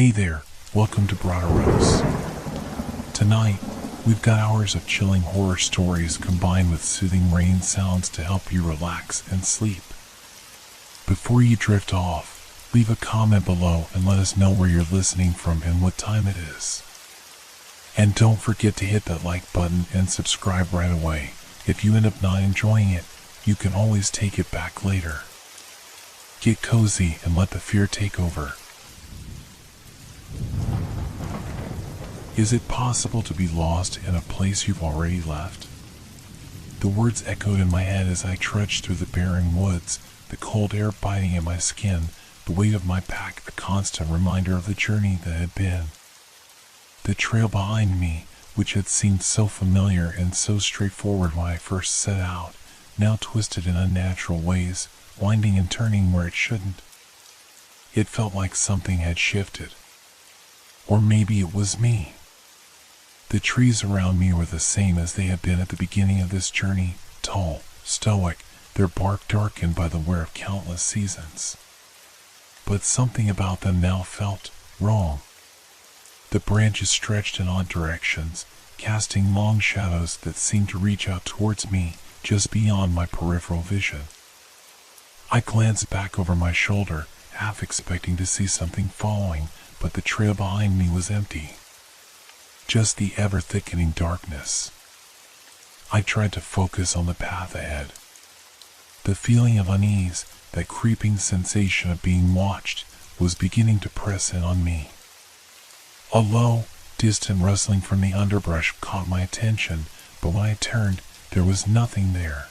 Hey there, welcome to Broderos. Tonight, we've got hours of chilling horror stories combined with soothing rain sounds to help you relax and sleep. Before you drift off, leave a comment below and let us know where you're listening from and what time it is. And don't forget to hit that like button and subscribe right away. If you end up not enjoying it, you can always take it back later. Get cozy and let the fear take over. Is it possible to be lost in a place you've already left? The words echoed in my head as I trudged through the barren woods, the cold air biting at my skin, the weight of my pack a constant reminder of the journey that had been. The trail behind me, which had seemed so familiar and so straightforward when I first set out, now twisted in unnatural ways, winding and turning where it shouldn't. It felt like something had shifted. Or maybe it was me. The trees around me were the same as they had been at the beginning of this journey, tall, stoic, their bark darkened by the wear of countless seasons. But something about them now felt wrong. The branches stretched in odd directions, casting long shadows that seemed to reach out towards me, just beyond my peripheral vision. I glanced back over my shoulder, half expecting to see something following, but the trail behind me was empty. Just the ever-thickening darkness. I tried to focus on the path ahead. The feeling of unease, that creeping sensation of being watched, was beginning to press in on me. A low, distant rustling from the underbrush caught my attention, but when I turned, there was nothing there.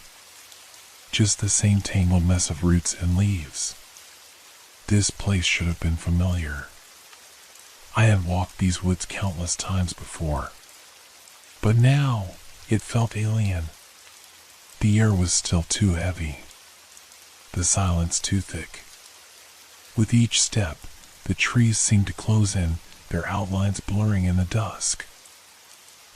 Just the same tangled mess of roots and leaves. This place should have been familiar. I had walked these woods countless times before. But now, it felt alien. The air was still too heavy. The silence too thick. With each step, the trees seemed to close in, their outlines blurring in the dusk.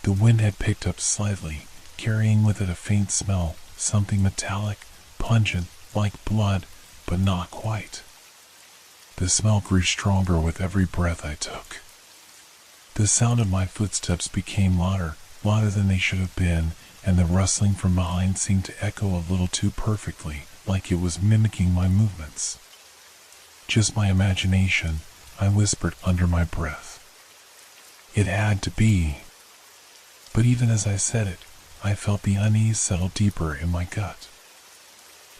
The wind had picked up slightly, carrying with it a faint smell, something metallic, pungent, like blood, but not quite. The smell grew stronger with every breath I took. The sound of my footsteps became louder than they should have been, and the rustling from behind seemed to echo a little too perfectly, like it was mimicking my movements. Just my imagination, I whispered under my breath. It had to be. But even as I said it, I felt the unease settle deeper in my gut.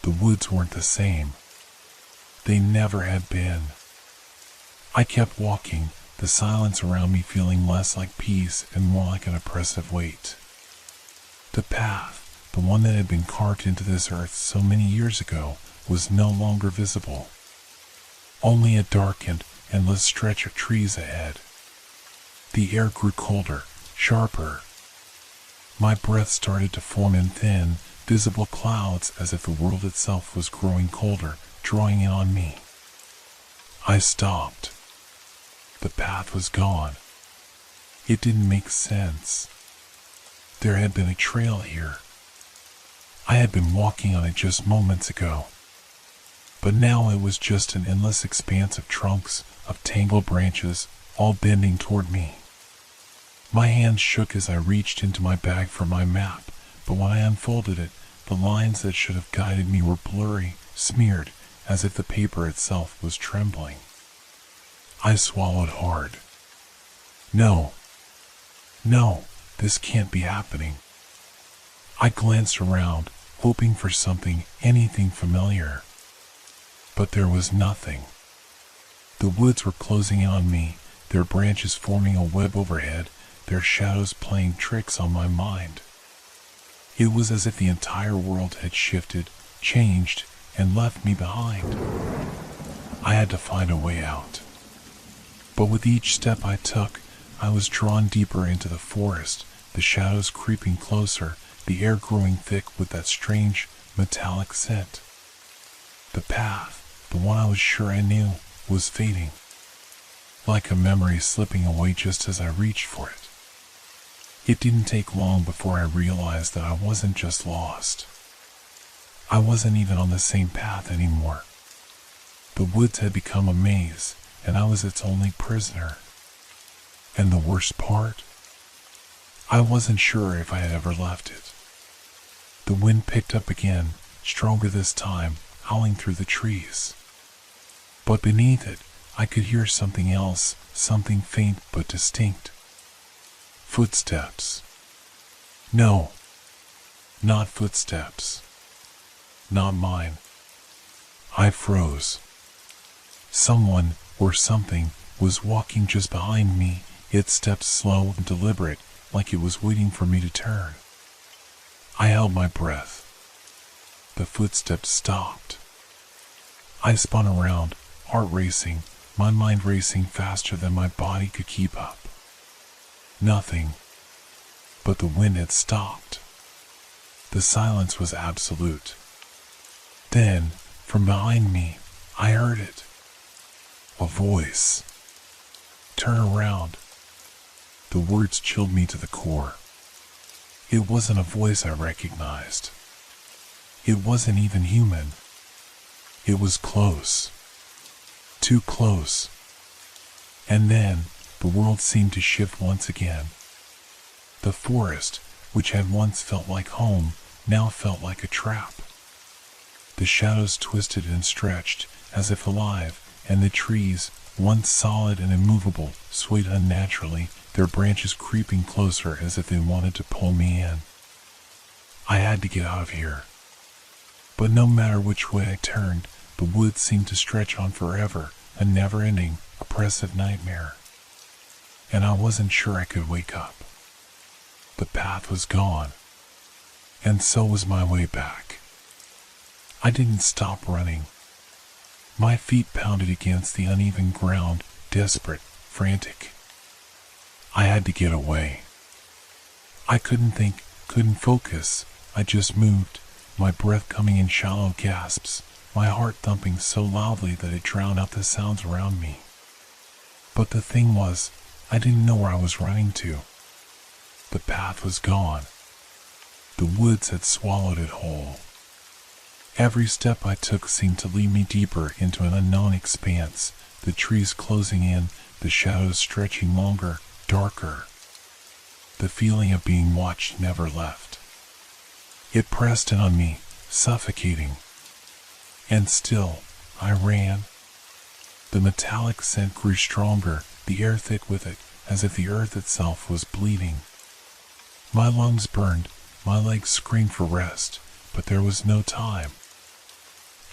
The woods weren't the same. They never had been. I kept walking, the silence around me feeling less like peace and more like an oppressive weight. The path, the one that had been carved into this earth so many years ago, was no longer visible. Only a darkened, endless stretch of trees ahead. The air grew colder, sharper. My breath started to form in thin, visible clouds as if the world itself was growing colder, drawing in on me. I stopped. The path was gone. It didn't make sense. There had been a trail here. I had been walking on it just moments ago. But now it was just an endless expanse of trunks, of tangled branches, all bending toward me. My hands shook as I reached into my bag for my map, but when I unfolded it, the lines that should have guided me were blurry, smeared, as if the paper itself was trembling. I swallowed hard. No, this can't be happening. I glanced around, hoping for something, anything familiar. But there was nothing. The woods were closing in on me, their branches forming a web overhead, their shadows playing tricks on my mind. It was as if the entire world had shifted, changed, and left me behind. I had to find a way out. But with each step I took, I was drawn deeper into the forest, the shadows creeping closer, the air growing thick with that strange, metallic scent. The path, the one I was sure I knew, was fading. Like a memory slipping away just as I reached for it. It didn't take long before I realized that I wasn't just lost. I wasn't even on the same path anymore. The woods had become a maze, and I was its only prisoner. And the worst part? I wasn't sure if I had ever left it. The wind picked up again, stronger this time, howling through the trees. But beneath it, I could hear something else, something faint but distinct. Footsteps. No, not footsteps. Not mine. I froze. Someone, or something, was walking just behind me, its steps slow and deliberate, like it was waiting for me to turn. I held my breath. The footsteps stopped. I spun around, heart racing, my mind racing faster than my body could keep up. Nothing. But the wind had stopped. The silence was absolute. Then, from behind me, I heard it. A voice. Turn around. The words chilled me to the core. It wasn't a voice I recognized. It wasn't even human. It was close. Too close. And then, the world seemed to shift once again. The forest, which had once felt like home, now felt like a trap. The shadows twisted and stretched, as if alive, and the trees, once solid and immovable, swayed unnaturally, their branches creeping closer as if they wanted to pull me in. I had to get out of here. But no matter which way I turned, the woods seemed to stretch on forever, a never-ending, oppressive nightmare. And I wasn't sure I could wake up. The path was gone, and so was my way back. I didn't stop running. My feet pounded against the uneven ground, desperate, frantic. I had to get away. I couldn't think, couldn't focus. I just moved, my breath coming in shallow gasps, my heart thumping so loudly that it drowned out the sounds around me. But the thing was, I didn't know where I was running to. The path was gone. The woods had swallowed it whole. Every step I took seemed to lead me deeper into an unknown expanse, the trees closing in, the shadows stretching longer, darker. The feeling of being watched never left. It pressed in on me, suffocating. And still, I ran. The metallic scent grew stronger, the air thick with it, as if the earth itself was bleeding. My lungs burned, my legs screamed for rest, but there was no time.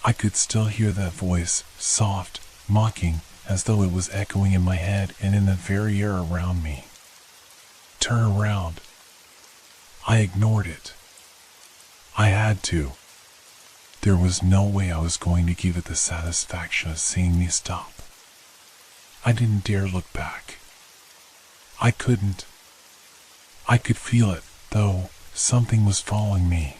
I could still hear that voice, soft, mocking, as though it was echoing in my head and in the very air around me. Turn around. I ignored it. I had to. There was no way I was going to give it the satisfaction of seeing me stop. I didn't dare look back. I couldn't. I could feel it, though, something was following me.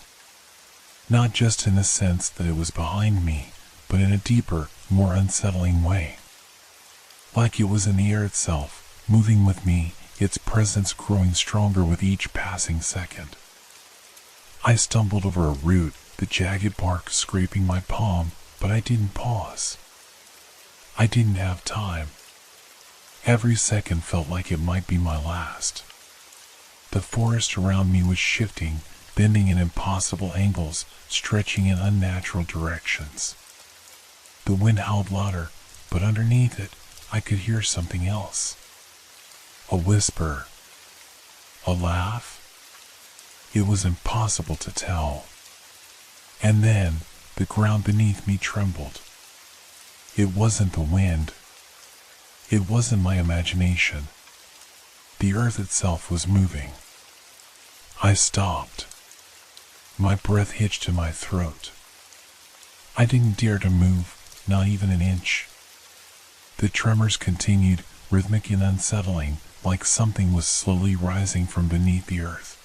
Not just in the sense that it was behind me, but in a deeper, more unsettling way. Like it was in the air itself, moving with me, its presence growing stronger with each passing second. I stumbled over a root, the jagged bark scraping my palm, but I didn't pause. I didn't have time. Every second felt like it might be my last. The forest around me was shifting, bending in impossible angles, stretching in unnatural directions. The wind howled louder, but underneath it, I could hear something else. A whisper. A laugh? It was impossible to tell. And then, the ground beneath me trembled. It wasn't the wind. It wasn't my imagination. The earth itself was moving. I stopped. My breath hitched to my throat. I didn't dare to move, not even an inch. The tremors continued, rhythmic and unsettling, like something was slowly rising from beneath the earth.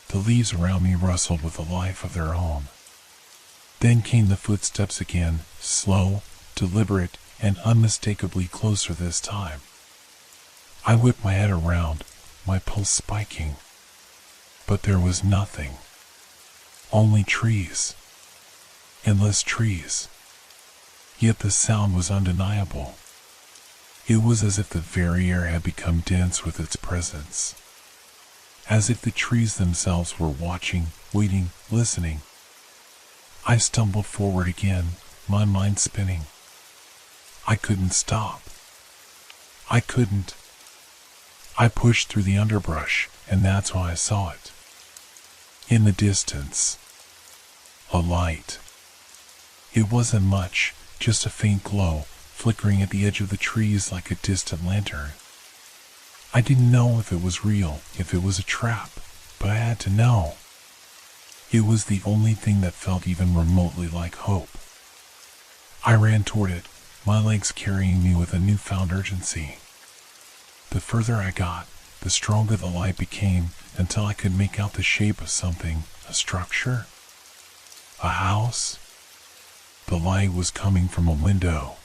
The leaves around me rustled with a life of their own. Then came the footsteps again, slow, deliberate, and unmistakably closer this time. I whipped my head around, my pulse spiking. But there was nothing. Only trees. Endless trees. Yet the sound was undeniable. It was as if the very air had become dense with its presence, as if the trees themselves were watching, waiting, listening. I stumbled forward again, my mind spinning. I couldn't stop. I couldn't. I pushed through the underbrush, and that's when I saw it. In the distance, a light. It wasn't much, just a faint glow, flickering at the edge of the trees like a distant lantern. I didn't know if it was real, if it was a trap, but I had to know. It was the only thing that felt even remotely like hope. I ran toward it, my legs carrying me with a newfound urgency. The further I got, the stronger the light became, until I could make out the shape of something, a structure, a house. The light was coming from a window.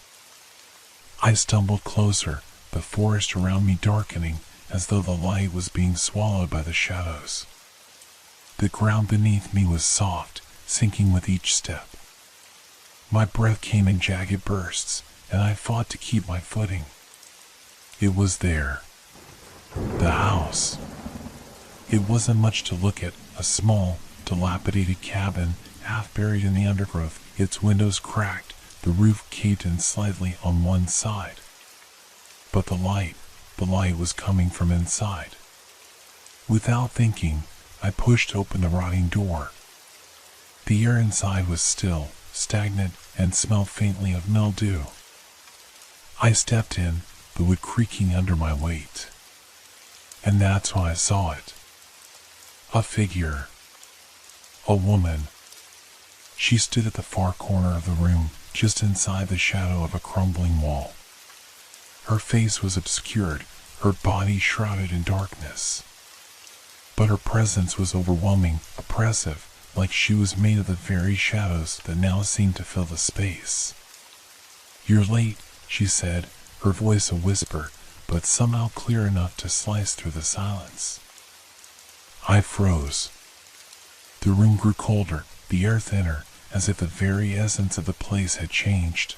I stumbled closer, the forest around me darkening, as though the light was being swallowed by the shadows. The ground beneath me was soft, sinking with each step. My breath came in jagged bursts, and I fought to keep my footing. It was there. The house. It wasn't much to look at, a small, dilapidated cabin, half buried in the undergrowth, its windows cracked, the roof caved in slightly on one side. But the light was coming from inside. Without thinking, I pushed open the rotting door. The air inside was still, stagnant, and smelled faintly of mildew. I stepped in, the wood creaking under my weight. And that's when I saw it. A figure. A woman. She stood at the far corner of the room, just inside the shadow of a crumbling wall. Her face was obscured, her body shrouded in darkness. But her presence was overwhelming, oppressive, like she was made of the very shadows that now seemed to fill the space. "You're late," she said, her voice a whisper, but somehow clear enough to slice through the silence. I froze. The room grew colder, the air thinner, as if the very essence of the place had changed.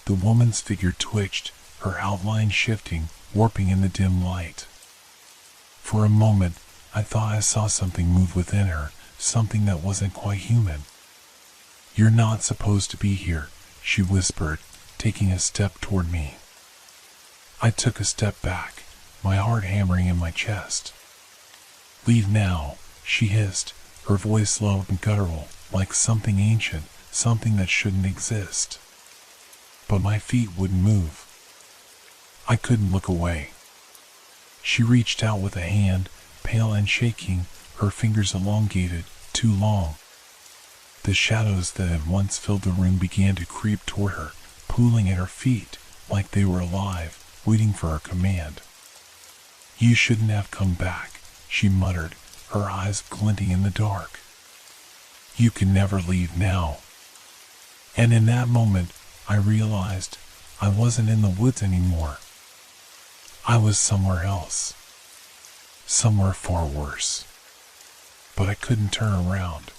The woman's figure twitched, her outline shifting, warping in the dim light. For a moment, I thought I saw something move within her, something that wasn't quite human. "You're not supposed to be here," she whispered, taking a step toward me. I took a step back, my heart hammering in my chest. "Leave now," she hissed, her voice low and guttural, like something ancient, something that shouldn't exist. But my feet wouldn't move. I couldn't look away. She reached out with a hand, pale and shaking, her fingers elongated, too long. The shadows that had once filled the room began to creep toward her, pooling at her feet, like they were alive, waiting for her command. "You shouldn't have come back," she muttered, her eyes glinting in the dark. "You can never leave now." And in that moment, I realized I wasn't in the woods anymore. I was somewhere else. Somewhere far worse. But I couldn't turn around.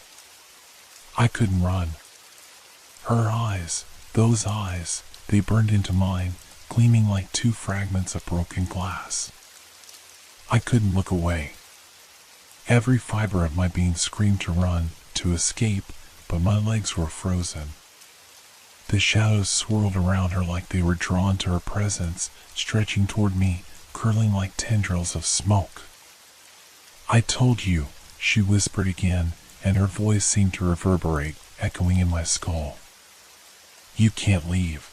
I couldn't run. Her eyes, those eyes, they burned into mine, gleaming like two fragments of broken glass. I couldn't look away. Every fiber of my being screamed to run, to escape, but my legs were frozen. The shadows swirled around her like they were drawn to her presence, stretching toward me, curling like tendrils of smoke. "I told you," she whispered again, and her voice seemed to reverberate, echoing in my skull. "You can't leave."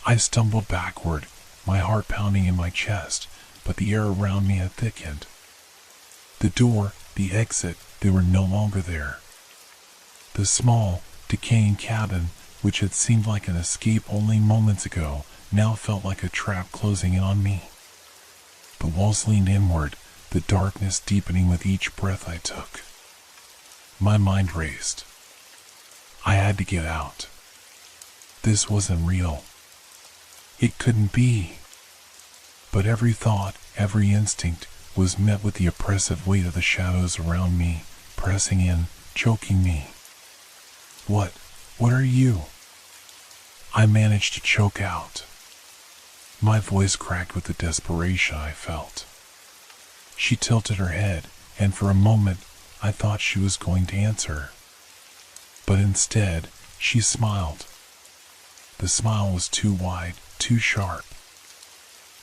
I stumbled backward, my heart pounding in my chest, but the air around me had thickened. The door, the exit, they were no longer there. The small, decaying cabin, which had seemed like an escape only moments ago, now felt like a trap closing in on me. The walls leaned inward, the darkness deepening with each breath I took. My mind raced. I had to get out. This wasn't real. It couldn't be. But every thought, every instinct, was met with the oppressive weight of the shadows around me, pressing in, choking me. What are you?" I managed to choke out. My voice cracked with the desperation I felt. She tilted her head, and for a moment I thought she was going to answer. But instead, she smiled. The smile was too wide, too sharp.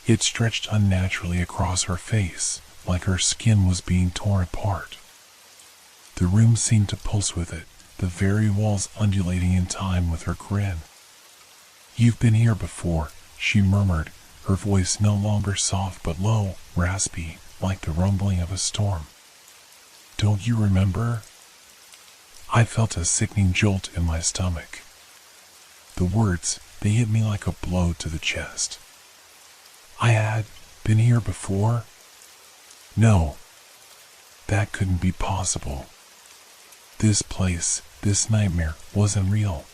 It stretched unnaturally across her face, like her skin was being torn apart. The room seemed to pulse with it, the very walls undulating in time with her grin. "You've been here before," she murmured, her voice no longer soft but low, raspy, like the rumbling of a storm. "Don't you remember?" I felt a sickening jolt in my stomach. The words, they hit me like a blow to the chest. I had been here before? No. That couldn't be possible. This place, this nightmare, wasn't real.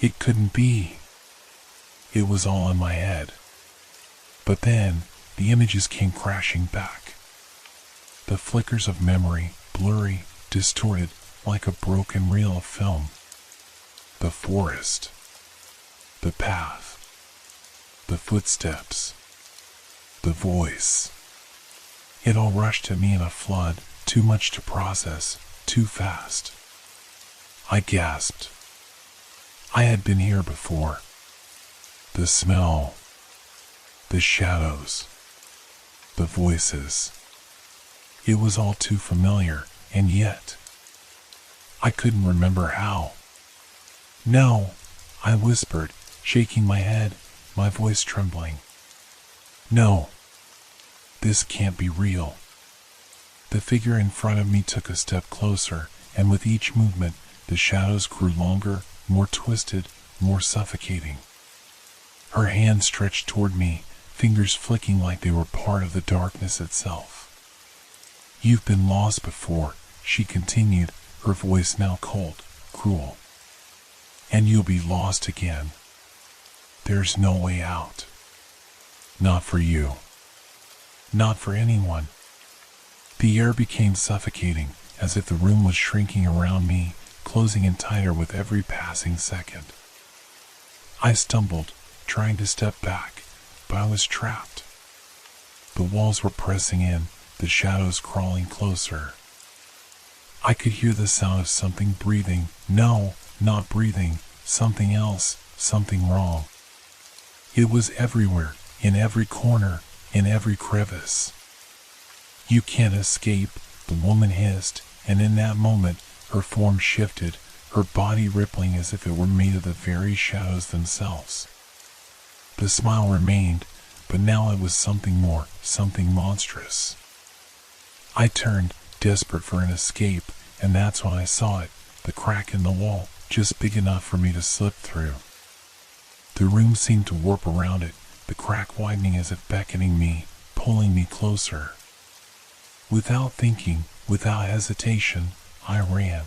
It couldn't be. It was all in my head. But then, the images came crashing back. The flickers of memory, blurry, distorted, like a broken reel of film. The forest. The path. The footsteps. The voice. It all rushed at me in a flood, too much to process, too fast. I gasped. I had been here before. The smell. The shadows. The voices. It was all too familiar, and yet I couldn't remember how. "No," I whispered, shaking my head, my voice trembling. "No. This can't be real." The figure in front of me took a step closer, and with each movement, the shadows grew longer, more twisted, more suffocating. Her hand stretched toward me, fingers flicking like they were part of the darkness itself. "You've been lost before," she continued, her voice now cold, cruel. "And you'll be lost again. There's no way out. Not for you. Not for anyone." The air became suffocating, as if the room was shrinking around me, closing in tighter with every passing second. I stumbled, trying to step back, but I was trapped. The walls were pressing in, the shadows crawling closer. I could hear the sound of something breathing. No, not breathing, something else, something wrong. It was everywhere, in every corner, in every crevice. "You can't escape," the woman hissed, and in that moment, her form shifted, her body rippling as if it were made of the very shadows themselves. The smile remained, but now it was something more, something monstrous. I turned, desperate for an escape, and that's when I saw it, the crack in the wall, just big enough for me to slip through. The room seemed to warp around it, the crack widening as if beckoning me, pulling me closer. Without thinking, without hesitation, I ran.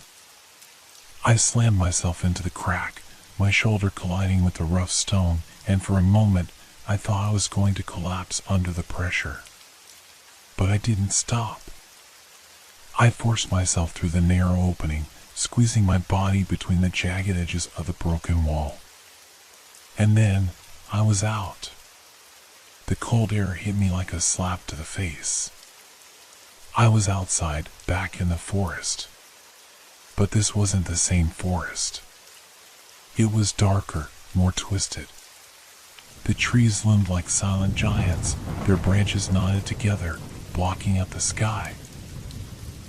I slammed myself into the crack, my shoulder colliding with the rough stone, and for a moment, I thought I was going to collapse under the pressure. But I didn't stop. I forced myself through the narrow opening, squeezing my body between the jagged edges of the broken wall. And then, I was out. The cold air hit me like a slap to the face. I was outside, back in the forest. But this wasn't the same forest. It was darker, more twisted. The trees loomed like silent giants, their branches knotted together, blocking out the sky.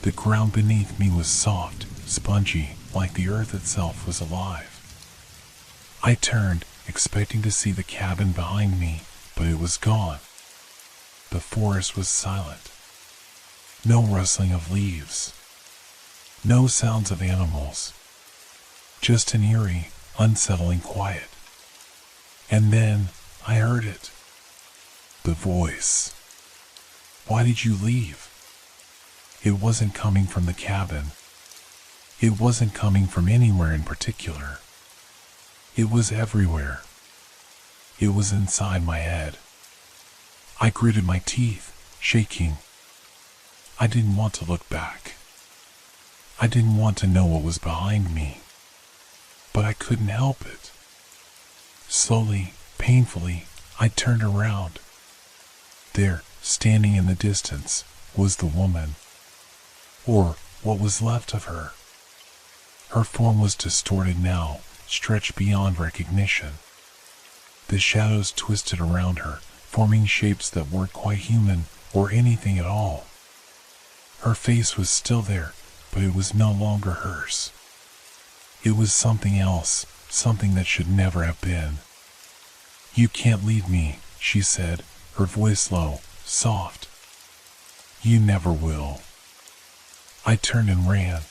The ground beneath me was soft, spongy, like the earth itself was alive. I turned, expecting to see the cabin behind me, but it was gone. The forest was silent. No rustling of leaves. No sounds of animals. Just an eerie, unsettling quiet. And then, I heard it. The voice. "Why did you leave?" It wasn't coming from the cabin. It wasn't coming from anywhere in particular. It was everywhere. It was inside my head. I gritted my teeth, shaking. I didn't want to look back. I didn't want to know what was behind me. But I couldn't help it. Slowly, painfully, I turned around. There, standing in the distance, was the woman. Or what was left of her. Her form was distorted now, stretched beyond recognition. The shadows twisted around her, forming shapes that weren't quite human or anything at all. Her face was still there, but it was no longer hers. It was something else, something that should never have been. "You can't leave me," she said, her voice low, soft. "You never will." I turned and ran.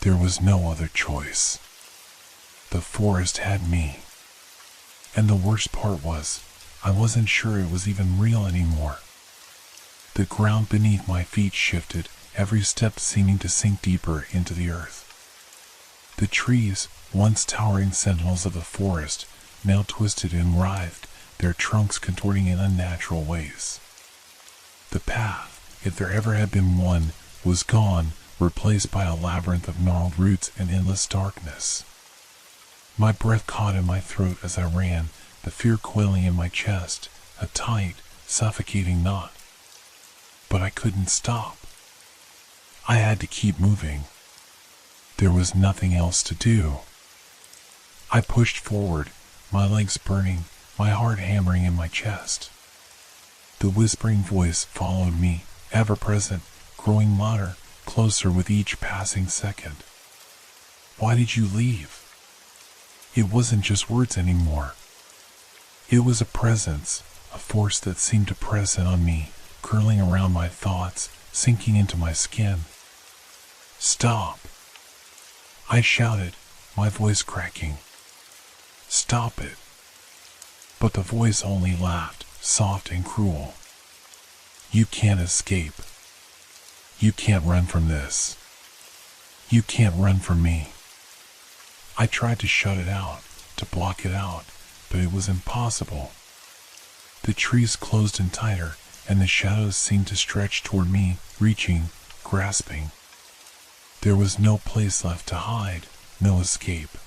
There was no other choice. The forest had me. And the worst part was, I wasn't sure it was even real anymore. The ground beneath my feet shifted, every step seeming to sink deeper into the earth. The trees, once towering sentinels of the forest, now twisted and writhed, their trunks contorting in unnatural ways. The path, if there ever had been one, was gone, replaced by a labyrinth of gnarled roots and endless darkness. My breath caught in my throat as I ran, the fear coiling in my chest, a tight, suffocating knot. But I couldn't stop. I had to keep moving. There was nothing else to do. I pushed forward, my legs burning, my heart hammering in my chest. The whispering voice followed me, ever present, growing louder, closer with each passing second. "Why did you leave?" It wasn't just words anymore. It was a presence, a force that seemed to press in on me, curling around my thoughts, sinking into my skin. "Stop!" I shouted, my voice cracking. "Stop it!" But the voice only laughed, soft and cruel. "You can't escape. You can't run from this. You can't run from me." I tried to shut it out, to block it out, but it was impossible. The trees closed in tighter, and the shadows seemed to stretch toward me, reaching, grasping. There was no place left to hide, no escape.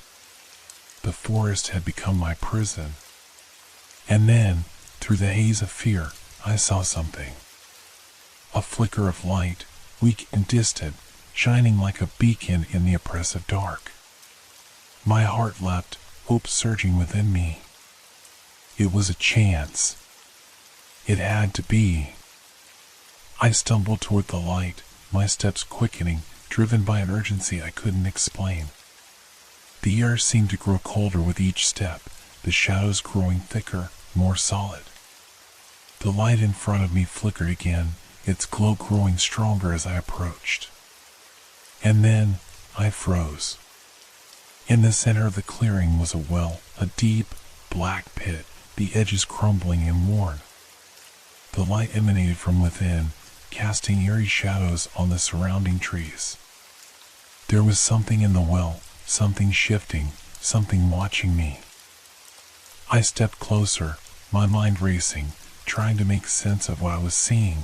The forest had become my prison. And then, through the haze of fear, I saw something. A flicker of light, weak and distant, shining like a beacon in the oppressive dark. My heart leapt, hope surging within me. It was a chance. It had to be. I stumbled toward the light, my steps quickening, driven by an urgency I couldn't explain. The air seemed to grow colder with each step, the shadows growing thicker, more solid. The light in front of me flickered again, its glow growing stronger as I approached. And then I froze. In the center of the clearing was a well, a deep, black pit, the edges crumbling and worn. The light emanated from within, casting eerie shadows on the surrounding trees. There was something in the well, something shifting, something watching me. I stepped closer, my mind racing, trying to make sense of what I was seeing.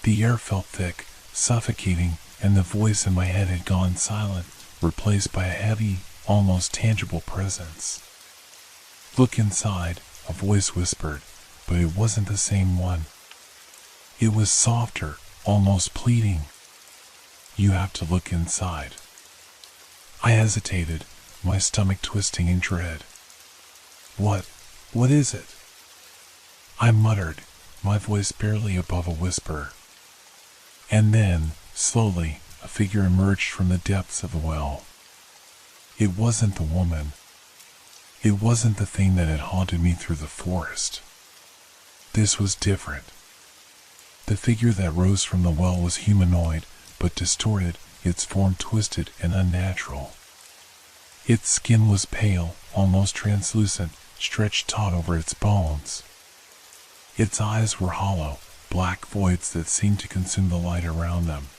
The air felt thick, suffocating, and the voice in my head had gone silent, replaced by a heavy, almost tangible presence. "Look inside," a voice whispered, but it wasn't the same one. It was softer, almost pleading. "You have to look inside." I hesitated, my stomach twisting in dread. What is it?" I muttered, my voice barely above a whisper. And then, slowly, a figure emerged from the depths of the well. It wasn't the woman. It wasn't the thing that had haunted me through the forest. This was different. The figure that rose from the well was humanoid, but distorted, its form twisted and unnatural. Its skin was pale, almost translucent, stretched taut over its bones. Its eyes were hollow, black voids that seemed to consume the light around them.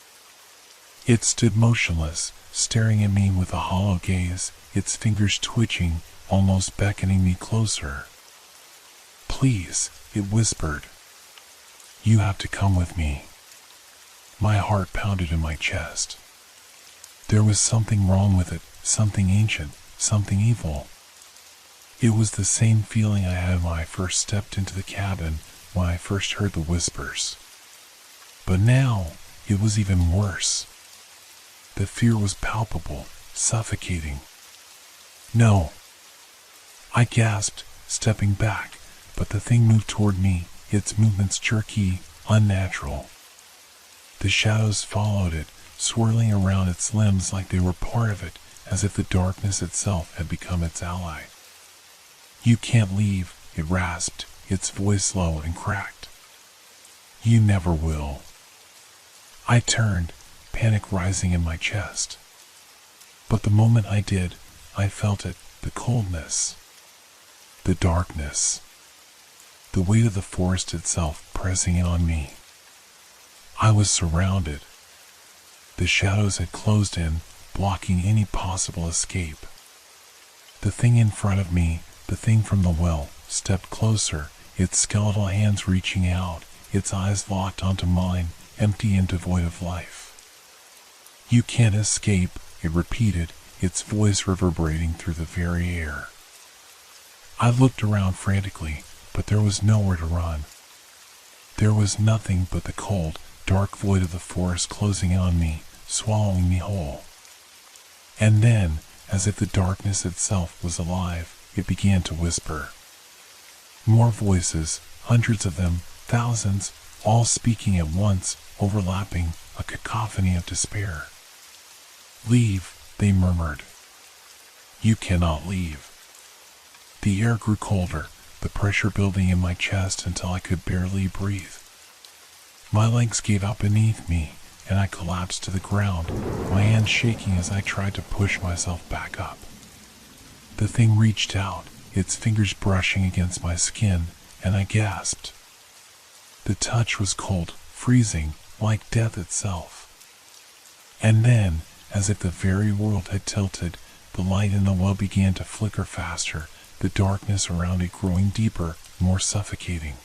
It stood motionless, staring at me with a hollow gaze, its fingers twitching, almost beckoning me closer. "Please," it whispered. "You have to come with me." My heart pounded in my chest. There was something wrong with it, something ancient, something evil. It was the same feeling I had when I first stepped into the cabin, when I first heard the whispers. But now, it was even worse. The fear was palpable, suffocating. No! I gasped, stepping back, but the thing moved toward me, its movements jerky, unnatural. The shadows followed it, swirling around its limbs like they were part of it, as if the darkness itself had become its ally. "You can't leave," it rasped, its voice low and cracked. "You never will." I turned, panic rising in my chest. But the moment I did, I felt it, the coldness, the darkness, the weight of the forest itself pressing in on me. I was surrounded. The shadows had closed in, blocking any possible escape. The thing in front of me, the thing from the well, stepped closer, its skeletal hands reaching out, its eyes locked onto mine, empty and devoid of life. "You can't escape," it repeated, its voice reverberating through the very air. I looked around frantically, but there was nowhere to run. There was nothing but the cold, dark void of the forest closing in on me, swallowing me whole. And then, as if the darkness itself was alive, it began to whisper. More voices, hundreds of them, thousands, all speaking at once, overlapping, a cacophony of despair. "Leave," they murmured. "You cannot leave." The air grew colder, the pressure building in my chest until I could barely breathe. My legs gave out beneath me, and I collapsed to the ground, my hands shaking as I tried to push myself back up. The thing reached out, its fingers brushing against my skin, and I gasped. The touch was cold, freezing, like death itself. And then, as if the very world had tilted, the light in the well began to flicker faster, the darkness around it growing deeper, more suffocating.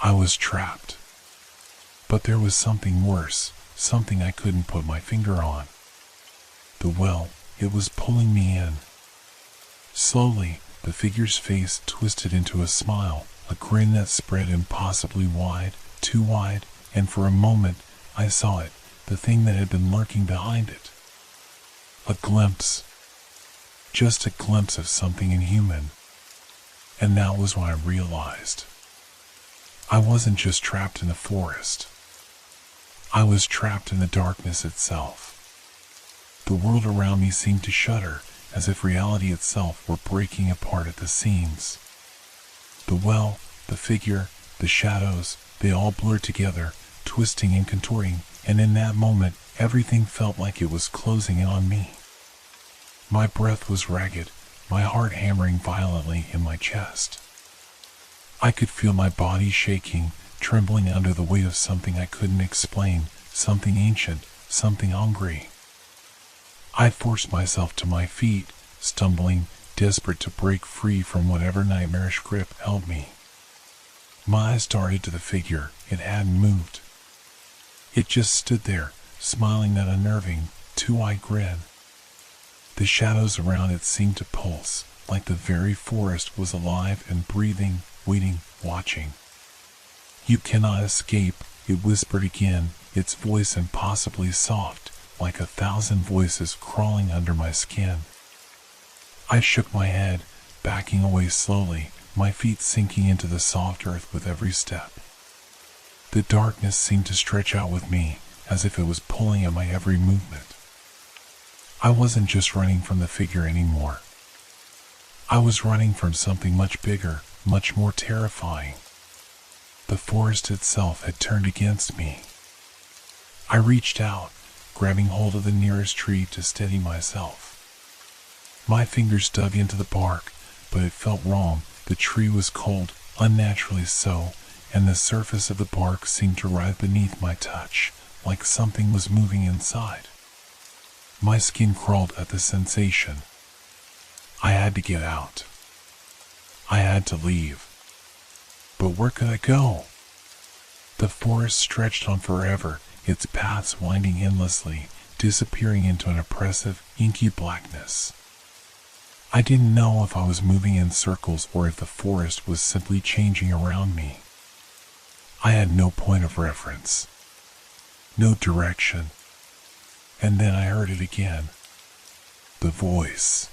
I was trapped. But there was something worse, something I couldn't put my finger on. The well, it was pulling me in. Slowly, the figure's face twisted into a smile, a grin that spread impossibly wide, too wide, and for a moment, I saw it, the thing that had been lurking behind it. A glimpse. Just a glimpse of something inhuman. And that was when I realized. I wasn't just trapped in the forest. I was trapped in the darkness itself. The world around me seemed to shudder, as if reality itself were breaking apart at the seams. The well, the figure, the shadows, they all blurred together, twisting and contorting, and in that moment, everything felt like it was closing in on me. My breath was ragged, my heart hammering violently in my chest. I could feel my body shaking, trembling under the weight of something I couldn't explain, something ancient, something hungry. I forced myself to my feet, stumbling, desperate to break free from whatever nightmarish grip held me. My eyes darted to the figure. It hadn't moved. It just stood there, smiling that unnerving, two-eyed grin. The shadows around it seemed to pulse, like the very forest was alive and breathing, waiting, watching. "You cannot escape," it whispered again, its voice impossibly soft, like 1,000 voices crawling under my skin. I shook my head, backing away slowly, my feet sinking into the soft earth with every step. The darkness seemed to stretch out with me, as if it was pulling at my every movement. I wasn't just running from the figure anymore. I was running from something much bigger, much more terrifying. The forest itself had turned against me. I reached out, grabbing hold of the nearest tree to steady myself. My fingers dug into the bark, but it felt wrong. The tree was cold, unnaturally so, and the surface of the bark seemed to writhe beneath my touch, like something was moving inside. My skin crawled at the sensation. I had to get out. I had to leave. But where could I go? The forest stretched on forever, its paths winding endlessly, disappearing into an oppressive, inky blackness. I didn't know if I was moving in circles or if the forest was simply changing around me. I had no point of reference, no direction, and then I heard it again. The voice.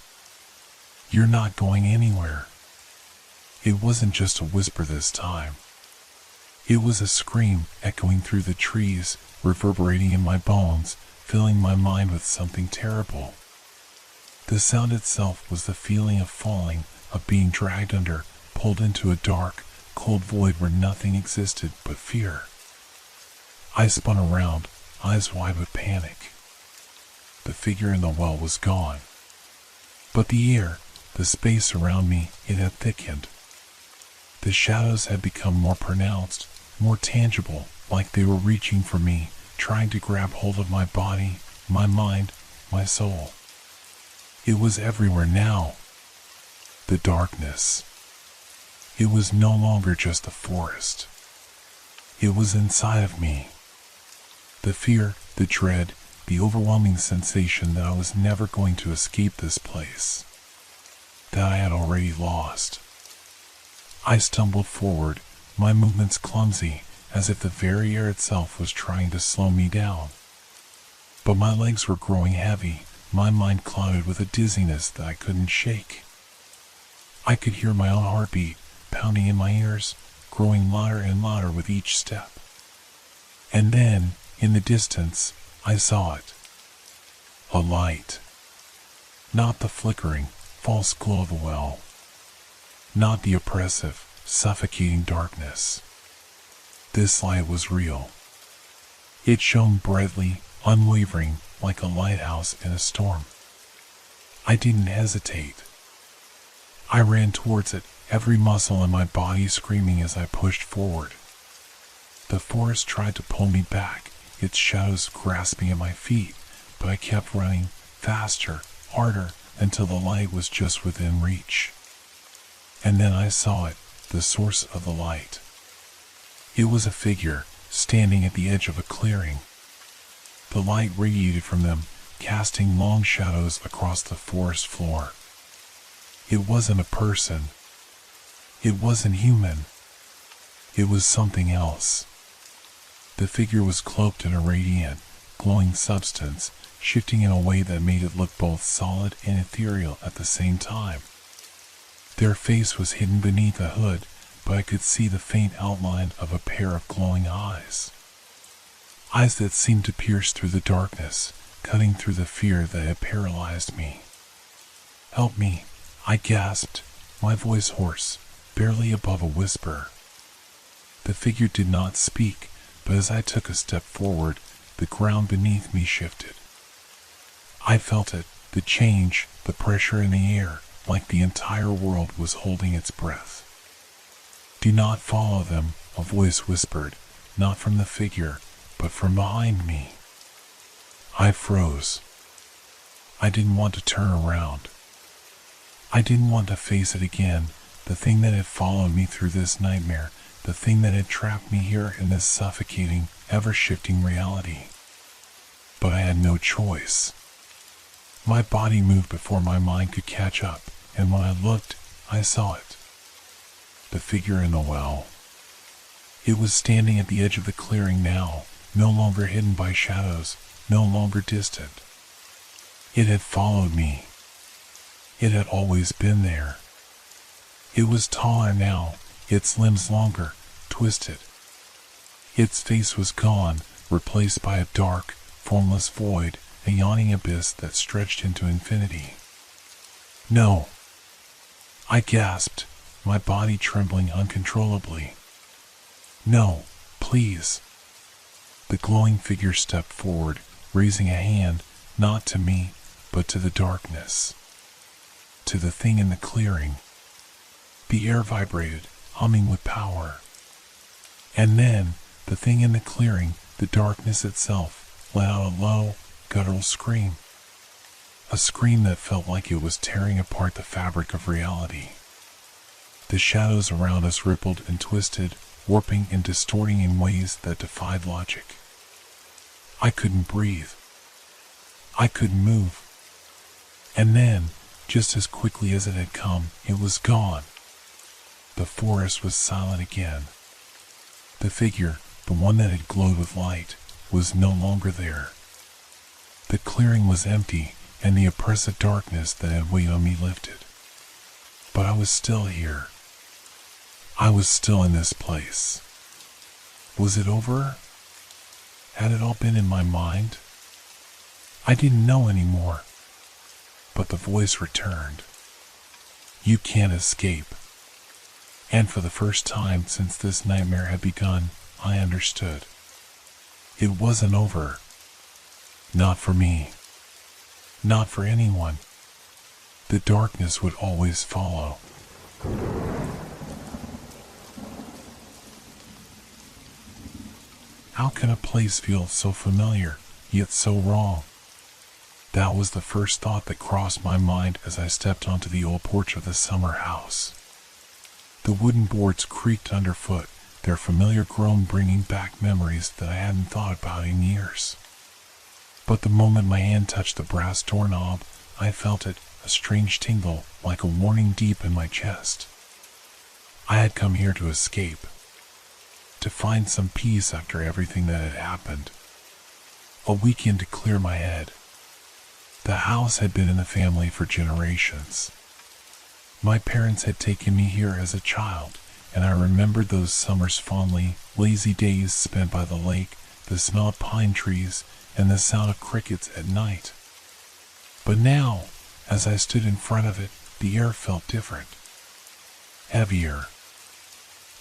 You're not going anywhere. It wasn't just a whisper this time. It was a scream echoing through the trees, reverberating in my bones, filling my mind with something terrible. The sound itself was the feeling of falling, of being dragged under, pulled into a dark, cold void where nothing existed but fear. I spun around, eyes wide with panic. The figure in the well was gone. But the air, the space around me, it had thickened. The shadows had become more pronounced, more tangible, like they were reaching for me, trying to grab hold of my body, my mind, my soul. It was everywhere now. The darkness. It was no longer just the forest. It was inside of me. The fear, the dread, the overwhelming sensation that I was never going to escape this place, that I had already lost. I stumbled forward, my movements clumsy, as if the very air itself was trying to slow me down. But my legs were growing heavy, my mind clouded with a dizziness that I couldn't shake. I could hear my own heartbeat pounding in my ears, growing louder and louder with each step. And then, in the distance, I saw it. A light. Not the flickering, false glow of a well. Not the oppressive, suffocating darkness. This light was real. It shone brightly, unwavering, like a lighthouse in a storm. I didn't hesitate. I ran towards it, every muscle in my body screaming as I pushed forward. The forest tried to pull me back, its shadows grasping at my feet, but I kept running, faster, harder, until the light was just within reach. And then I saw it, the source of the light. It was a figure, standing at the edge of a clearing. The light radiated from them, casting long shadows across the forest floor. It wasn't a person. It wasn't human. It was something else. The figure was cloaked in a radiant, glowing substance, shifting in a way that made it look both solid and ethereal at the same time. Their face was hidden beneath a hood, but I could see the faint outline of a pair of glowing eyes. Eyes that seemed to pierce through the darkness, cutting through the fear that had paralyzed me. "Help me," I gasped, my voice hoarse, barely above a whisper. The figure did not speak, but as I took a step forward, the ground beneath me shifted. I felt it, the change, the pressure in the air, like the entire world was holding its breath. "Do not follow them," a voice whispered, not from the figure, but from behind me. I froze. I didn't want to turn around. I didn't want to face it again, the thing that had followed me through this nightmare, the thing that had trapped me here in this suffocating, ever-shifting reality. But I had no choice. My body moved before my mind could catch up, and when I looked, I saw it. The figure in the well. It was standing at the edge of the clearing now, no longer hidden by shadows, no longer distant. It had followed me. It had always been there. It was taller now, its limbs longer, twisted. Its face was gone, replaced by a dark, formless void, a yawning abyss that stretched into infinity. "No!" I gasped, my body trembling uncontrollably. "No, please." The glowing figure stepped forward, raising a hand, not to me, but to the darkness. To the thing in the clearing. The air vibrated, humming with power. And then, the thing in the clearing, the darkness itself, let out a low, guttural scream. A scream that felt like it was tearing apart the fabric of reality. The shadows around us rippled and twisted, warping and distorting in ways that defied logic. I couldn't breathe. I couldn't move. And then, Just as quickly as it had come, it was gone. The forest was silent again. The figure, the one that had glowed with light, was no longer there. The clearing was empty, and the oppressive darkness that had weighed on me lifted. But I was still here. I was still in this place. Was it over? Had it all been in my mind? I didn't know anymore. But the voice returned. You can't escape. And for the first time since this nightmare had begun, I understood. It wasn't over. Not for me. Not for anyone. The darkness would always follow. How can a place feel so familiar, yet so wrong? That was the first thought that crossed my mind as I stepped onto the old porch of the summer house. The wooden boards creaked underfoot, their familiar groan bringing back memories that I hadn't thought about in years. But the moment my hand touched the brass doorknob, I felt it, a strange tingle, like a warning deep in my chest. I had come here to escape. To find some peace after everything that had happened. A weekend to clear my head. The house had been in the family for generations. My parents had taken me here as a child, and I remembered those summers fondly, lazy days spent by the lake, the smell of pine trees, and the sound of crickets at night. But now, as I stood in front of it, the air felt different. Heavier.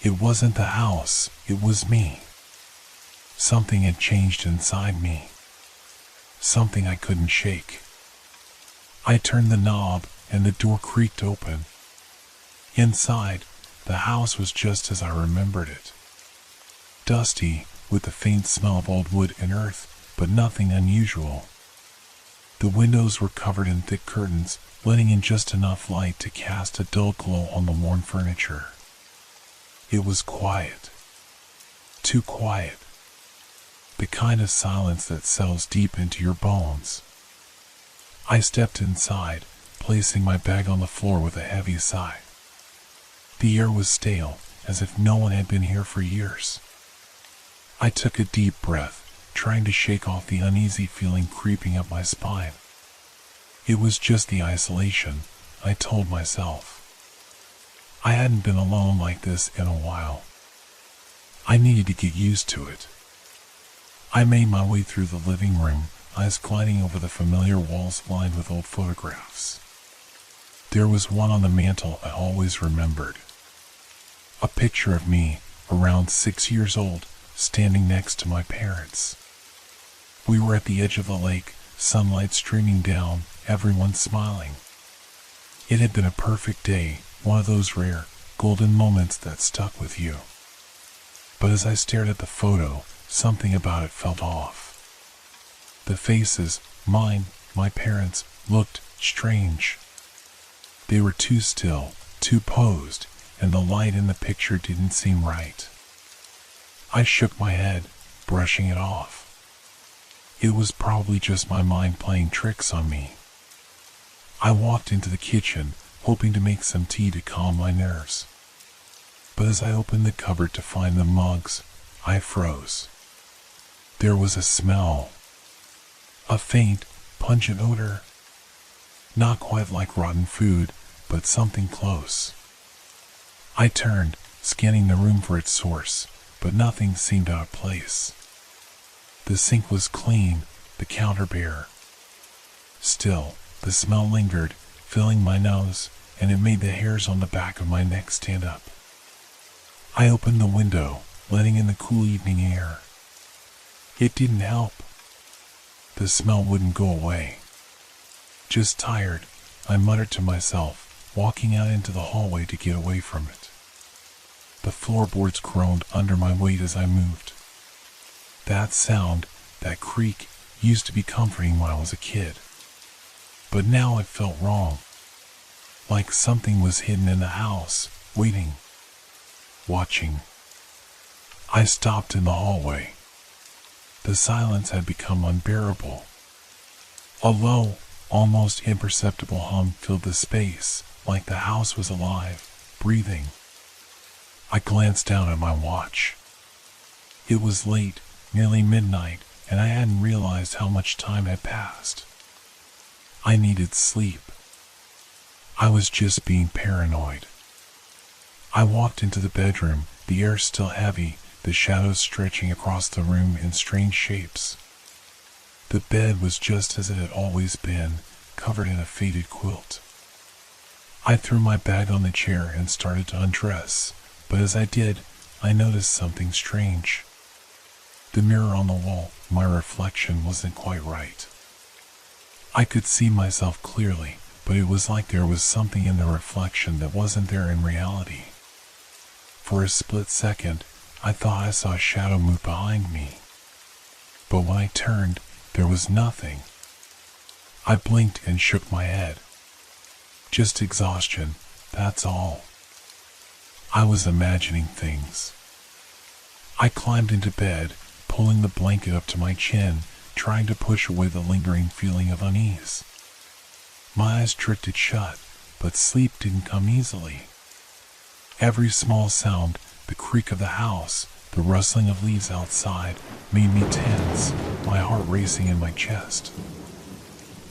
It wasn't the house, it was me. Something had changed inside me. Something I couldn't shake. I turned the knob, and the door creaked open. Inside, the house was just as I remembered it. Dusty, with the faint smell of old wood and earth, but nothing unusual. The windows were covered in thick curtains, letting in just enough light to cast a dull glow on the worn furniture. It was quiet. Too quiet. The kind of silence that settles deep into your bones. I stepped inside, placing my bag on the floor with a heavy sigh. The air was stale, as if no one had been here for years. I took a deep breath, trying to shake off the uneasy feeling creeping up my spine. It was just the isolation, I told myself. I hadn't been alone like this in a while. I needed to get used to it. I made my way through the living room, eyes gliding over the familiar walls lined with old photographs. There was one on the mantel I always remembered. A picture of me, around 6 years old, standing next to my parents. We were at the edge of the lake, sunlight streaming down, everyone smiling. It had been a perfect day, one of those rare, golden moments that stuck with you. But as I stared at the photo, something about it felt off. The faces, mine, my parents, looked strange. They were too still, too posed, and the light in the picture didn't seem right. I shook my head, brushing it off. It was probably just my mind playing tricks on me. I walked into the kitchen, hoping to make some tea to calm my nerves. But as I opened the cupboard to find the mugs, I froze. There was a smell. A faint, pungent odor. Not quite like rotten food, but something close. I turned, scanning the room for its source, but nothing seemed out of place. The sink was clean, the counter bare. Still, the smell lingered, filling my nose, and it made the hairs on the back of my neck stand up. I opened the window, letting in the cool evening air. It didn't help. The smell wouldn't go away. Just tired, I muttered to myself, walking out into the hallway to get away from it. The floorboards groaned under my weight as I moved. That sound, that creak, used to be comforting when I was a kid. But now it felt wrong. Like something was hidden in the house, waiting, watching. I stopped in the hallway. The silence had become unbearable. A low, almost imperceptible hum filled the space, like the house was alive, breathing. I glanced down at my watch. It was late, nearly midnight, and I hadn't realized how much time had passed. I needed sleep. I was just being paranoid. I walked into the bedroom, the air still heavy, the shadows stretching across the room in strange shapes. The bed was just as it had always been, covered in a faded quilt. I threw my bag on the chair and started to undress, but as I did, I noticed something strange. The mirror on the wall, my reflection wasn't quite right. I could see myself clearly, but it was like there was something in the reflection that wasn't there in reality. For a split second, I thought I saw a shadow move behind me. But when I turned, there was nothing. I blinked and shook my head. Just exhaustion, that's all. I was imagining things. I climbed into bed, pulling the blanket up to my chin, trying to push away the lingering feeling of unease. My eyes drifted shut, but sleep didn't come easily. Every small sound, the creak of the house, the rustling of leaves outside, made me tense, my heart racing in my chest.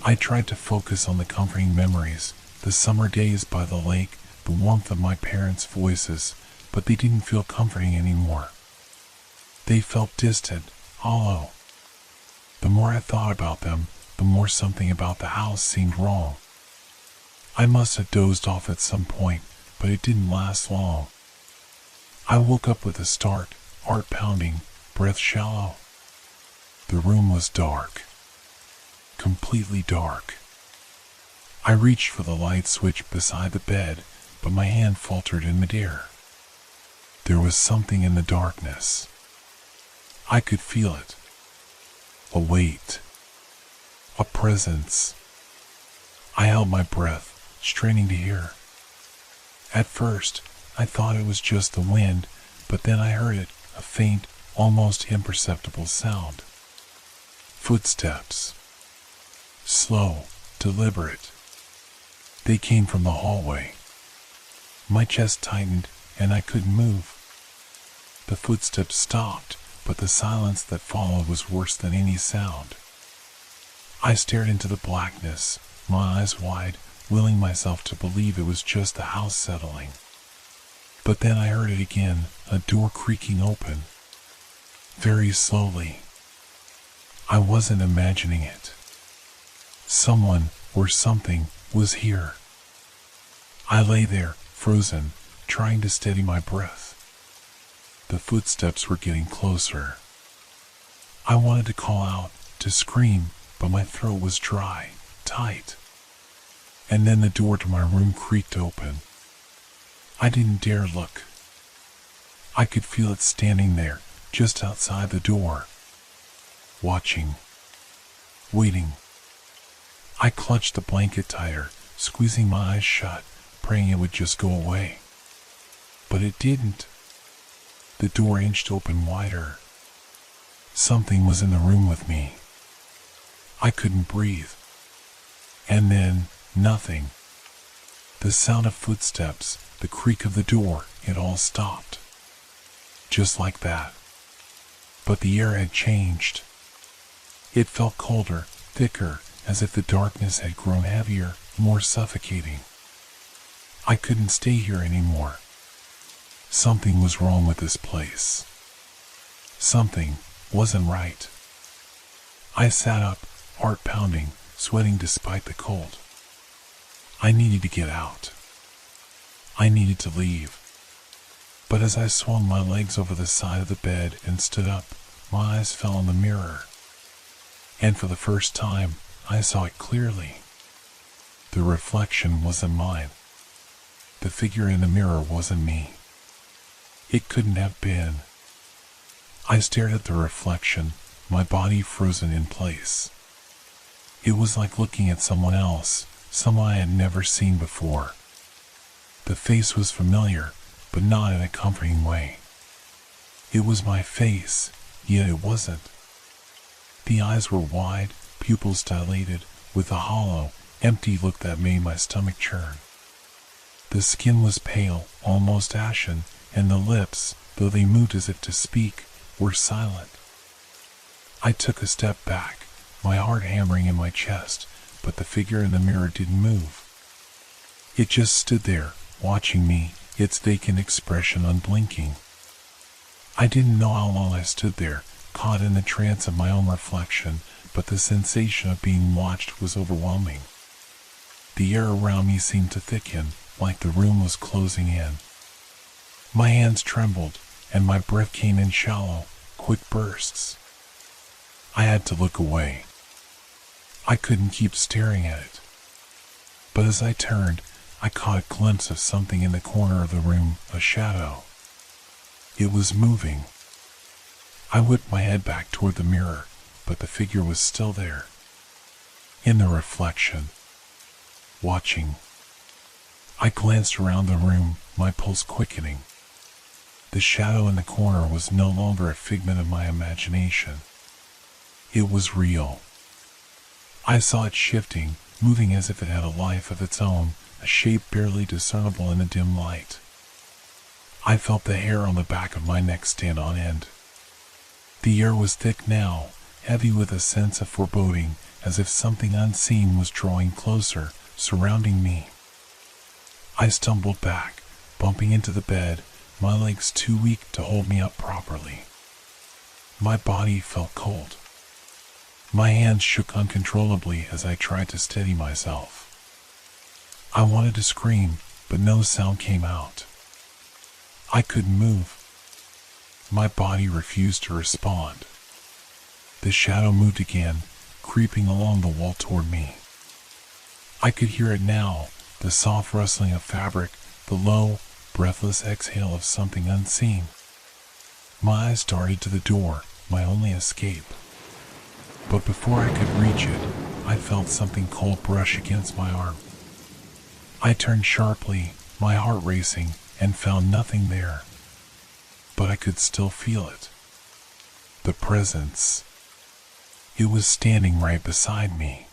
I tried to focus on the comforting memories, the summer days by the lake, the warmth of my parents' voices, but they didn't feel comforting anymore. They felt distant, hollow. The more I thought about them, the more something about the house seemed wrong. I must have dozed off at some point, but it didn't last long. I woke up with a start, heart pounding, breath shallow. The room was dark. Completely dark. I reached for the light switch beside the bed, but my hand faltered in midair. There was something in the darkness. I could feel it. A weight. A presence. I held my breath, straining to hear. At first, I thought it was just the wind, but then I heard it, a faint, almost imperceptible sound. Footsteps. Slow, deliberate. They came from the hallway. My chest tightened, and I couldn't move. The footsteps stopped, but the silence that followed was worse than any sound. I stared into the blackness, my eyes wide, willing myself to believe it was just the house settling. But then I heard it again, a door creaking open. Very slowly. I wasn't imagining it. Someone, or something, was here. I lay there, frozen, trying to steady my breath. The footsteps were getting closer. I wanted to call out, to scream, but my throat was dry, tight. And then the door to my room creaked open. I didn't dare look. I could feel it standing there, just outside the door. Watching. Waiting. I clutched the blanket tighter, squeezing my eyes shut, praying it would just go away. But it didn't. The door inched open wider. Something was in the room with me. I couldn't breathe. And then, nothing. The sound of footsteps, the creak of the door, it all stopped. Just like that. But the air had changed. It felt colder, thicker, as if the darkness had grown heavier, more suffocating. I couldn't stay here anymore. Something was wrong with this place. Something wasn't right. I sat up, heart pounding, sweating despite the cold. I needed to get out. I needed to leave. But as I swung my legs over the side of the bed and stood up, my eyes fell on the mirror. And for the first time, I saw it clearly. The reflection wasn't mine. The figure in the mirror wasn't me. It couldn't have been. I stared at the reflection, my body frozen in place. It was like looking at someone else, someone I had never seen before. The face was familiar, but not in a comforting way. It was my face, yet it wasn't. The eyes were wide, pupils dilated, with a hollow, empty look that made my stomach churn. The skin was pale, almost ashen, and the lips, though they moved as if to speak, were silent. I took a step back, my heart hammering in my chest, but the figure in the mirror didn't move. It just stood there, watching me, its vacant expression unblinking. I didn't know how long I stood there, caught in the trance of my own reflection, but the sensation of being watched was overwhelming. The air around me seemed to thicken, like the room was closing in. My hands trembled, and my breath came in shallow, quick bursts. I had to look away. I couldn't keep staring at it. But as I turned, I caught a glimpse of something in the corner of the room, a shadow. It was moving. I whipped my head back toward the mirror, but the figure was still there. In the reflection. Watching. I glanced around the room, my pulse quickening. The shadow in the corner was no longer a figment of my imagination. It was real. I saw it shifting, moving as if it had a life of its own, a shape barely discernible in the dim light. I felt the hair on the back of my neck stand on end. The air was thick now, heavy with a sense of foreboding, as if something unseen was drawing closer, surrounding me. I stumbled back, bumping into the bed, my legs too weak to hold me up properly. My body felt cold. My hands shook uncontrollably as I tried to steady myself. I wanted to scream, but no sound came out. I couldn't move. My body refused to respond. The shadow moved again, creeping along the wall toward me. I could hear it now, the soft rustling of fabric, the low, breathless exhale of something unseen. My eyes darted to the door, my only escape. But before I could reach it, I felt something cold brush against my arm. I turned sharply, my heart racing, and found nothing there. But I could still feel it. The presence. It was standing right beside me.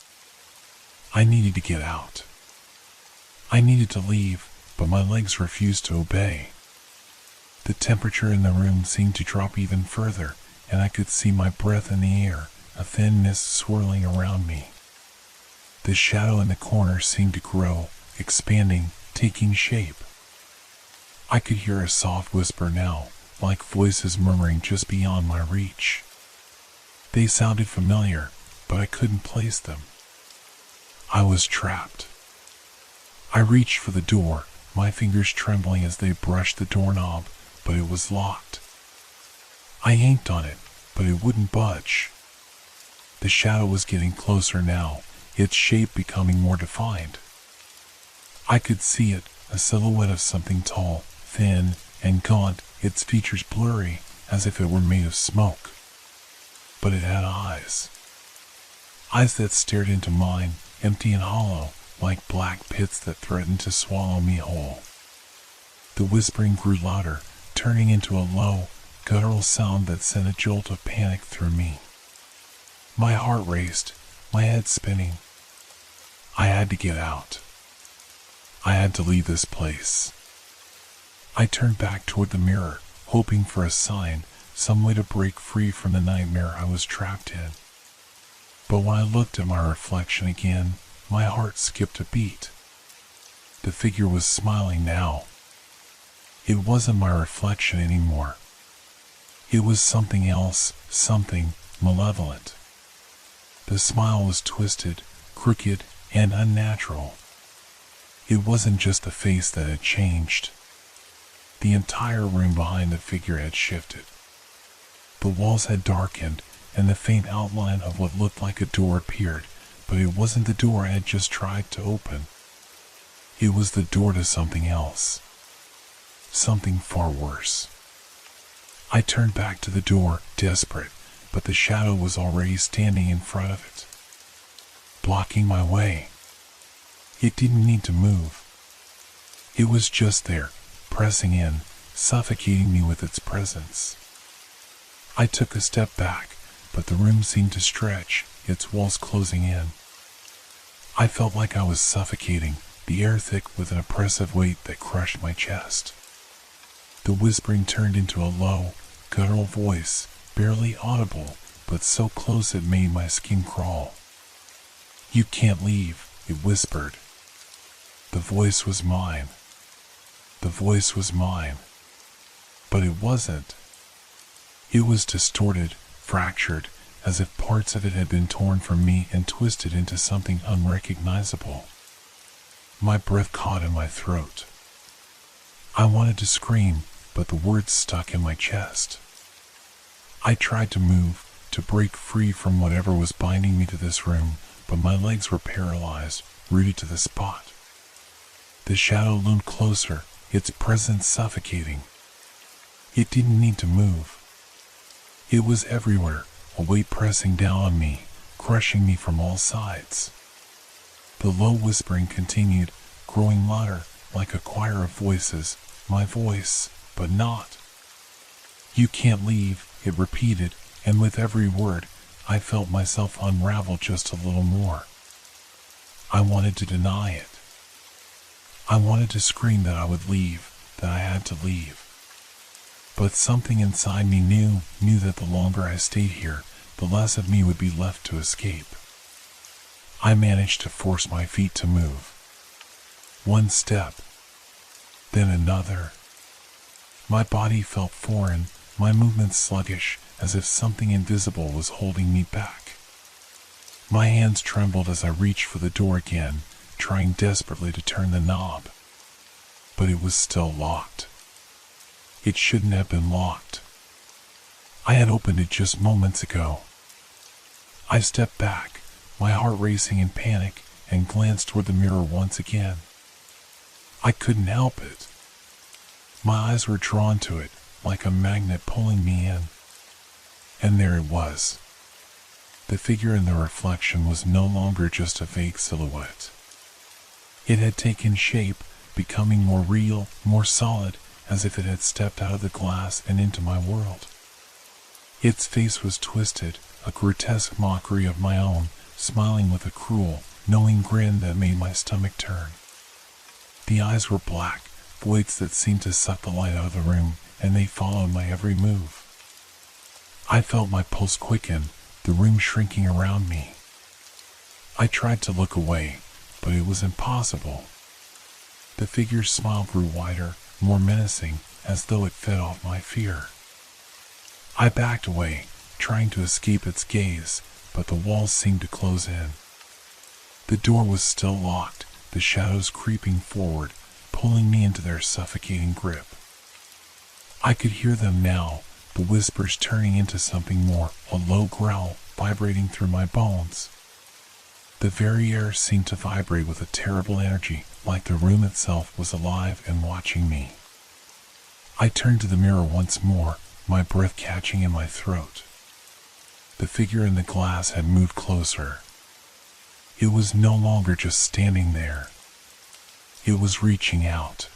I needed to get out. I needed to leave, but my legs refused to obey. The temperature in the room seemed to drop even further, and I could see my breath in the air, a thin mist swirling around me. The shadow in the corner seemed to grow, expanding, taking shape. I could hear a soft whisper now, like voices murmuring just beyond my reach. They sounded familiar, but I couldn't place them. I was trapped. I reached for the door, my fingers trembling as they brushed the doorknob, but it was locked. I yanked on it, but it wouldn't budge. The shadow was getting closer now, its shape becoming more defined. I could see it, a silhouette of something tall, thin, and gaunt, its features blurry, as if it were made of smoke. But it had eyes. Eyes that stared into mine, empty and hollow, like black pits that threatened to swallow me whole. The whispering grew louder, turning into a low, guttural sound that sent a jolt of panic through me. My heart raced, my head spinning. I had to get out. I had to leave this place. I turned back toward the mirror, hoping for a sign, some way to break free from the nightmare I was trapped in. But when I looked at my reflection again, my heart skipped a beat. The figure was smiling now. It wasn't my reflection anymore. It was something else, something malevolent. The smile was twisted, crooked, and unnatural. It wasn't just the face that had changed. The entire room behind the figure had shifted. The walls had darkened, and the faint outline of what looked like a door appeared, but it wasn't the door I had just tried to open. It was the door to something else. Something far worse. I turned back to the door, desperate, but the shadow was already standing in front of it, blocking my way. It didn't need to move. It was just there, pressing in, suffocating me with its presence. I took a step back, but the room seemed to stretch, its walls closing in. I felt like I was suffocating, the air thick with an oppressive weight that crushed my chest. The whispering turned into a low, guttural voice, barely audible, but so close it made my skin crawl. "You can't leave," it whispered. The voice was mine. The voice was mine. But it wasn't. It was distorted, fractured, as if parts of it had been torn from me and twisted into something unrecognizable. My breath caught in my throat. I wanted to scream, but the words stuck in my chest. I tried to move, to break free from whatever was binding me to this room, but my legs were paralyzed, rooted to the spot. The shadow loomed closer, its presence suffocating. It didn't need to move. It was everywhere, a weight pressing down on me, crushing me from all sides. The low whispering continued, growing louder, like a choir of voices, my voice, but not. "You can't leave," it repeated, and with every word, I felt myself unravel just a little more. I wanted to deny it. I wanted to scream that I would leave, that I had to leave. But something inside me knew that the longer I stayed here, the less of me would be left to escape. I managed to force my feet to move. One step, then another. My body felt foreign, my movements sluggish, as if something invisible was holding me back. My hands trembled as I reached for the door again, trying desperately to turn the knob. But it was still locked. It shouldn't have been locked. I had opened it just moments ago. I stepped back, my heart racing in panic, and glanced toward the mirror once again. I couldn't help it. My eyes were drawn to it, like a magnet pulling me in. And there it was. The figure in the reflection was no longer just a vague silhouette. It had taken shape, becoming more real, more solid, as if it had stepped out of the glass and into my world. Its face was twisted, a grotesque mockery of my own, smiling with a cruel, knowing grin that made my stomach turn. The eyes were black, voids that seemed to suck the light out of the room, and they followed my every move. I felt my pulse quicken, the room shrinking around me. I tried to look away, but it was impossible. The figure's smile grew wider, more menacing, as though it fed off my fear. I backed away, trying to escape its gaze, but the walls seemed to close in. The door was still locked, the shadows creeping forward, pulling me into their suffocating grip. I could hear them now, the whispers turning into something more, a low growl vibrating through my bones. The very air seemed to vibrate with a terrible energy, like the room itself was alive and watching me. I turned to the mirror once more, my breath catching in my throat. The figure in the glass had moved closer. It was no longer just standing there. It was reaching out.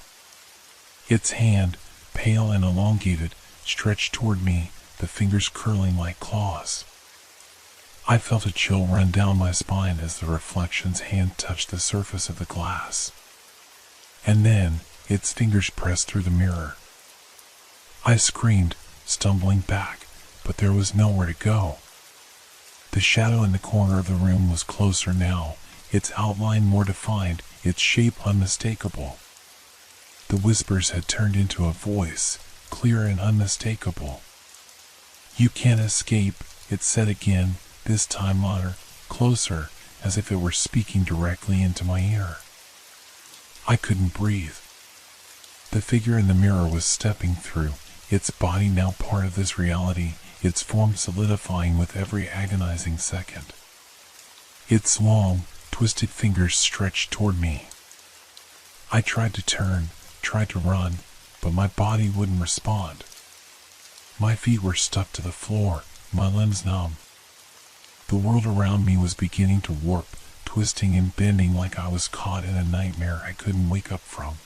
Its hand, pale and elongated, stretched toward me, the fingers curling like claws. I felt a chill run down my spine as the reflection's hand touched the surface of the glass. And then, its fingers pressed through the mirror. I screamed, stumbling back, but there was nowhere to go. The shadow in the corner of the room was closer now, its outline more defined, its shape unmistakable. The whispers had turned into a voice, clear and unmistakable. "You can't escape," it said again, this time louder, closer, as if it were speaking directly into my ear. I couldn't breathe. The figure in the mirror was stepping through, its body now part of this reality, its form solidifying with every agonizing second. Its long, twisted fingers stretched toward me. I tried to turn, tried to run, but my body wouldn't respond. My feet were stuck to the floor, my limbs numb. The world around me was beginning to warp, twisting and bending like I was caught in a nightmare I couldn't wake up from.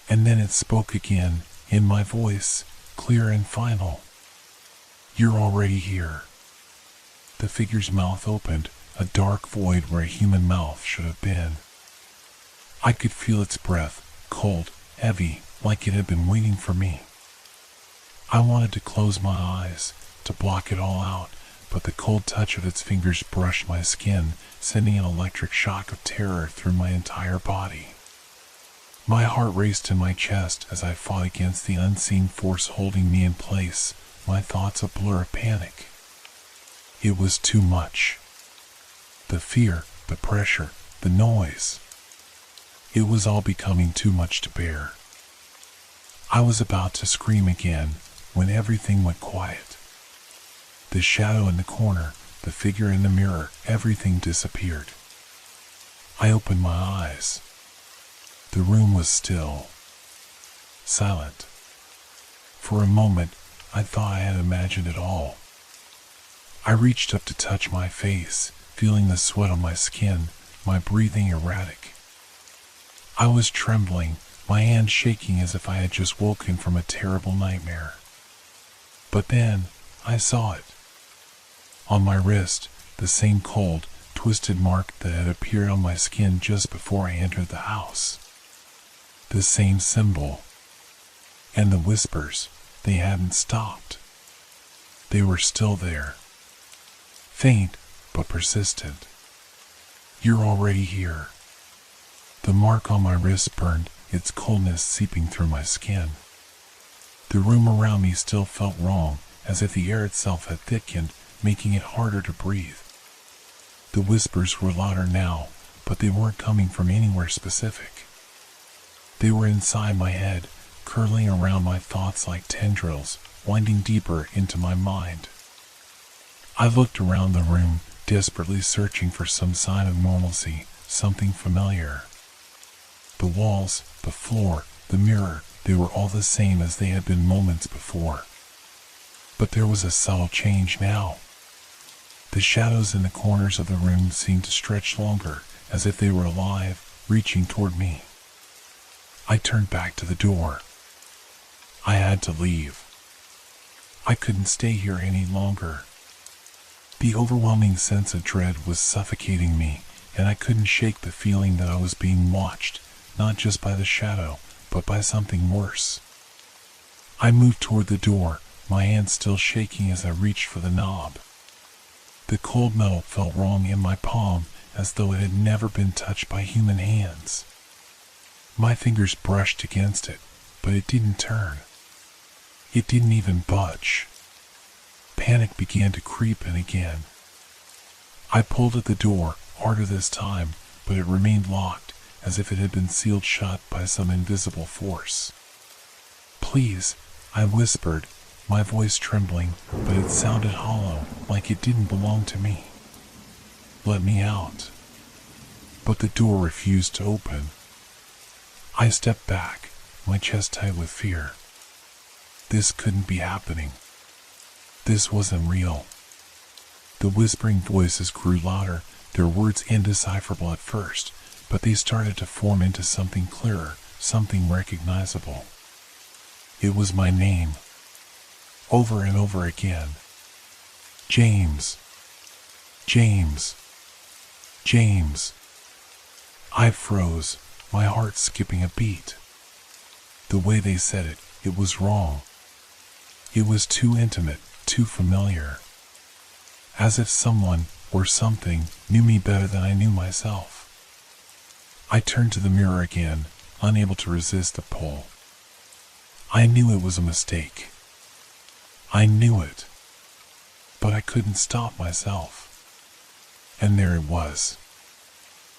And then it spoke again, in my voice, clear and final. "You're already here." The figure's mouth opened, a dark void where a human mouth should have been. I could feel its breath, cold, heavy, like it had been waiting for me. I wanted to close my eyes, to block it all out, but the cold touch of its fingers brushed my skin, sending an electric shock of terror through my entire body. My heart raced in my chest as I fought against the unseen force holding me in place, my thoughts a blur of panic. It was too much. The fear, the pressure, the noise. It was all becoming too much to bear. I was about to scream again when everything went quiet. The shadow in the corner, the figure in the mirror, everything disappeared. I opened my eyes. The room was still, silent. For a moment, I thought I had imagined it all. I reached up to touch my face, feeling the sweat on my skin, my breathing erratic. I was trembling, my hands shaking as if I had just woken from a terrible nightmare. But then, I saw it. On my wrist, the same cold, twisted mark that had appeared on my skin just before I entered the house. The same symbol. And the whispers, they hadn't stopped. They were still there. Faint, but persistent. You're already here. The mark on my wrist burned, its coldness seeping through my skin. The room around me still felt wrong, as if the air itself had thickened, making it harder to breathe. The whispers were louder now, but they weren't coming from anywhere specific. They were inside my head, curling around my thoughts like tendrils, winding deeper into my mind. I looked around the room, desperately searching for some sign of normalcy, something familiar. The walls, the floor, the mirror, they were all the same as they had been moments before. But there was a subtle change now. The shadows in the corners of the room seemed to stretch longer, as if they were alive, reaching toward me. I turned back to the door. I had to leave. I couldn't stay here any longer. The overwhelming sense of dread was suffocating me, and I couldn't shake the feeling that I was being watched, not just by the shadow, but by something worse. I moved toward the door, my hand still shaking as I reached for the knob. The cold metal felt wrong in my palm, as though it had never been touched by human hands. My fingers brushed against it, but it didn't turn. It didn't even budge. Panic began to creep in again. I pulled at the door, harder this time, but it remained locked, as if it had been sealed shut by some invisible force. "Please," I whispered, my voice trembling, but it sounded hollow, like it didn't belong to me. "Let me out." But the door refused to open. I stepped back, my chest tight with fear. This couldn't be happening. This wasn't real. The whispering voices grew louder, their words indecipherable at first, but they started to form into something clearer, something recognizable. It was my name. Over and over again. James. James. James. I froze, my heart skipping a beat. The way they said it, it was wrong. It was too intimate, too familiar. As if someone, or something, knew me better than I knew myself. I turned to the mirror again, unable to resist the pull. I knew it was a mistake. I knew it. But I couldn't stop myself. And there it was.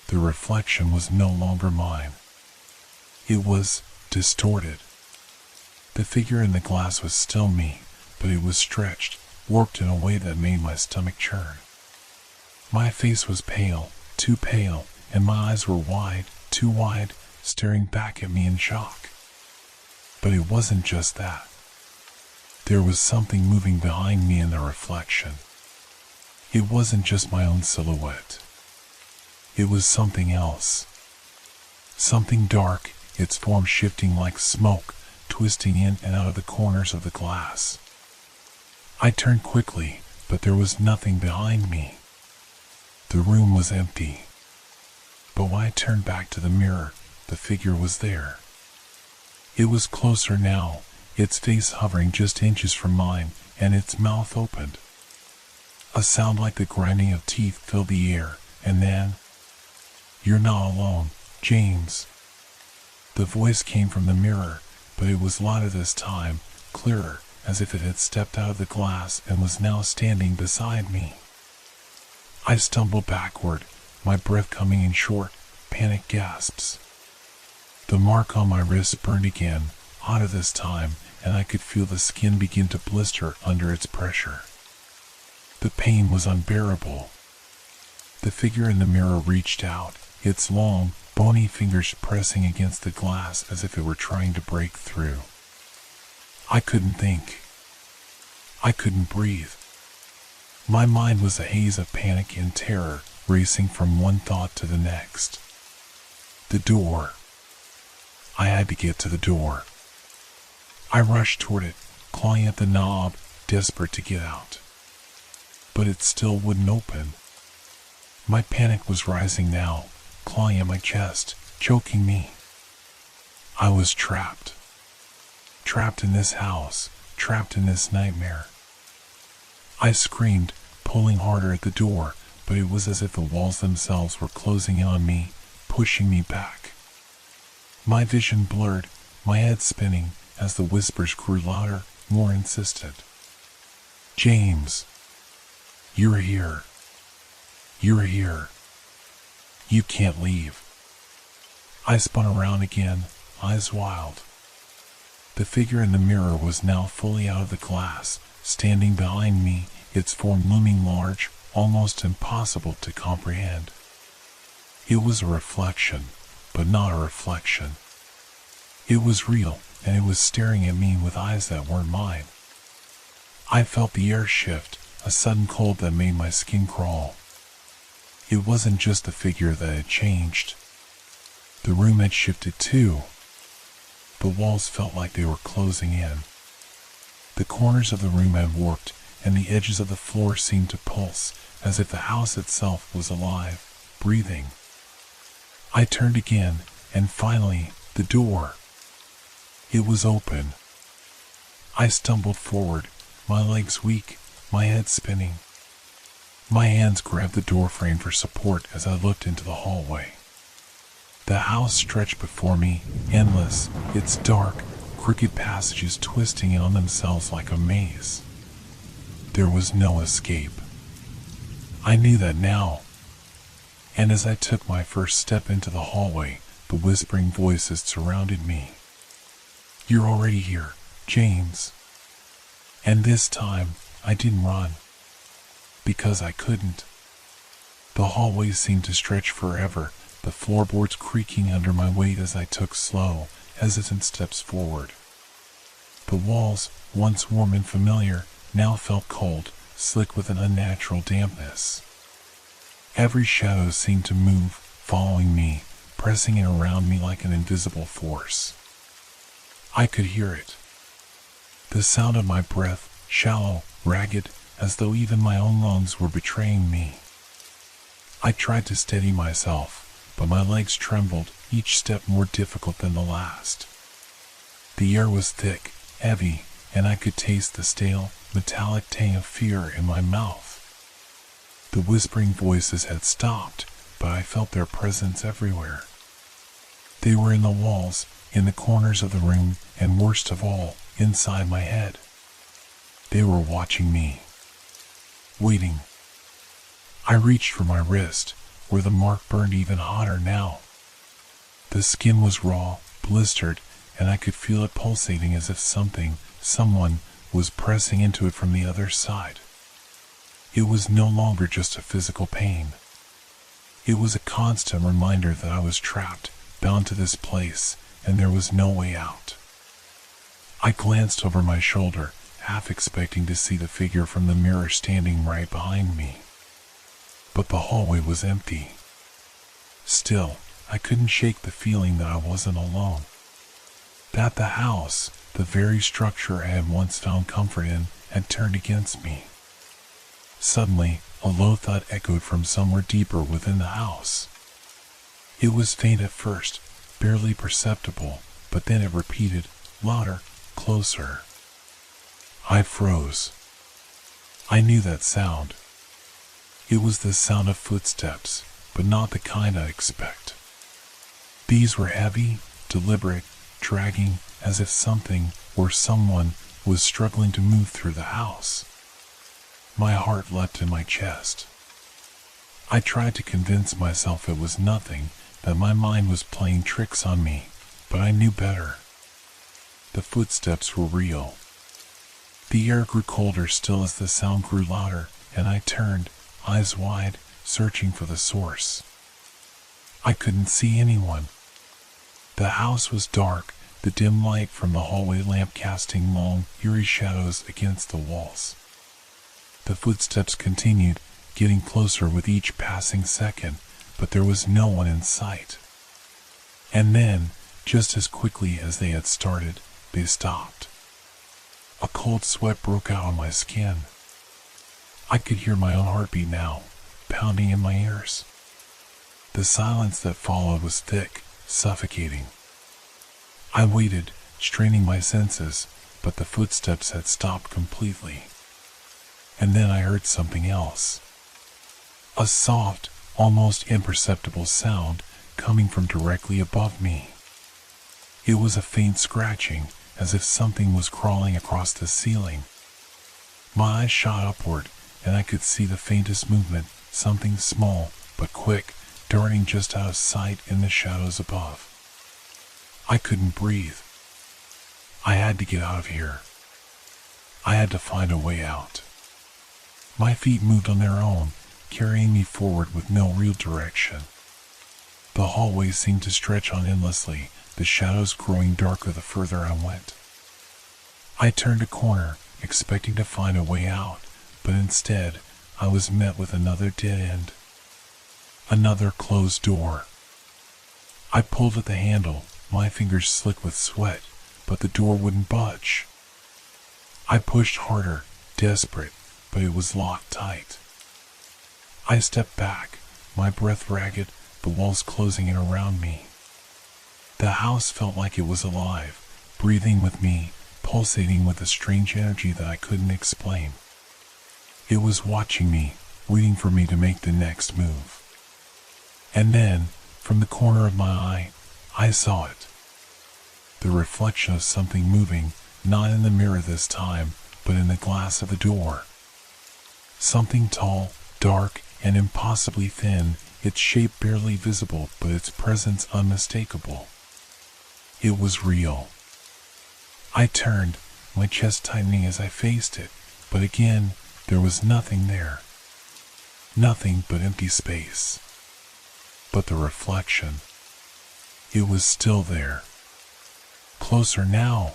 The reflection was no longer mine. It was distorted. The figure in the glass was still me, but it was stretched, warped in a way that made my stomach churn. My face was pale, too pale, and my eyes were wide, too wide, staring back at me in shock. But it wasn't just that. There was something moving behind me in the reflection. It wasn't just my own silhouette. It was something else. Something dark, its form shifting like smoke, twisting in and out of the corners of the glass. I turned quickly, but there was nothing behind me. The room was empty. But when I turned back to the mirror, the figure was there. It was closer now, its face hovering just inches from mine, and its mouth opened. A sound like the grinding of teeth filled the air, and then, "You're not alone, James." The voice came from the mirror, but it was louder this time, clearer, as if it had stepped out of the glass and was now standing beside me. I stumbled backward, my breath coming in short, panicked gasps. The mark on my wrist burned again, hotter this time, and I could feel the skin begin to blister under its pressure. The pain was unbearable. The figure in the mirror reached out, its long, bony fingers pressing against the glass as if it were trying to break through. I couldn't think. I couldn't breathe. My mind was a haze of panic and terror, racing from one thought to the next. The door. I had to get to the door. I rushed toward it, clawing at the knob, desperate to get out. But it still wouldn't open. My panic was rising now, clawing at my chest, choking me. I was trapped. Trapped in this house, trapped in this nightmare. I screamed, pulling harder at the door, but it was as if the walls themselves were closing in on me, pushing me back. My vision blurred, my head spinning, as the whispers grew louder, more insistent. "James, you're here. You're here. You can't leave." I spun around again, eyes wild. The figure in the mirror was now fully out of the glass, standing behind me, its form looming large, almost impossible to comprehend. It was a reflection, but not a reflection. It was real, and it was staring at me with eyes that weren't mine. I felt the air shift, a sudden cold that made my skin crawl. It wasn't just the figure that had changed. The room had shifted too. The walls felt like they were closing in. The corners of the room had warped, and the edges of the floor seemed to pulse, as if the house itself was alive, breathing. I turned again, and finally, the door. It was open. I stumbled forward, my legs weak, my head spinning. My hands grabbed the doorframe for support as I looked into the hallway. The house stretched before me, endless, its dark, crooked passages twisting in on themselves like a maze. There was no escape. I knew that now. And as I took my first step into the hallway, the whispering voices surrounded me. "You're already here, James." And this time, I didn't run. Because I couldn't. The hallway seemed to stretch forever, the floorboards creaking under my weight as I took slow, hesitant steps forward. The walls, once warm and familiar, now felt cold, slick with an unnatural dampness. Every shadow seemed to move, following me, pressing in around me like an invisible force. I could hear it. The sound of my breath, shallow, ragged, as though even my own lungs were betraying me. I tried to steady myself, but my legs trembled, each step more difficult than the last. The air was thick, heavy, and I could taste the stale, metallic tang of fear in my mouth. The whispering voices had stopped, but I felt their presence everywhere. They were in the walls, in the corners of the room, and worst of all, inside my head. They were watching me. Waiting. I reached for my wrist, where the mark burned even hotter now. The skin was raw, blistered, and I could feel it pulsating as if someone, was pressing into it from the other side. It was no longer just a physical pain. It was a constant reminder that I was trapped, bound to this place, and there was no way out. I glanced over my shoulder, half expecting to see the figure from the mirror standing right behind me. But the hallway was empty. Still, I couldn't shake the feeling that I wasn't alone. That the house, the very structure I had once found comfort in, had turned against me. Suddenly, a low thud echoed from somewhere deeper within the house. It was faint at first, barely perceptible, but then it repeated, louder, closer. I froze. I knew that sound. It was the sound of footsteps, but not the kind I expect. These were heavy, deliberate, dragging, as if something or someone was struggling to move through the house. My heart leapt in my chest. I tried to convince myself it was nothing, that my mind was playing tricks on me, but I knew better. The footsteps were real. The air grew colder still as the sound grew louder, and I turned, eyes wide, searching for the source. I couldn't see anyone. The house was dark, the dim light from the hallway lamp casting long, eerie shadows against the walls. The footsteps continued, getting closer with each passing second, but there was no one in sight. And then, just as quickly as they had started, they stopped. A cold sweat broke out on my skin. I could hear my own heartbeat now, pounding in my ears. The silence that followed was thick, suffocating. I waited, straining my senses, but the footsteps had stopped completely. And then I heard something else. A soft, almost imperceptible sound coming from directly above me. It was a faint scratching, as if something was crawling across the ceiling. My eyes shot upward, and I could see the faintest movement, something small but quick, darting just out of sight in the shadows above. I couldn't breathe. I had to get out of here. I had to find a way out. My feet moved on their own, carrying me forward with no real direction. The hallway seemed to stretch on endlessly, the shadows growing darker the further I went. I turned a corner, expecting to find a way out, but instead, I was met with another dead end. Another closed door. I pulled at the handle, my fingers slick with sweat, but the door wouldn't budge. I pushed harder, desperate, but it was locked tight. I stepped back, my breath ragged, the walls closing in around me. The house felt like it was alive, breathing with me, pulsating with a strange energy that I couldn't explain. It was watching me, waiting for me to make the next move. And then, from the corner of my eye, I saw it. The reflection of something moving, not in the mirror this time, but in the glass of the door. Something tall, dark, and impossibly thin, its shape barely visible, but its presence unmistakable. It was real. I turned, my chest tightening as I faced it, but again, there was nothing there. Nothing but empty space. But the reflection, it was still there. Closer now.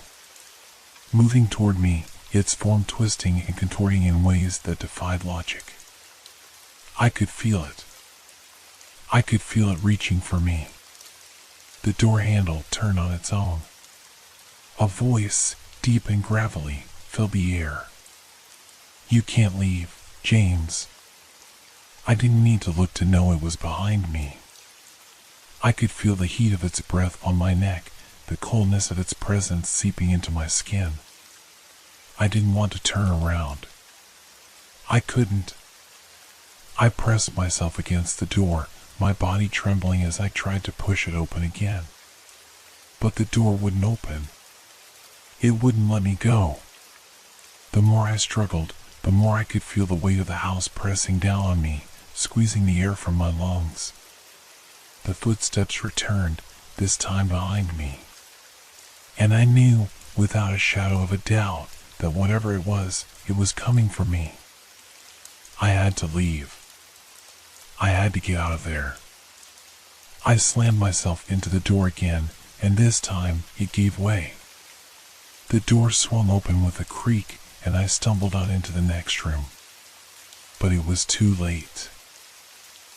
Moving toward me, its form twisting and contorting in ways that defied logic. I could feel it. I could feel it reaching for me. The door handle turned on its own. A voice, deep and gravelly, filled the air. "You can't leave, James." I didn't need to look to know it was behind me. I could feel the heat of its breath on my neck, the coldness of its presence seeping into my skin. I didn't want to turn around. I couldn't. I pressed myself against the door, my body trembling as I tried to push it open again. But the door wouldn't open. It wouldn't let me go. The more I struggled, the more I could feel the weight of the house pressing down on me, squeezing the air from my lungs. The footsteps returned, this time behind me. And I knew, without a shadow of a doubt, that whatever it was coming for me. I had to leave. I had to get out of there. I slammed myself into the door again, and this time it gave way. The door swung open with a creak, and I stumbled out into the next room. But it was too late.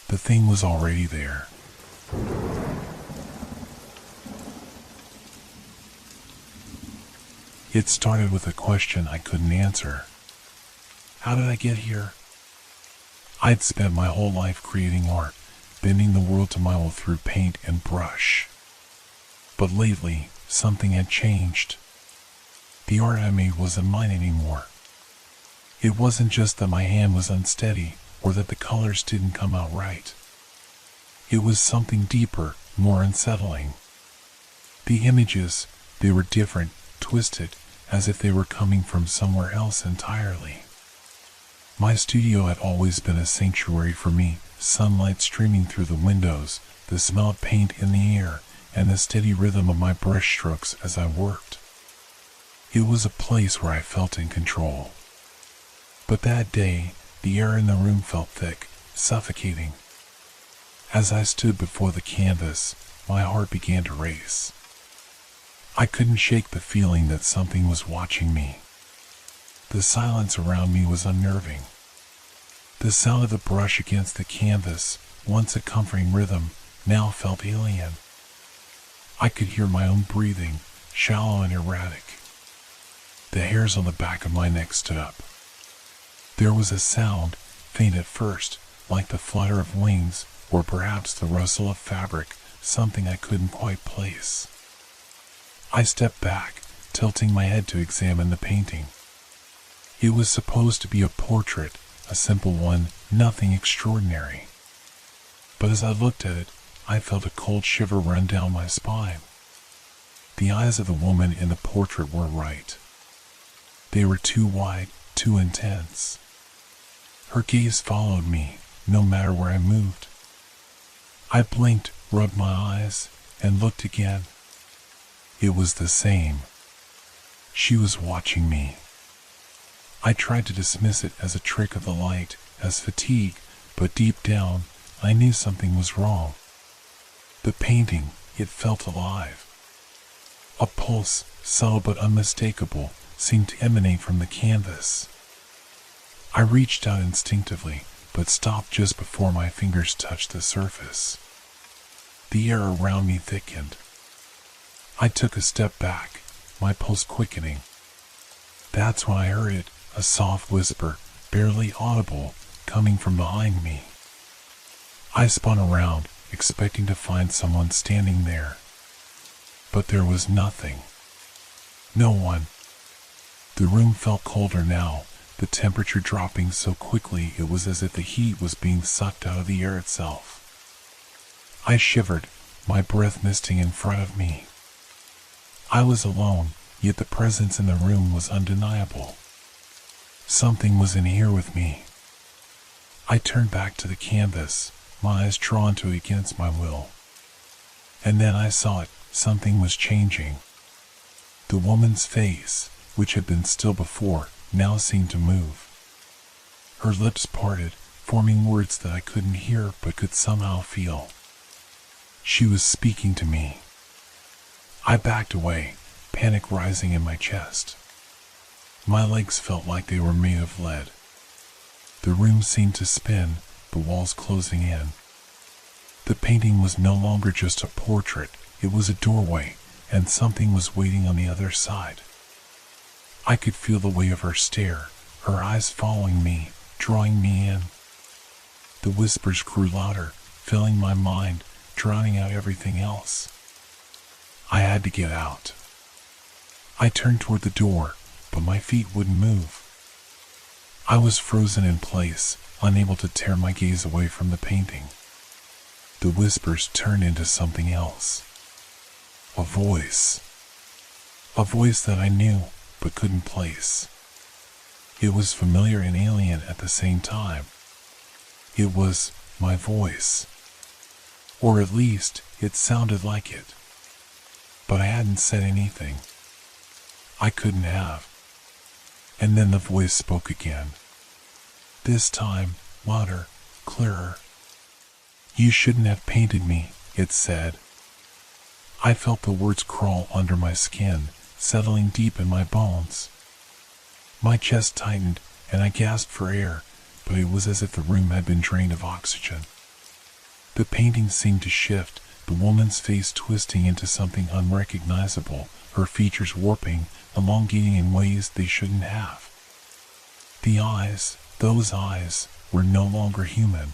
The thing was already there. It started with a question I couldn't answer. How did I get here? I'd spent my whole life creating art, bending the world to my will through paint and brush. But lately, something had changed. The art I made wasn't mine anymore. It wasn't just that my hand was unsteady or that the colors didn't come out right. It was something deeper, more unsettling. The images, they were different, twisted, as if they were coming from somewhere else entirely. My studio had always been a sanctuary for me, sunlight streaming through the windows, the smell of paint in the air, and the steady rhythm of my brush strokes as I worked. It was a place where I felt in control. But that day, the air in the room felt thick, suffocating. As I stood before the canvas, my heart began to race. I couldn't shake the feeling that something was watching me. The silence around me was unnerving. The sound of the brush against the canvas, once a comforting rhythm, now felt alien. I could hear my own breathing, shallow and erratic. The hairs on the back of my neck stood up. There was a sound, faint at first, like the flutter of wings, or perhaps the rustle of fabric, something I couldn't quite place. I stepped back, tilting my head to examine the painting. It was supposed to be a portrait, a simple one, nothing extraordinary. But as I looked at it, I felt a cold shiver run down my spine. The eyes of the woman in the portrait were right. They were too wide, too intense. Her gaze followed me, no matter where I moved. I blinked, rubbed my eyes, and looked again. It was the same. She was watching me. I tried to dismiss it as a trick of the light, as fatigue, but deep down, I knew something was wrong. The painting, it felt alive. A pulse, subtle but unmistakable, seemed to emanate from the canvas. I reached out instinctively, but stopped just before my fingers touched the surface. The air around me thickened. I took a step back, my pulse quickening. That's when I heard it, a soft whisper, barely audible, coming from behind me. I spun around, expecting to find someone standing there. But there was nothing. No one. The room felt colder now, the temperature dropping so quickly it was as if the heat was being sucked out of the air itself. I shivered, my breath misting in front of me. I was alone, yet the presence in the room was undeniable. Something was in here with me. I turned back to the canvas, my eyes drawn to it against my will. And then I saw it, something was changing. The woman's face, which had been still before, now seemed to move. Her lips parted, forming words that I couldn't hear but could somehow feel. She was speaking to me. I backed away, panic rising in my chest. My legs felt like they were made of lead. The room seemed to spin, the walls closing in. The painting was no longer just a portrait, it was a doorway, and something was waiting on the other side. I could feel the weight of her stare, her eyes following me, drawing me in. The whispers grew louder, filling my mind, drowning out everything else. I had to get out. I turned toward the door, but my feet wouldn't move. I was frozen in place, unable to tear my gaze away from the painting. The whispers turned into something else. A voice. A voice that I knew, but couldn't place. It was familiar and alien at the same time. It was my voice. Or at least, it sounded like it. But I hadn't said anything. I couldn't have. And then the voice spoke again. This time, louder, clearer. You shouldn't have painted me, it said. I felt the words crawl under my skin, settling deep in my bones. My chest tightened, and I gasped for air, but it was as if the room had been drained of oxygen. The painting seemed to shift, the woman's face twisting into something unrecognizable, her features warping, elongating in ways they shouldn't have. The eyes, Those eyes were no longer human.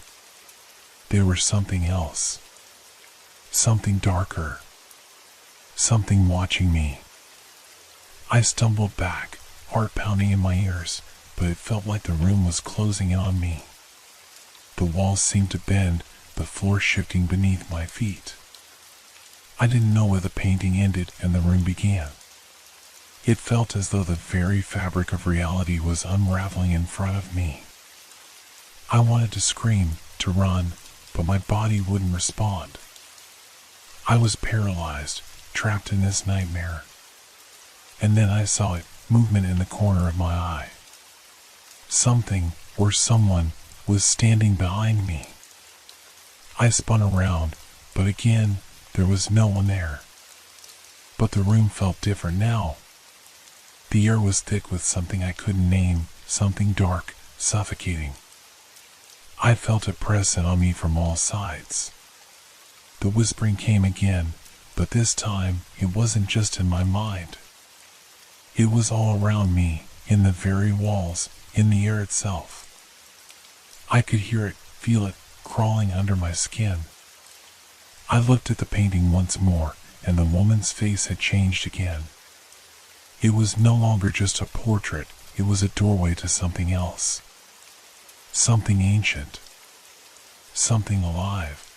They were something else. Something darker. Something watching me. I stumbled back, heart pounding in my ears, but it felt like the room was closing in on me. The walls seemed to bend, the floor shifting beneath my feet. I didn't know where the painting ended and the room began. It felt as though the very fabric of reality was unraveling in front of me. I wanted to scream, to run, but my body wouldn't respond. I was paralyzed, trapped in this nightmare. And then I saw it, movement in the corner of my eye. Something, or someone, was standing behind me. I spun around, but again, there was no one there. But the room felt different now. The air was thick with something I couldn't name, something dark, suffocating. I felt it press in on me from all sides. The whispering came again, but this time it wasn't just in my mind. It was all around me, in the very walls, in the air itself. I could hear it, feel it, crawling under my skin. I looked at the painting once more, and the woman's face had changed again. It was no longer just a portrait, it was a doorway to something else. Something ancient. Something alive.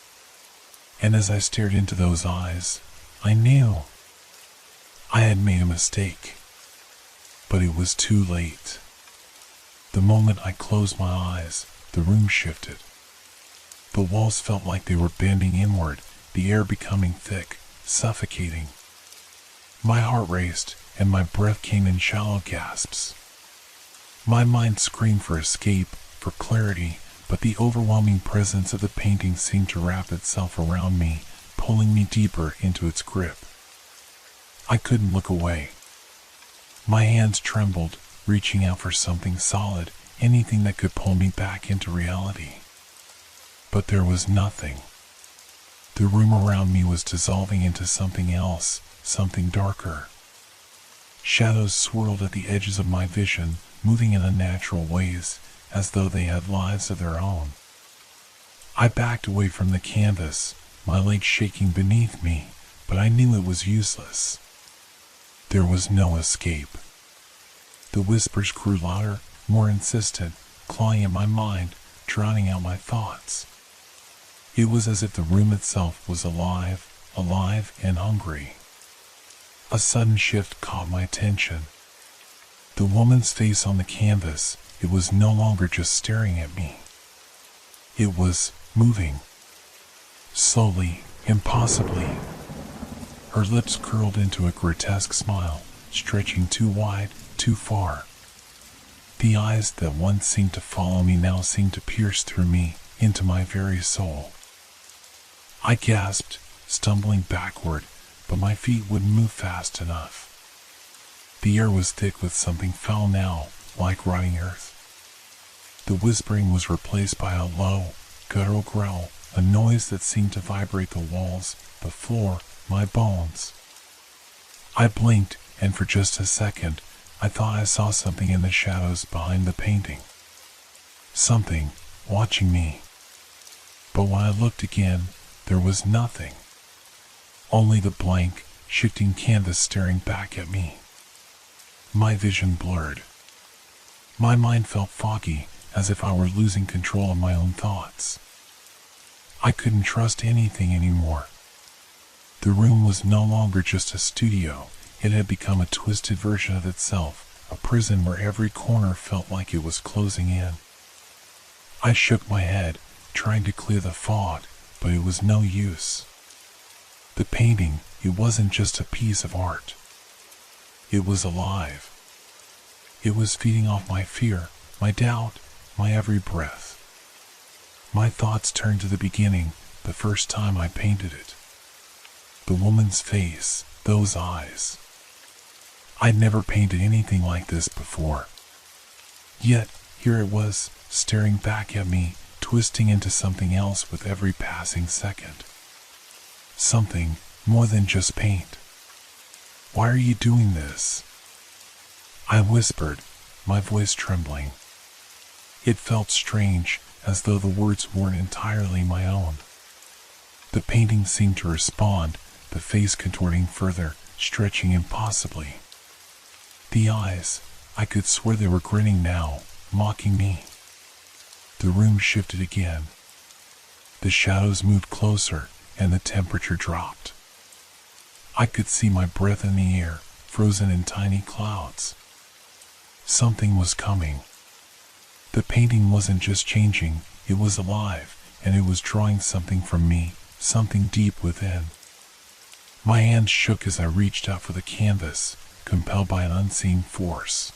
And as I stared into those eyes, I knew I had made a mistake. But it was too late. The moment I closed my eyes, the room shifted. The walls felt like they were bending inward, the air becoming thick, suffocating. My heart raced, and my breath came in shallow gasps. My mind screamed for escape, for clarity, but the overwhelming presence of the painting seemed to wrap itself around me, pulling me deeper into its grip. I couldn't look away. My hands trembled, reaching out for something solid, anything that could pull me back into reality. But there was nothing. The room around me was dissolving into something else, something darker. Shadows swirled at the edges of my vision, moving in unnatural ways, as though they had lives of their own. I backed away from the canvas, my legs shaking beneath me, but I knew it was useless. There was no escape. The whispers grew louder, more insistent, clawing at my mind, drowning out my thoughts. It was as if the room itself was alive and hungry. A sudden shift caught my attention. The woman's face on the canvas, it was no longer just staring at me. It was moving. Slowly, impossibly. Her lips curled into a grotesque smile, stretching too wide, too far. The eyes that once seemed to follow me now seemed to pierce through me, into my very soul. I gasped, stumbling backward, but my feet wouldn't move fast enough. The air was thick with something foul now, like rotting earth. The whispering was replaced by a low, guttural growl, a noise that seemed to vibrate the walls, the floor, my bones. I blinked, and for just a second, I thought I saw something in the shadows behind the painting. Something watching me. But when I looked again, there was nothing. Only the blank, shifting canvas staring back at me. My vision blurred. My mind felt foggy, as if I were losing control of my own thoughts. I couldn't trust anything anymore. The room was no longer just a studio, it had become a twisted version of itself, a prison where every corner felt like it was closing in. I shook my head, trying to clear the fog, but it was no use. The painting, it wasn't just a piece of art. It was alive. It was feeding off my fear, my doubt, my every breath. My thoughts turned to the beginning, the first time I painted it. The woman's face, those eyes. I'd never painted anything like this before. Yet, here it was, staring back at me, twisting into something else with every passing second. Something more than just paint. Why are you doing this? I whispered, my voice trembling. It felt strange, as though the words weren't entirely my own. The painting seemed to respond, the face contorting further, stretching impossibly. The eyes, I could swear they were grinning now, mocking me. The room shifted again. The shadows moved closer, and the temperature dropped. I could see my breath in the air, frozen in tiny clouds. Something was coming. The painting wasn't just changing, it was alive, and it was drawing something from me, something deep within. My hands shook as I reached out for the canvas, compelled by an unseen force.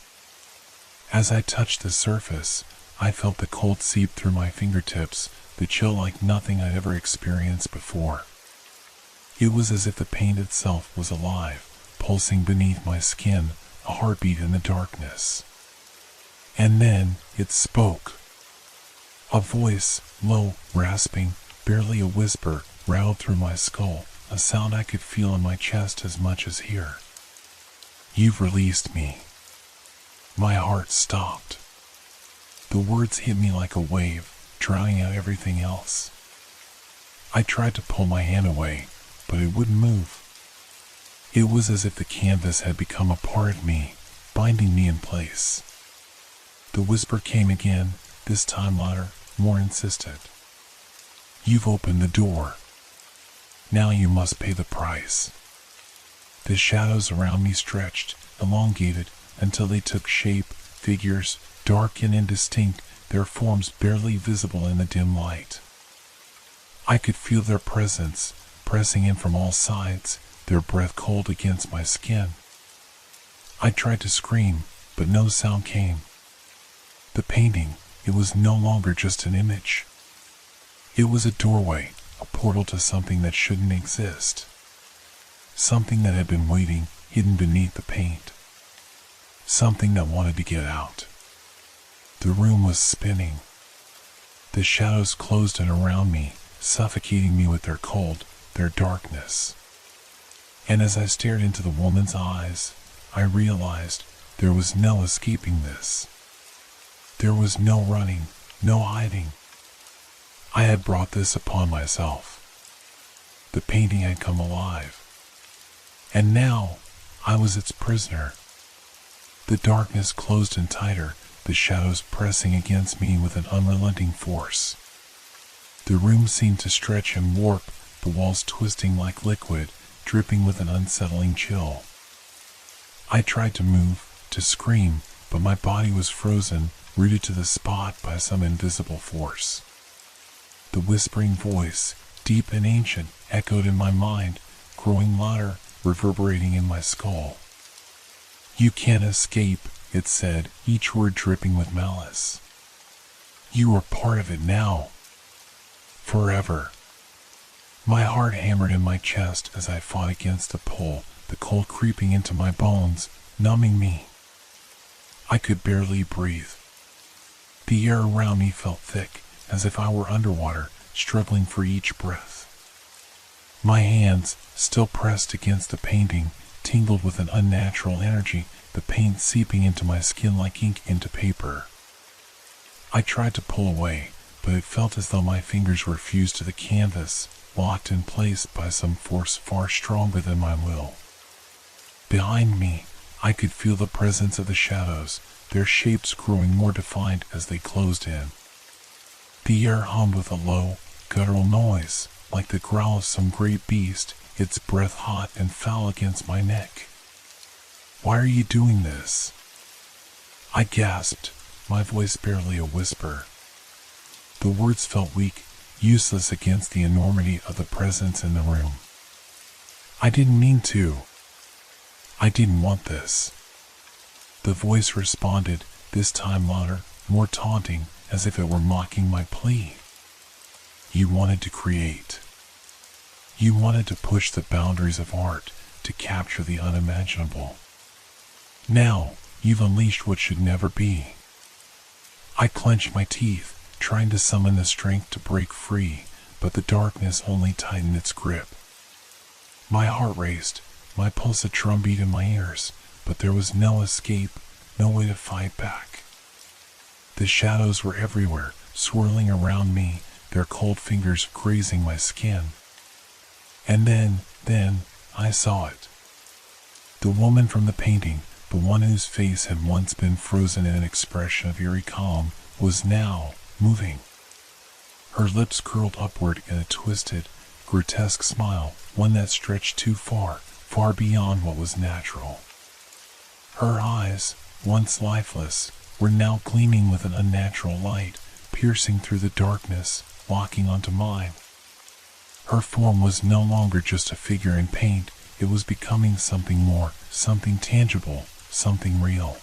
As I touched the surface, I felt the cold seep through my fingertips, the chill like nothing I'd ever experienced before. It was as if the paint itself was alive, pulsing beneath my skin, a heartbeat in the darkness. And then it spoke. A voice, low, rasping, barely a whisper, rattled through my skull, a sound I could feel in my chest as much as hear. "You've released me." My heart stopped. The words hit me like a wave, drowning out everything else. I tried to pull my hand away, but it wouldn't move. It was as if the canvas had become a part of me, binding me in place. The whisper came again, this time louder, more insistent. "You've opened the door. Now you must pay the price." The shadows around me stretched, elongated, until they took shape, figures, dark and indistinct, their forms barely visible in the dim light. I could feel their presence, pressing in from all sides, their breath cold against my skin. I tried to scream, but no sound came. The painting, it was no longer just an image. It was a doorway, a portal to something that shouldn't exist. Something that had been waiting, hidden beneath the paint. Something that wanted to get out. The room was spinning. The shadows closed in around me, suffocating me with their cold, their darkness. And as I stared into the woman's eyes, I realized there was no escaping this. There was no running, no hiding. I had brought this upon myself. The painting had come alive. And now, I was its prisoner. The darkness closed in tighter, the shadows pressing against me with an unrelenting force. The room seemed to stretch and warp, the walls twisting like liquid, dripping with an unsettling chill. I tried to move, to scream, but my body was frozen, rooted to the spot by some invisible force. The whispering voice, deep and ancient, echoed in my mind, growing louder, reverberating in my skull. "You can't escape," it said, each word dripping with malice. "You are part of it now. Forever." My heart hammered in my chest as I fought against the pull, the cold creeping into my bones, numbing me. I could barely breathe. The air around me felt thick, as if I were underwater, struggling for each breath. My hands, still pressed against the painting, tingled with an unnatural energy, the paint seeping into my skin like ink into paper. I tried to pull away, but it felt as though my fingers were fused to the canvas, locked in place by some force far stronger than my will. Behind me, I could feel the presence of the shadows, their shapes growing more defined as they closed in. The air hummed with a low, guttural noise, like the growl of some great beast, its breath hot and foul against my neck. "Why are you doing this?" I gasped, my voice barely a whisper. The words felt weak, useless against the enormity of the presence in the room. "I didn't mean to. I didn't want this." The voice responded, this time louder, more taunting, as if it were mocking my plea. "You wanted to create. You wanted to push the boundaries of art, to capture the unimaginable. Now, you've unleashed what should never be." I clenched my teeth, trying to summon the strength to break free, but the darkness only tightened its grip. My heart raced, my pulse a drumbeat in my ears, but there was no escape, no way to fight back. The shadows were everywhere, swirling around me, their cold fingers grazing my skin. And then, I saw it. The woman from the painting, the one whose face had once been frozen in an expression of eerie calm, was now moving. Her lips curled upward in a twisted, grotesque smile, one that stretched too far, far beyond what was natural. Her eyes, once lifeless, were now gleaming with an unnatural light, piercing through the darkness, locking onto mine. Her form was no longer just a figure in paint, it was becoming something more, something tangible, something real.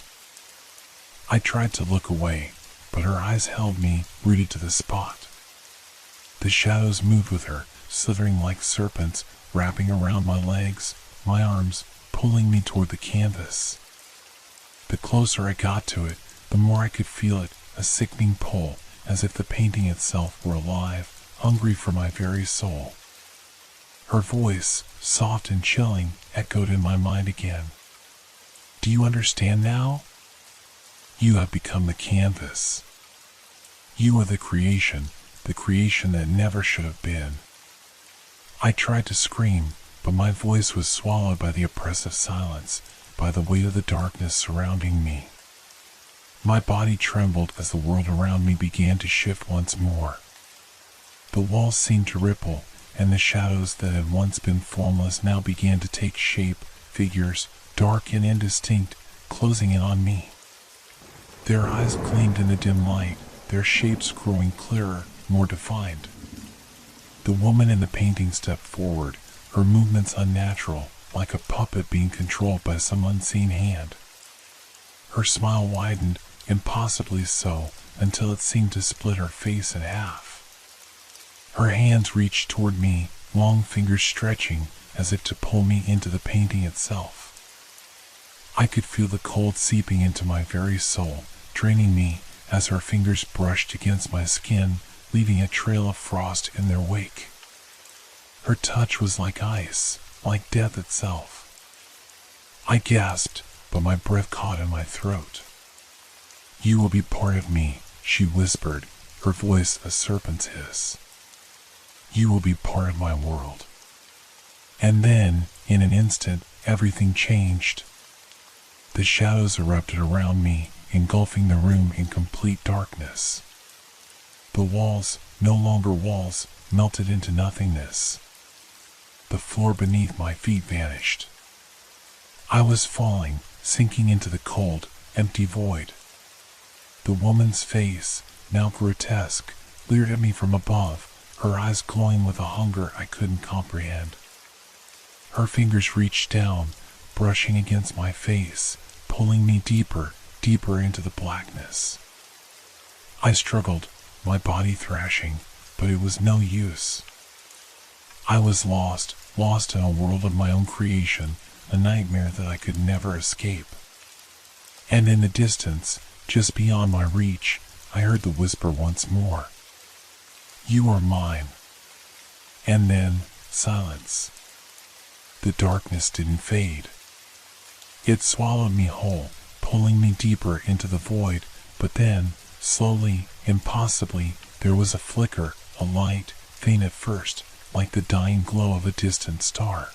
I tried to look away, but her eyes held me, rooted to the spot. The shadows moved with her, slithering like serpents, wrapping around my legs, my arms, pulling me toward the canvas. The closer I got to it, the more I could feel it, a sickening pull, as if the painting itself were alive, hungry for my very soul. Her voice, soft and chilling, echoed in my mind again. Do you understand now? You have become the canvas. You are the creation that never should have been. I tried to scream, but my voice was swallowed by the oppressive silence, by the weight of the darkness surrounding me. My body trembled as the world around me began to shift once more. The walls seemed to ripple, and the shadows that had once been formless now began to take shape, figures, dark and indistinct, closing in on me. Their eyes gleamed in the dim light, their shapes growing clearer, more defined. The woman in the painting stepped forward, her movements unnatural, like a puppet being controlled by some unseen hand. Her smile widened, impossibly so, until it seemed to split her face in half. Her hands reached toward me, long fingers stretching, as if to pull me into the painting itself. I could feel the cold seeping into my very soul, draining me, as her fingers brushed against my skin, leaving a trail of frost in their wake. Her touch was like ice, like death itself. I gasped, but my breath caught in my throat. You will be part of me, she whispered, her voice a serpent's hiss. You will be part of my world. And then, in an instant, everything changed. The shadows erupted around me, engulfing the room in complete darkness. The walls, no longer walls, melted into nothingness. The floor beneath my feet vanished. I was falling, sinking into the cold, empty void. The woman's face, now grotesque, leered at me from above, her eyes glowing with a hunger I couldn't comprehend. Her fingers reached down, brushing against my face, pulling me deeper, deeper into the blackness. I struggled, my body thrashing, but it was no use. I was lost in a world of my own creation, a nightmare that I could never escape. And in the distance, just beyond my reach, I heard the whisper once more. You are mine. And then, silence. The darkness didn't fade. It swallowed me whole, pulling me deeper into the void, but then, slowly, impossibly, there was a flicker, a light, faint at first, like the dying glow of a distant star.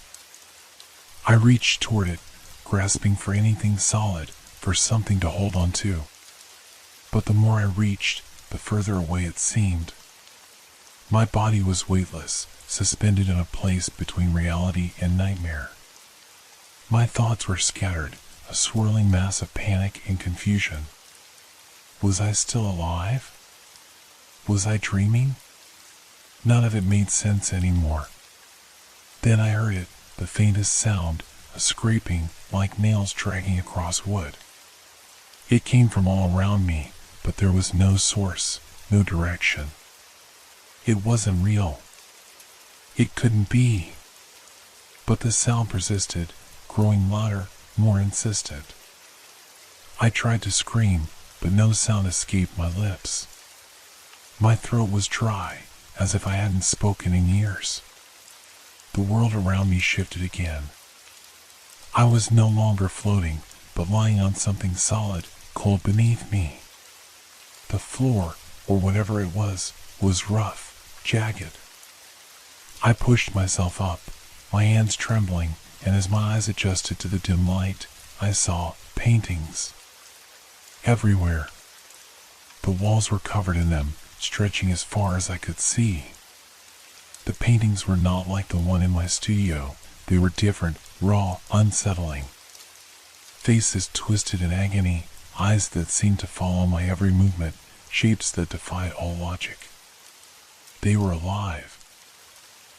I reached toward it, grasping for anything solid, for something to hold on to. But the more I reached, the further away it seemed. My body was weightless, suspended in a place between reality and nightmare. My thoughts were scattered, a swirling mass of panic and confusion. Was I still alive? Was I dreaming? None of it made sense anymore. Then I heard it, the faintest sound, a scraping, like nails dragging across wood. It came from all around me, but there was no source, no direction. It wasn't real. It couldn't be. But the sound persisted, growing louder, more insistent. I tried to scream, but no sound escaped my lips. My throat was dry, as if I hadn't spoken in years. The world around me shifted again. I was no longer floating, but lying on something solid, cold beneath me. The floor, or whatever it was rough, jagged. I pushed myself up, my hands trembling, and as my eyes adjusted to the dim light, I saw paintings. Everywhere. The walls were covered in them, stretching as far as I could see. The paintings were not like the one in my studio. They were different, raw, unsettling. Faces twisted in agony, eyes that seemed to follow my every movement, shapes that defied all logic. They were alive.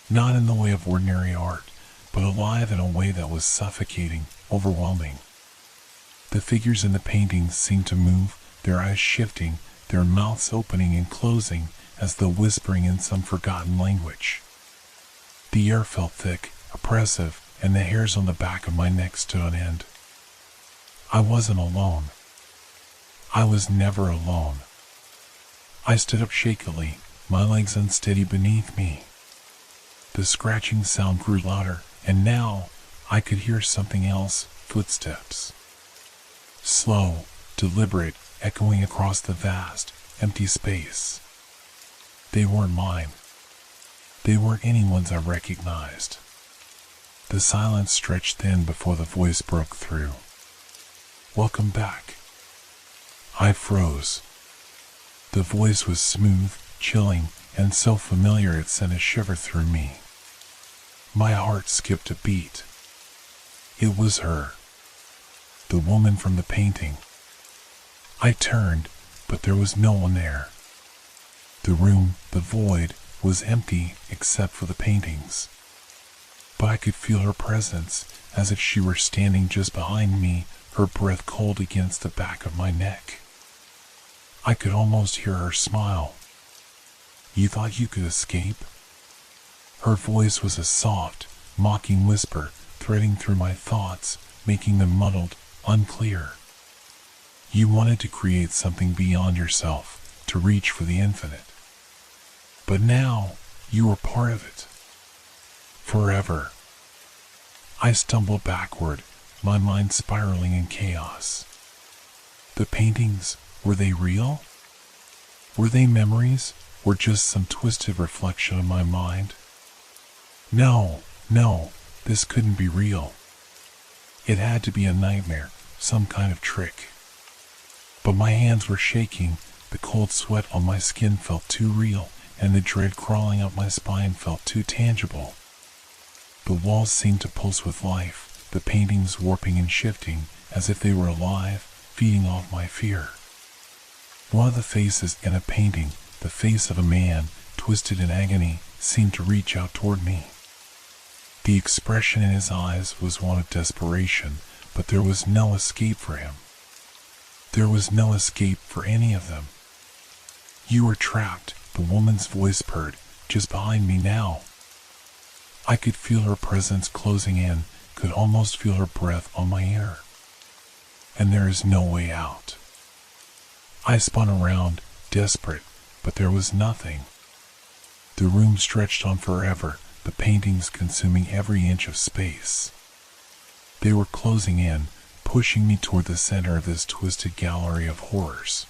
Not in the way of ordinary art, but alive in a way that was suffocating, overwhelming. The figures in the paintings seemed to move, their eyes shifting, their mouths opening and closing, as though whispering in some forgotten language. The air felt thick, oppressive, and the hairs on the back of my neck stood on end. I wasn't alone. I was never alone. I stood up shakily, my legs unsteady beneath me. The scratching sound grew louder, and now I could hear something else, footsteps. Slow, deliberate, echoing across the vast, empty space. They weren't mine. They weren't anyone's I recognized. The silence stretched thin before the voice broke through. "Welcome back." I froze. The voice was smooth, chilling, and so familiar it sent a shiver through me. My heart skipped a beat. It was her. The woman from the painting. I turned, but there was no one there. The room, the void, was empty except for the paintings. But I could feel her presence, as if she were standing just behind me, her breath cold against the back of my neck. I could almost hear her smile. "You thought you could escape?" Her voice was a soft, mocking whisper, threading through my thoughts, making them muddled, unclear. "You wanted to create something beyond yourself, to reach for the infinite. But now, you were part of it. Forever." I stumbled backward, my mind spiraling in chaos. The paintings, were they real? Were they memories, or just some twisted reflection of my mind? No, this couldn't be real. It had to be a nightmare, some kind of trick. But my hands were shaking, the cold sweat on my skin felt too real, and the dread crawling up my spine felt too tangible. The walls seemed to pulse with life, the paintings warping and shifting, as if they were alive, feeding off my fear. One of the faces in a painting, the face of a man, twisted in agony, seemed to reach out toward me. The expression in his eyes was one of desperation, but there was no escape for him. There was no escape for any of them. "You were trapped," the woman's voice purred, "just behind me now." I could feel her presence closing in, could almost feel her breath on my ear. And there is no way out. I spun around, desperate, but there was nothing. The room stretched on forever, the paintings consuming every inch of space. They were closing in, pushing me toward the center of this twisted gallery of horrors.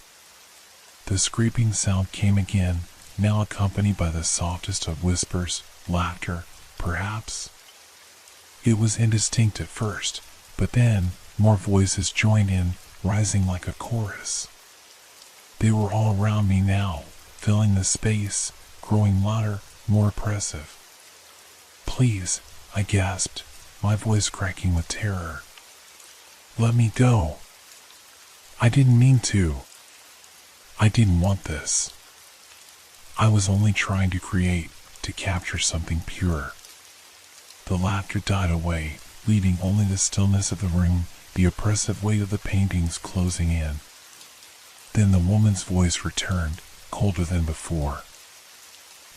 The scraping sound came again, now accompanied by the softest of whispers, laughter, perhaps. It was indistinct at first, but then more voices joined in, rising like a chorus. They were all around me now, filling the space, growing louder, more oppressive. "Please," I gasped, my voice cracking with terror. "Let me go. I didn't mean to. I didn't want this. I was only trying to create, to capture something pure." The laughter died away, leaving only the stillness of the room, the oppressive weight of the paintings closing in. Then the woman's voice returned, colder than before.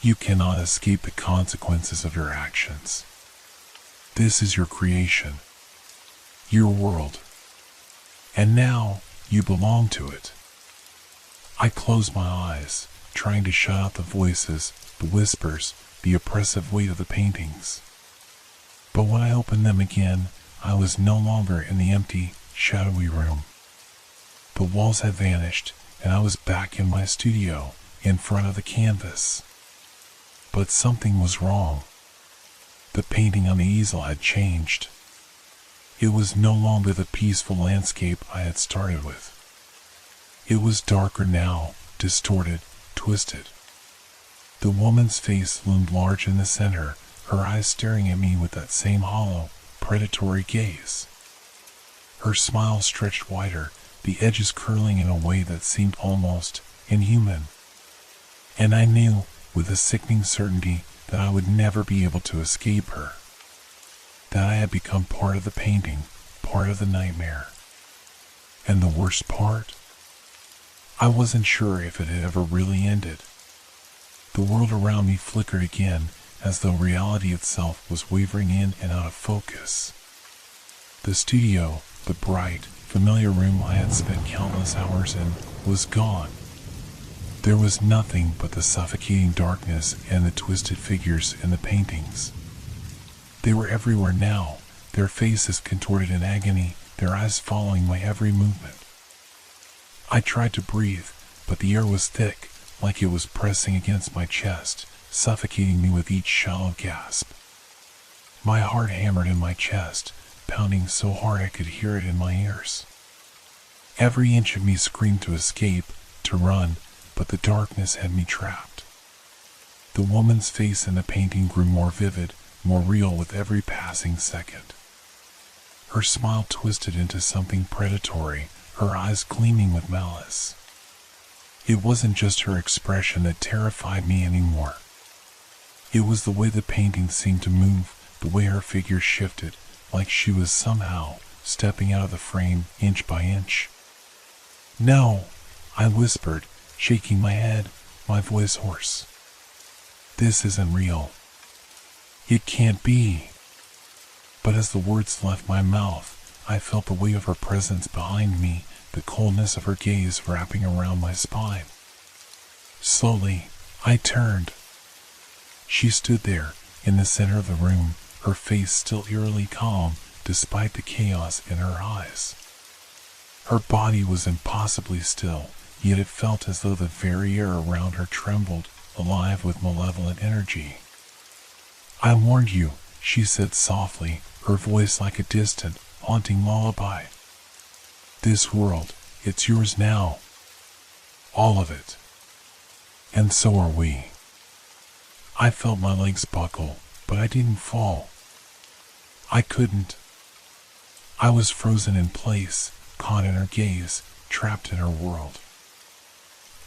"You cannot escape the consequences of your actions. This is your creation, your world, and now you belong to it." I closed my eyes, trying to shut out the voices, the whispers, the oppressive weight of the paintings. But when I opened them again, I was no longer in the empty, shadowy room. The walls had vanished, and I was back in my studio, in front of the canvas. But something was wrong. The painting on the easel had changed. It was no longer the peaceful landscape I had started with. It was darker now, distorted, twisted. The woman's face loomed large in the center, her eyes staring at me with that same hollow, predatory gaze. Her smile stretched wider, the edges curling in a way that seemed almost inhuman. And I knew, with a sickening certainty, that I would never be able to escape her. That I had become part of the painting, part of the nightmare. And the worst part? I wasn't sure if it had ever really ended. The world around me flickered again, as though reality itself was wavering in and out of focus. The studio, the bright, familiar room I had spent countless hours in, was gone. There was nothing but the suffocating darkness and the twisted figures in the paintings. They were everywhere now, their faces contorted in agony, their eyes following my every movement. I tried to breathe, but the air was thick, like it was pressing against my chest, suffocating me with each shallow gasp. My heart hammered in my chest, pounding so hard I could hear it in my ears. Every inch of me screamed to escape, to run, but the darkness had me trapped. The woman's face in the painting grew more vivid, more real with every passing second. Her smile twisted into something predatory, her eyes gleaming with malice. It wasn't just her expression that terrified me anymore. It was the way the painting seemed to move, the way her figure shifted, like she was somehow stepping out of the frame inch by inch. "No," I whispered, shaking my head, my voice hoarse. "This isn't real. It can't be." But as the words left my mouth, I felt the weight of her presence behind me, the coldness of her gaze wrapping around my spine. Slowly, I turned. She stood there, in the center of the room, her face still eerily calm, despite the chaos in her eyes. Her body was impossibly still, yet it felt as though the very air around her trembled, alive with malevolent energy. "I warned you," she said softly, her voice like a distant, haunting lullaby. "This world, it's yours now. All of it. And so are we." I felt my legs buckle, but I didn't fall. I couldn't. I was frozen in place, caught in her gaze, trapped in her world.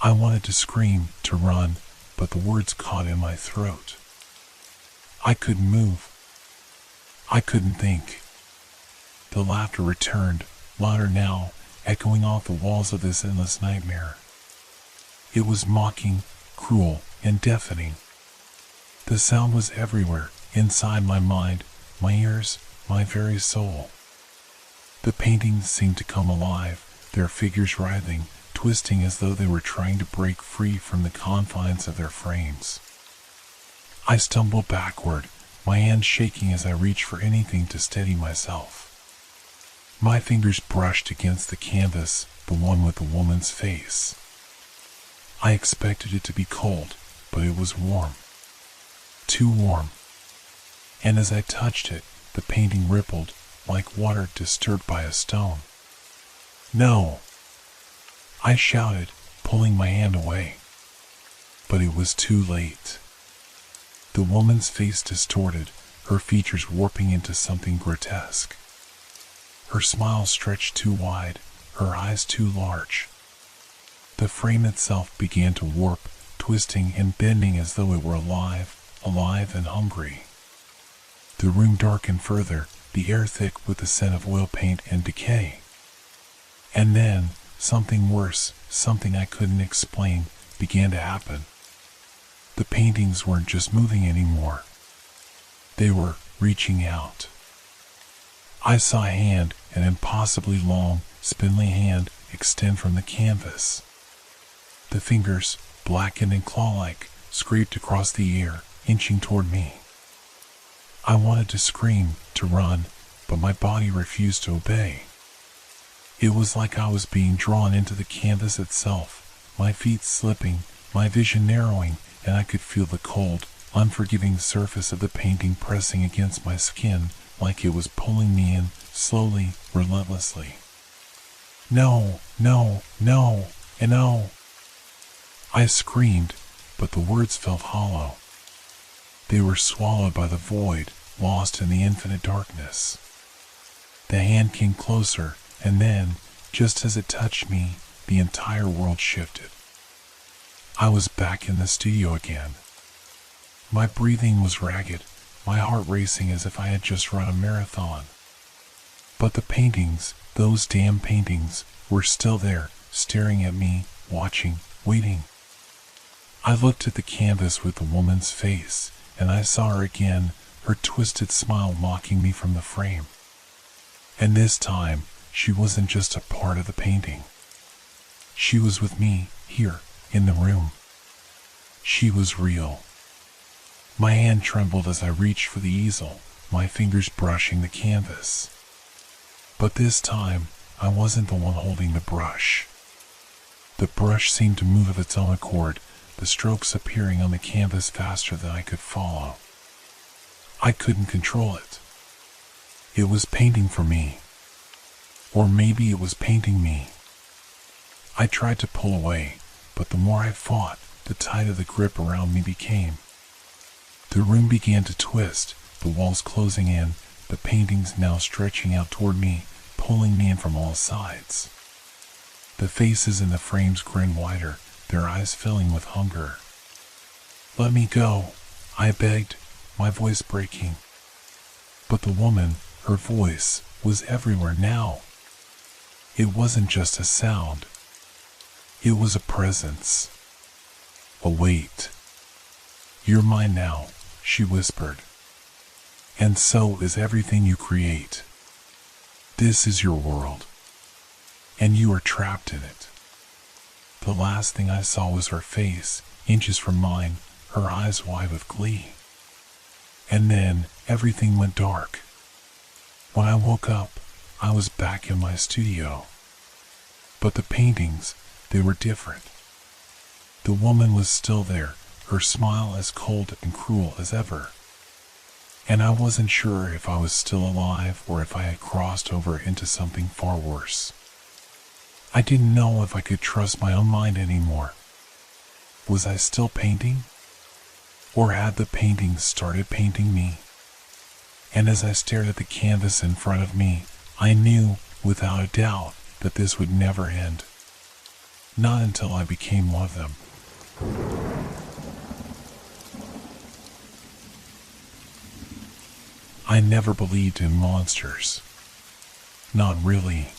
I wanted to scream, to run, but the words caught in my throat. I couldn't move. I couldn't think. The laughter returned, louder now, echoing off the walls of this endless nightmare. It was mocking, cruel, and deafening. The sound was everywhere, inside my mind, my ears, my very soul. The paintings seemed to come alive, their figures writhing, twisting as though they were trying to break free from the confines of their frames. I stumbled backward, my hands shaking as I reached for anything to steady myself. My fingers brushed against the canvas, the one with the woman's face. I expected it to be cold, but it was warm. Too warm. And as I touched it, the painting rippled, like water disturbed by a stone. "No!" I shouted, pulling my hand away. But it was too late. The woman's face distorted, her features warping into something grotesque. Her smile stretched too wide, her eyes too large. The frame itself began to warp, twisting and bending as though it were alive and hungry. The room darkened further, the air thick with the scent of oil paint and decay. And then, something worse, something I couldn't explain, began to happen. The paintings weren't just moving anymore. They were reaching out. I saw a hand, an impossibly long, spindly hand, extend from the canvas. The fingers, blackened and claw-like, scraped across the air, inching toward me. I wanted to scream, to run, but my body refused to obey. It was like I was being drawn into the canvas itself, my feet slipping, my vision narrowing, and I could feel the cold, unforgiving surface of the painting pressing against my skin like it was pulling me in, slowly, relentlessly. No, no, no, and no. I screamed, but the words felt hollow. They were swallowed by the void, lost in the infinite darkness. The hand came closer, and then, just as it touched me, the entire world shifted. I was back in the studio again. My breathing was ragged, my heart racing as if I had just run a marathon. But the paintings, those damn paintings, were still there, staring at me, watching, waiting. I looked at the canvas with the woman's face, and I saw her again, her twisted smile mocking me from the frame. And this time, she wasn't just a part of the painting. She was with me, here, in the room. She was real. My hand trembled as I reached for the easel, my fingers brushing the canvas. But this time, I wasn't the one holding the brush. The brush seemed to move of its own accord, the strokes appearing on the canvas faster than I could follow. I couldn't control it. It was painting for me. Or maybe it was painting me. I tried to pull away, but the more I fought, the tighter the grip around me became. The room began to twist, the walls closing in, the paintings now stretching out toward me, pulling me in from all sides. The faces in the frames grinned wider, their eyes filling with hunger. "Let me go," I begged, my voice breaking. But the woman, her voice, was everywhere now. It wasn't just a sound. It was a presence. A weight. "You're mine now," she whispered. "And so is everything you create. This is your world. And you are trapped in it." The last thing I saw was her face, inches from mine, her eyes wide with glee. And then everything went dark. When I woke up, I was back in my studio. But the paintings, they were different. The woman was still there, her smile as cold and cruel as ever. And I wasn't sure if I was still alive or if I had crossed over into something far worse. I didn't know if I could trust my own mind anymore. Was I still painting? Or had the paintings started painting me? And as I stared at the canvas in front of me, I knew, without a doubt, that this would never end. Not until I became one of them. I never believed in monsters. Not really.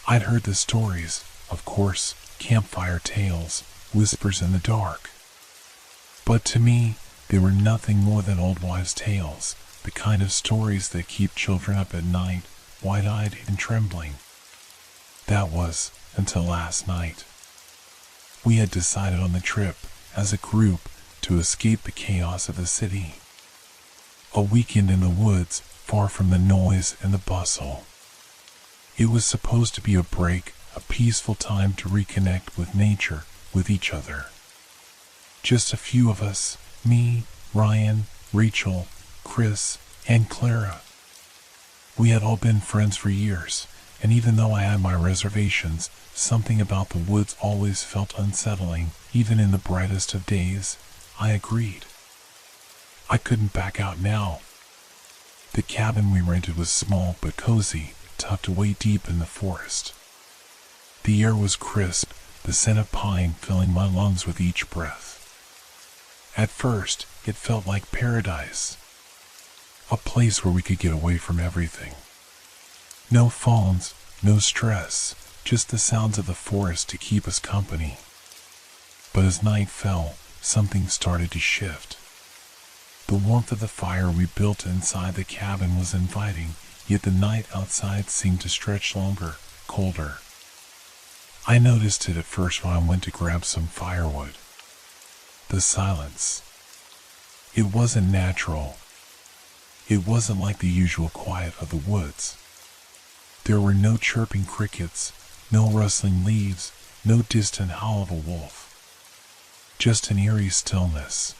I'd heard the stories, of course, campfire tales, whispers in the dark. But to me, they were nothing more than old wives' tales, the kind of stories that keep children up at night, wide-eyed and trembling. That was until last night. We had decided on the trip, as a group, to escape the chaos of the city. A weekend in the woods, far from the noise and the bustle. It was supposed to be a break, a peaceful time to reconnect with nature, with each other. Just a few of us, me, Ryan, Rachel, Chris, and Clara. We had all been friends for years, and even though I had my reservations, something about the woods always felt unsettling, even in the brightest of days. I agreed. I couldn't back out now. The cabin we rented was small but cozy, tucked away deep in the forest. The air was crisp, the scent of pine filling my lungs with each breath. At first, it felt like paradise. A place where we could get away from everything. No phones, no stress, just the sounds of the forest to keep us company. But as night fell, something started to shift. The warmth of the fire we built inside the cabin was inviting, yet the night outside seemed to stretch longer, colder. I noticed it at first when I went to grab some firewood. The silence. It wasn't natural. It wasn't like the usual quiet of the woods. There were no chirping crickets, no rustling leaves, No distant howl of a wolf. Just an eerie stillness.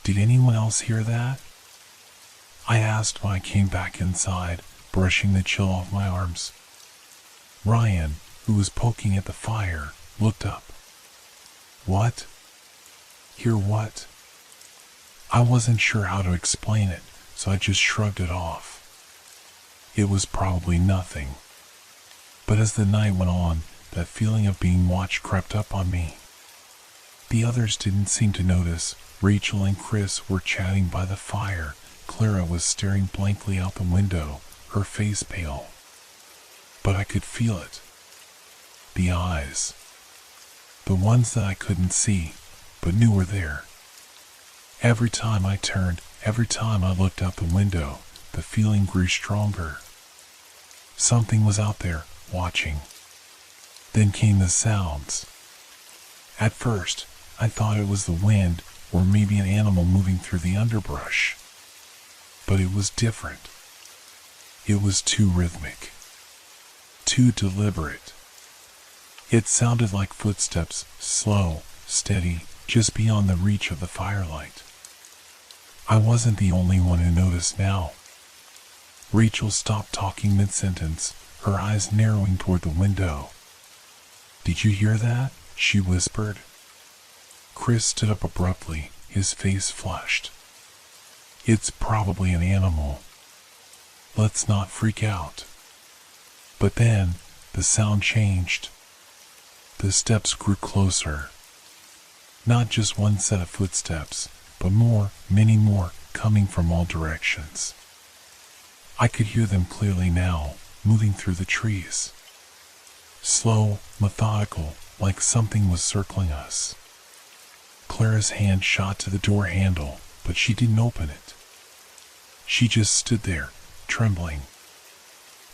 Did anyone else hear that? I asked when I came back inside, brushing the chill off my arms. Ryan, who was poking at the fire, looked up. What? Hear what? I wasn't sure how to explain it, so I just shrugged it off. It was probably nothing. But as the night went on, that feeling of being watched crept up on me. The others didn't seem to notice. Rachel and Chris were chatting by the fire. Clara was staring blankly out the window, her face pale. But I could feel it. The eyes. The ones that I couldn't see, but knew were there. Every time I turned, every time I looked out the window, the feeling grew stronger. Something was out there, watching. Then came the sounds. At first, I thought it was the wind, or maybe an animal moving through the underbrush. But it was different. It was too rhythmic. Too deliberate. It sounded like footsteps, slow, steady, just beyond the reach of the firelight. I wasn't the only one who noticed now. Rachel stopped talking mid-sentence, her eyes narrowing toward the window. "Did you hear that?" she whispered. Chris stood up abruptly, his face flushed. "It's probably an animal. Let's not freak out." But then, the sound changed. The steps grew closer. Not just one set of footsteps, but more, many more, coming from all directions. I could hear them clearly now, moving through the trees. Slow, methodical, like something was circling us. Clara's hand shot to the door handle, but she didn't open it. She just stood there, trembling.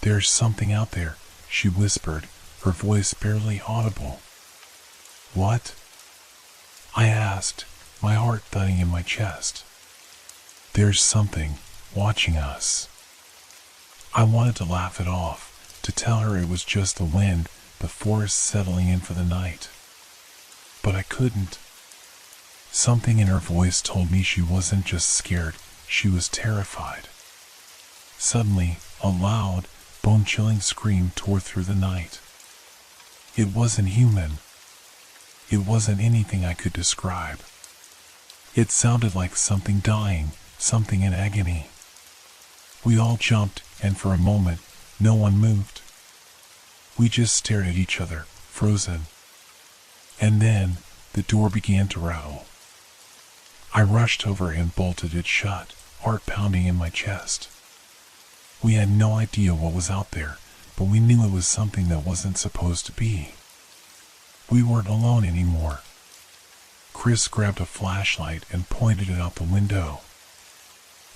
"There's something out there," she whispered, her voice barely audible. "What?" I asked, my heart thudding in my chest. "There's something watching us." I wanted to laugh it off, to tell her it was just the wind, the forest settling in for the night. But I couldn't. Something in her voice told me she wasn't just scared, she was terrified. Suddenly, a loud, bone-chilling scream tore through the night. It wasn't human. It wasn't anything I could describe. It sounded like something dying, something in agony. We all jumped, and for a moment, no one moved. We just stared at each other, frozen. And then, the door began to rattle. I rushed over and bolted it shut, heart pounding in my chest. We had no idea what was out there, but we knew it was something that wasn't supposed to be. We weren't alone anymore. Chris grabbed a flashlight and pointed it out the window.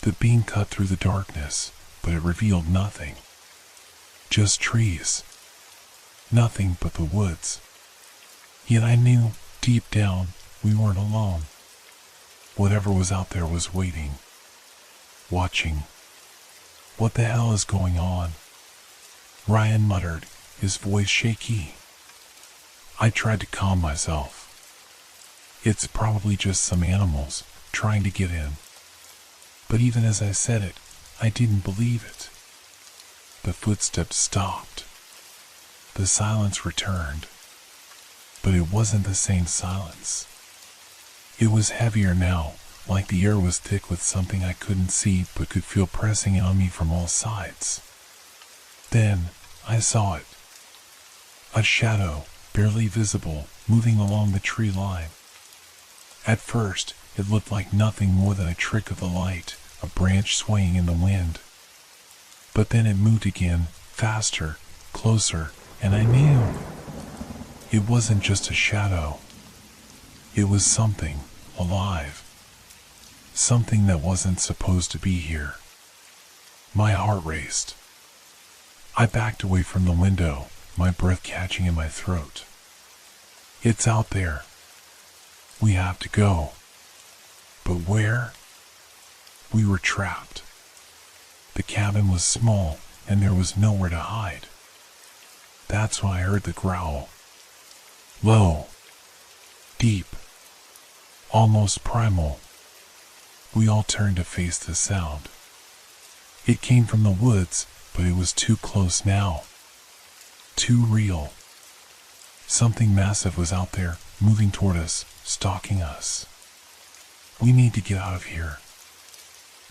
The beam cut through the darkness, but it revealed nothing. Just trees. Nothing but the woods. Yet I knew, deep down, we weren't alone. Whatever was out there was waiting. Watching. "What the hell is going on?" Ryan muttered, his voice shaky. I tried to calm myself. "It's probably just some animals, trying to get in." But even as I said it, I didn't believe it. The footsteps stopped. The silence returned. But it wasn't the same silence. It was heavier now, like the air was thick with something I couldn't see but could feel pressing on me from all sides. Then, I saw it. A shadow, barely visible, moving along the tree line. At first, it looked like nothing more than a trick of the light, a branch swaying in the wind. But then it moved again, faster, closer, and I knew. It wasn't just a shadow. It was something, alive. Something that wasn't supposed to be here. My heart raced. I backed away from the window, my breath catching in my throat. "It's out there. We have to go." But where? We were trapped. The cabin was small, and there was nowhere to hide. That's when I heard the growl. Low, deep, almost primal. We all turned to face the sound. It came from the woods, but it was too close now. Too real. Something massive was out there, moving toward us, stalking us. We need to get out of here.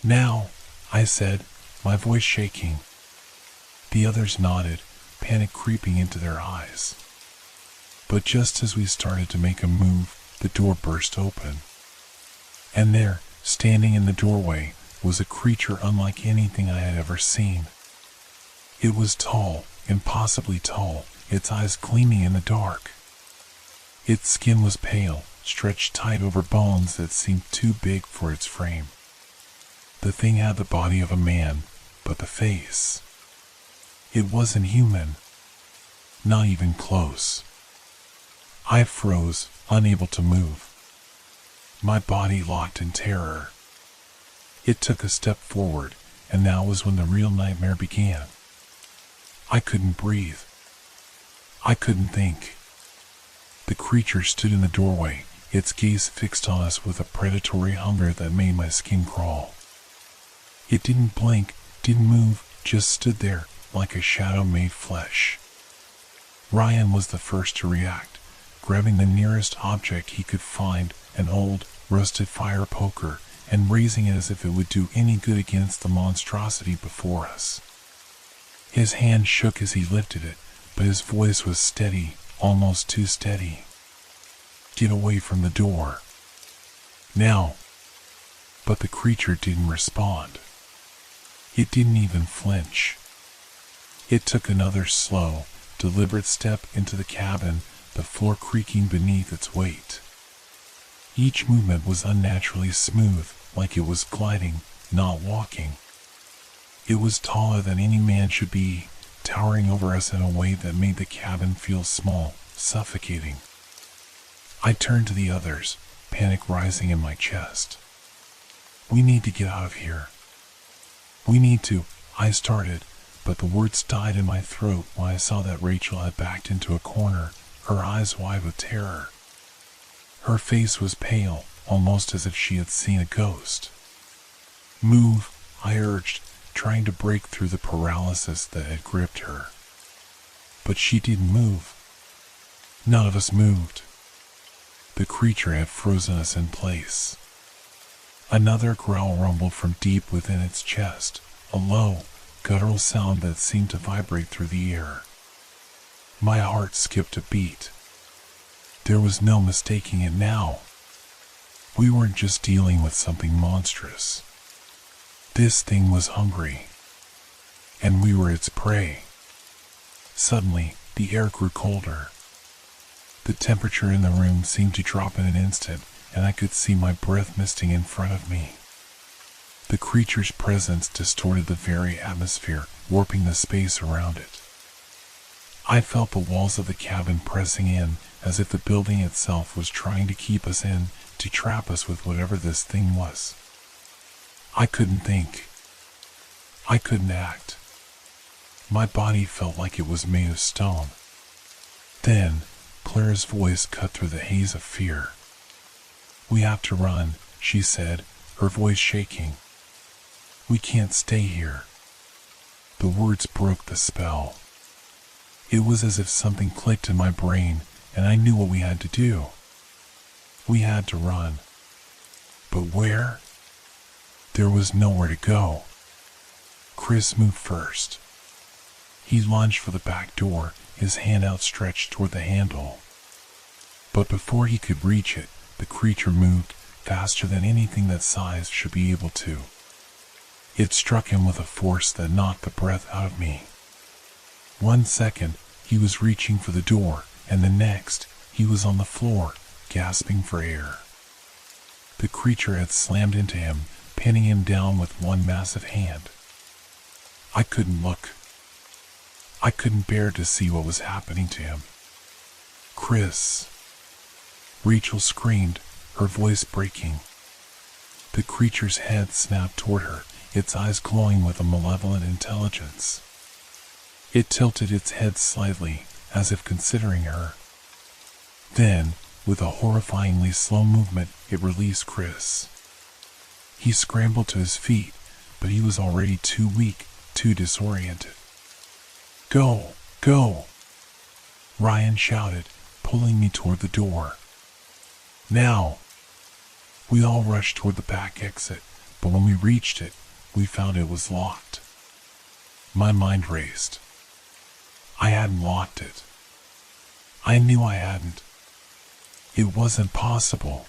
Now, I said, my voice shaking. The others nodded, panic creeping into their eyes. But just as we started to make a move, the door burst open. And there, standing in the doorway, was a creature unlike anything I had ever seen. It was tall, impossibly tall, its eyes gleaming in the dark. Its skin was pale, stretched tight over bones that seemed too big for its frame. The thing had the body of a man, but the face. It wasn't human. Not even close. I froze, unable to move. My body locked in terror. It took a step forward, and that was when the real nightmare began. I couldn't breathe. I couldn't think. The creature stood in the doorway, its gaze fixed on us with a predatory hunger that made my skin crawl. It didn't blink, didn't move, just stood there, like a shadow made flesh. Ryan was the first to react, grabbing the nearest object he could find, an old, rusted fire poker, and raising it as if it would do any good against the monstrosity before us. His hand shook as he lifted it, but his voice was steady, almost too steady. Get away from the door. Now. But the creature didn't respond. It didn't even flinch. It took another slow, deliberate step into the cabin, the floor creaking beneath its weight. Each movement was unnaturally smooth, like it was gliding, not walking. It was taller than any man should be, towering over us in a way that made the cabin feel small, suffocating. I turned to the others, panic rising in my chest. We need to get out of here. We need to, I started, but the words died in my throat when I saw that Rachel had backed into a corner, her eyes wide with terror. Her face was pale, almost as if she had seen a ghost. Move, I urged, trying to break through the paralysis that had gripped her. But she didn't move. None of us moved. The creature had frozen us in place. Another growl rumbled from deep within its chest, a low, guttural sound that seemed to vibrate through the air. My heart skipped a beat. There was no mistaking it now. We weren't just dealing with something monstrous. This thing was hungry, and we were its prey. Suddenly, the air grew colder. The temperature in the room seemed to drop in an instant, and I could see my breath misting in front of me. The creature's presence distorted the very atmosphere, warping the space around it. I felt the walls of the cabin pressing in, as if the building itself was trying to keep us in, to trap us with whatever this thing was. I couldn't think. I couldn't act. My body felt like it was made of stone. Then, Claire's voice cut through the haze of fear. We have to run, she said, her voice shaking. We can't stay here. The words broke the spell. It was as if something clicked in my brain, and I knew what we had to do. We had to run. But where? There was nowhere to go. Chris moved first. He lunged for the back door, his hand outstretched toward the handle. But before he could reach it, the creature moved faster than anything that size should be able to. It struck him with a force that knocked the breath out of me. 1 second, he was reaching for the door, and the next, he was on the floor, gasping for air. The creature had slammed into him, pinning him down with one massive hand. I couldn't look. I couldn't bear to see what was happening to him. Chris. Rachel screamed, her voice breaking. The creature's head snapped toward her, its eyes glowing with a malevolent intelligence. It tilted its head slightly, as if considering her. Then, with a horrifyingly slow movement, it released Chris. He scrambled to his feet, but he was already too weak, too disoriented. "Go! Go!" Ryan shouted, pulling me toward the door. "Now!" We all rushed toward the back exit, but when we reached it, we found it was locked. My mind raced. I hadn't locked it. I knew I hadn't. It wasn't possible.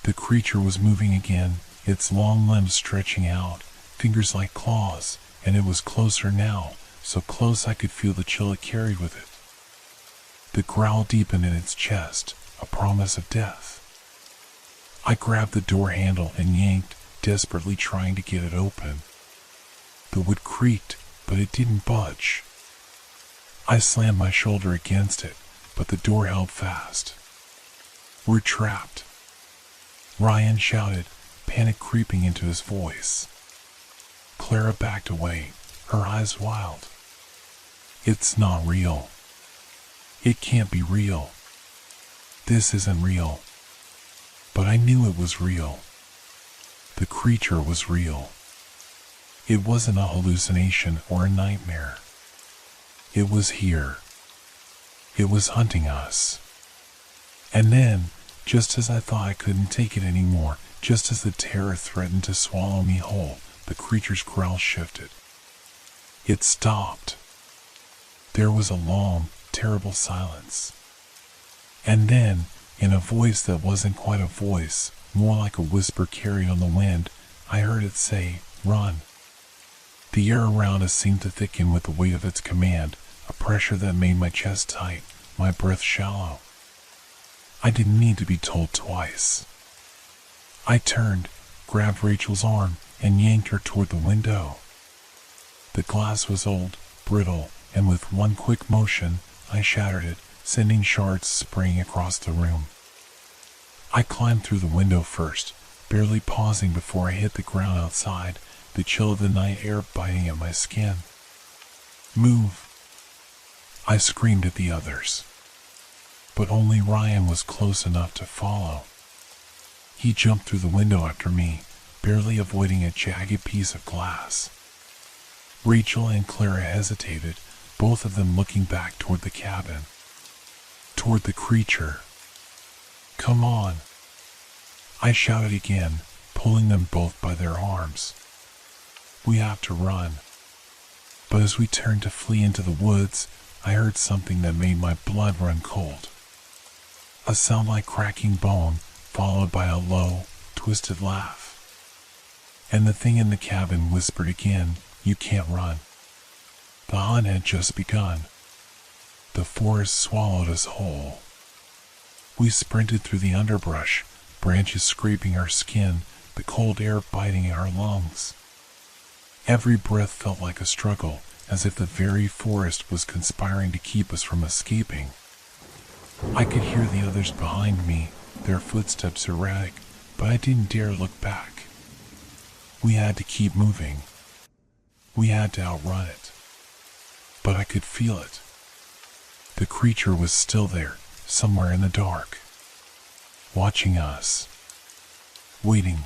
The creature was moving again, its long limbs stretching out, fingers like claws, and it was closer now, so close I could feel the chill it carried with it. The growl deepened in its chest, a promise of death. I grabbed the door handle and yanked, desperately trying to get it open. The wood creaked, but it didn't budge. I slammed my shoulder against it, but the door held fast. "We're trapped," Ryan shouted, panic creeping into his voice. Clara backed away, her eyes wild. "It's not real. It can't be real. This isn't real." But I knew it was real. The creature was real. It wasn't a hallucination or a nightmare. It was here. It was hunting us. And then, just as I thought I couldn't take it anymore, just as the terror threatened to swallow me whole, the creature's growl shifted. It stopped. There was a long, terrible silence. And then, in a voice that wasn't quite a voice, more like a whisper carried on the wind, I heard it say, "Run." The air around us seemed to thicken with the weight of its command, a pressure that made my chest tight, my breath shallow. I didn't need to be told twice. I turned, grabbed Rachel's arm, and yanked her toward the window. The glass was old, brittle, and with one quick motion, I shattered it, sending shards spraying across the room. I climbed through the window first, barely pausing before I hit the ground outside, the chill of the night air biting at my skin. "Move!" I screamed at the others. But only Ryan was close enough to follow. He jumped through the window after me, barely avoiding a jagged piece of glass. Rachel and Clara hesitated, both of them looking back toward the cabin. Toward the creature. "Come on!" I shouted again, pulling them both by their arms. "We have to run." But as we turned to flee into the woods, I heard something that made my blood run cold. A sound like cracking bone, followed by a low, twisted laugh. And the thing in the cabin whispered again, "You can't run." The hunt had just begun. The forest swallowed us whole. We sprinted through the underbrush, branches scraping our skin, the cold air biting our lungs. Every breath felt like a struggle, as if the very forest was conspiring to keep us from escaping. I could hear the others behind me, their footsteps erratic, but I didn't dare look back. We had to keep moving. We had to outrun it. But I could feel it. The creature was still there, somewhere in the dark. Watching us. Waiting.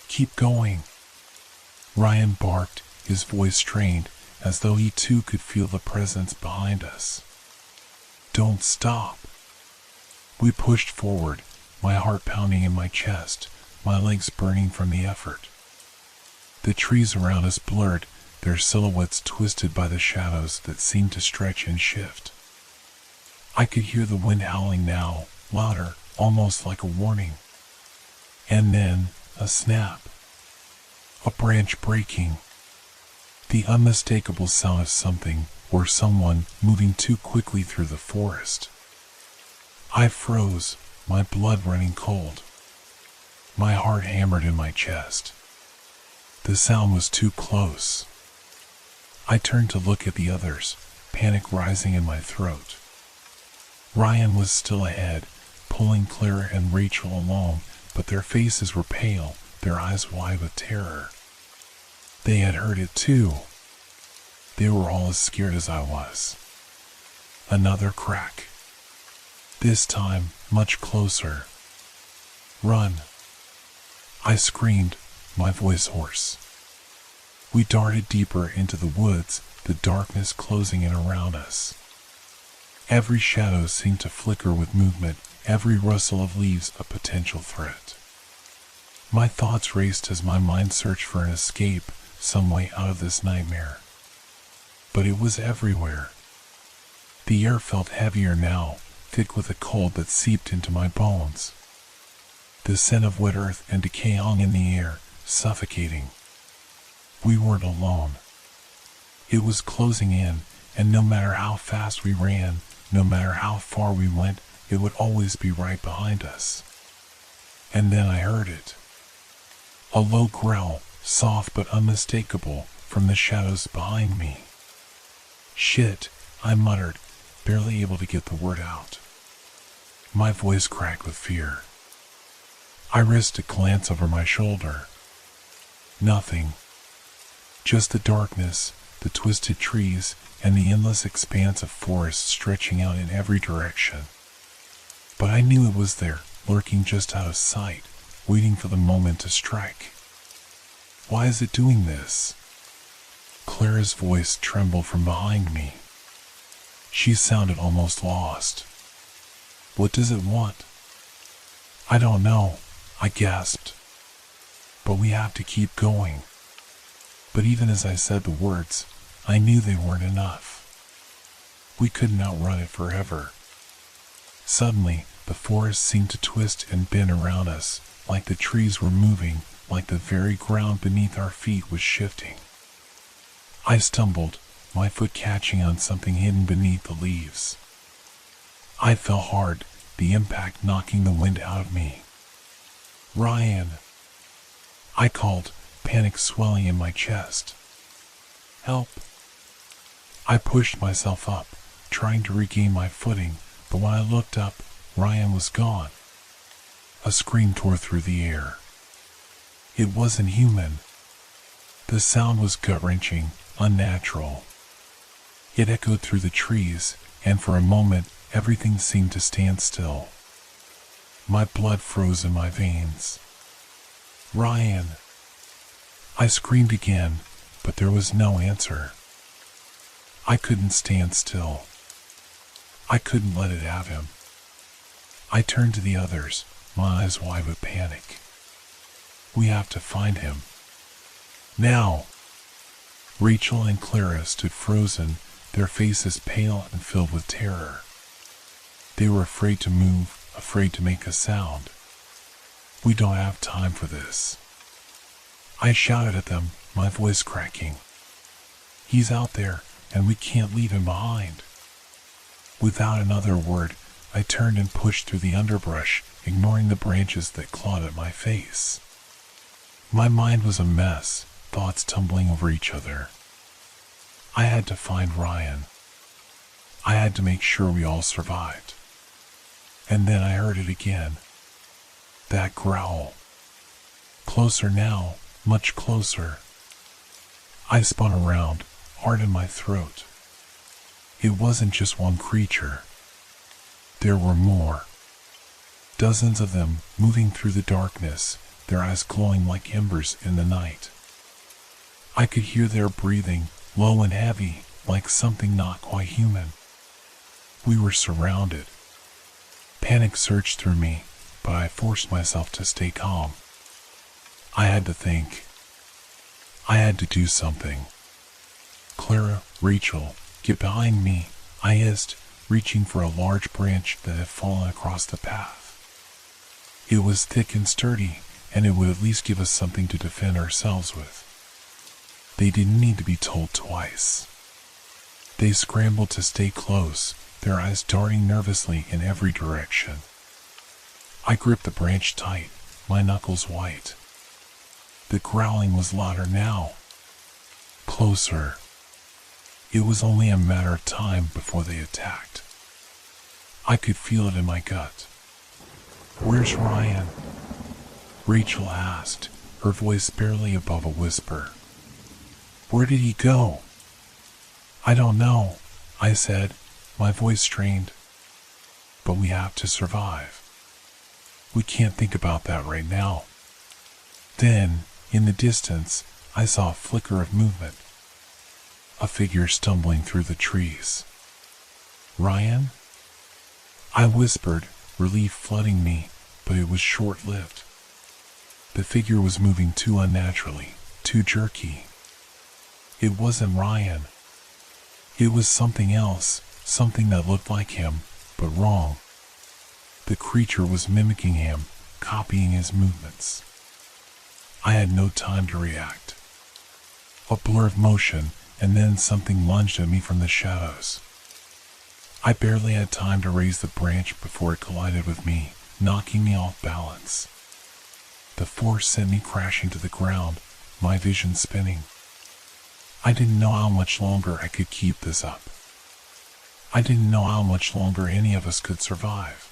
"Keep going." Ryan barked, his voice strained, as though he too could feel the presence behind us. "Don't stop." We pushed forward, my heart pounding in my chest, my legs burning from the effort. The trees around us blurred, their silhouettes twisted by the shadows that seemed to stretch and shift. I could hear the wind howling now, louder, almost like a warning. And then, a snap. A branch breaking. The unmistakable sound of something, or someone, moving too quickly through the forest. I froze, my blood running cold. My heart hammered in my chest. The sound was too close. I turned to look at the others, panic rising in my throat. Ryan was still ahead, pulling Clara and Rachel along, but their faces were pale, their eyes wide with terror. They had heard it too. They were all as scared as I was. Another crack. This time, much closer. Run! I screamed, my voice hoarse. We darted deeper into the woods, the darkness closing in around us. Every shadow seemed to flicker with movement, every rustle of leaves a potential threat. My thoughts raced as my mind searched for an escape, some way out of this nightmare. But it was everywhere. The air felt heavier now, thick with a cold that seeped into my bones. The scent of wet earth and decay hung in the air, suffocating. We weren't alone. It was closing in, and no matter how fast we ran, no matter how far we went, it would always be right behind us. And then I heard it. A low growl, soft but unmistakable, from the shadows behind me. "Shit," I muttered, barely able to get the word out. My voice cracked with fear. I risked a glance over my shoulder. Nothing. Just the darkness, the twisted trees, and the endless expanse of forest stretching out in every direction. But I knew it was there, lurking just out of sight, waiting for the moment to strike. Why is it doing this? Clara's voice trembled from behind me. She sounded almost lost. What does it want? I don't know, I gasped. But we have to keep going. But even as I said the words, I knew they weren't enough. We couldn't outrun it forever. Suddenly, the forest seemed to twist and bend around us, like the trees were moving, like the very ground beneath our feet was shifting. I stumbled, my foot catching on something hidden beneath the leaves. I fell hard, the impact knocking the wind out of me. "Ryan!" I called, panic swelling in my chest. "Help!" I pushed myself up, trying to regain my footing, but when I looked up, Ryan was gone. A scream tore through the air. It wasn't human. The sound was gut-wrenching, unnatural. It echoed through the trees, and for a moment, everything seemed to stand still. My blood froze in my veins. "Ryan!" I screamed again, but there was no answer. I couldn't stand still. I couldn't let it have him. I turned to the others, my eyes wide with panic. "We have to find him. Now!" Rachel and Clara stood frozen, their faces pale and filled with terror. They were afraid to move, afraid to make a sound. "We don't have time for this." I shouted at them, my voice cracking. "He's out there, and we can't leave him behind." Without another word, I turned and pushed through the underbrush, ignoring the branches that clawed at my face. My mind was a mess, thoughts tumbling over each other. I had to find Ryan. I had to make sure we all survived. And then I heard it again. That growl. Closer now, much closer. I spun around, heart in my throat. It wasn't just one creature. There were more. Dozens of them, moving through the darkness, their eyes glowing like embers in the night. I could hear their breathing, low and heavy, like something not quite human. We were surrounded. Panic surged through me, but I forced myself to stay calm. I had to think. I had to do something. "Clara, Rachel, get behind me," I hissed, reaching for a large branch that had fallen across the path. It was thick and sturdy, and it would at least give us something to defend ourselves with. They didn't need to be told twice. They scrambled to stay close, their eyes darting nervously in every direction. I gripped the branch tight, my knuckles white. The growling was louder now. Closer. It was only a matter of time before they attacked. I could feel it in my gut. "Where's Ryan?" Rachel asked, her voice barely above a whisper. "Where did he go?" "I don't know," I said, my voice strained. but we have to survive. We can't think about that right now. Then, in the distance, I saw a flicker of movement. A figure stumbling through the trees. Ryan? I whispered, relief flooding me, but it was short-lived. The figure was moving too unnaturally, too jerky. It wasn't Ryan. It was something else, something that looked like him, but wrong. The creature was mimicking him, copying his movements. I had no time to react. A blur of motion, and then something lunged at me from the shadows. I barely had time to raise the branch before it collided with me, knocking me off balance. The force sent me crashing to the ground, my vision spinning. I didn't know how much longer I could keep this up. I didn't know how much longer any of us could survive.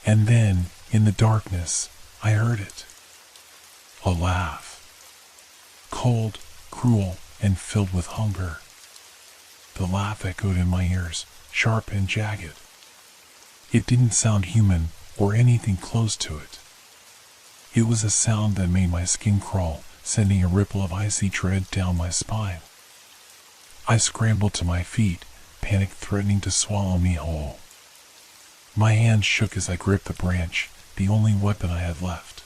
And then, in the darkness, I heard it. A laugh. Cold, cruel, and filled with hunger. The laugh echoed in my ears, sharp and jagged. It didn't sound human or anything close to it. It was a sound that made my skin crawl, sending a ripple of icy dread down my spine. I scrambled to my feet, panic threatening to swallow me whole. My hands shook as I gripped the branch, the only weapon I had left.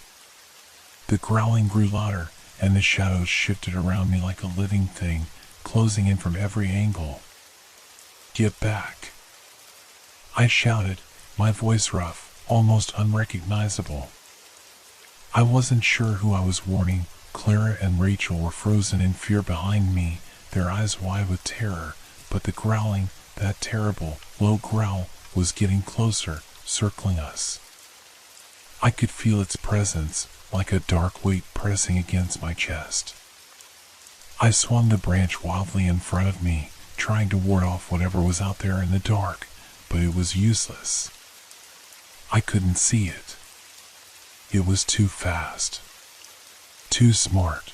The growling grew louder, and the shadows shifted around me like a living thing, closing in from every angle. Get back! I shouted, my voice rough, almost unrecognizable. I wasn't sure who I was warning. Clara and Rachel were frozen in fear behind me, their eyes wide with terror, but the growling, that terrible, low growl, was getting closer, circling us. I could feel its presence, like a dark weight pressing against my chest. I swung the branch wildly in front of me, trying to ward off whatever was out there in the dark, but it was useless. I couldn't see it. It was too fast. Too smart.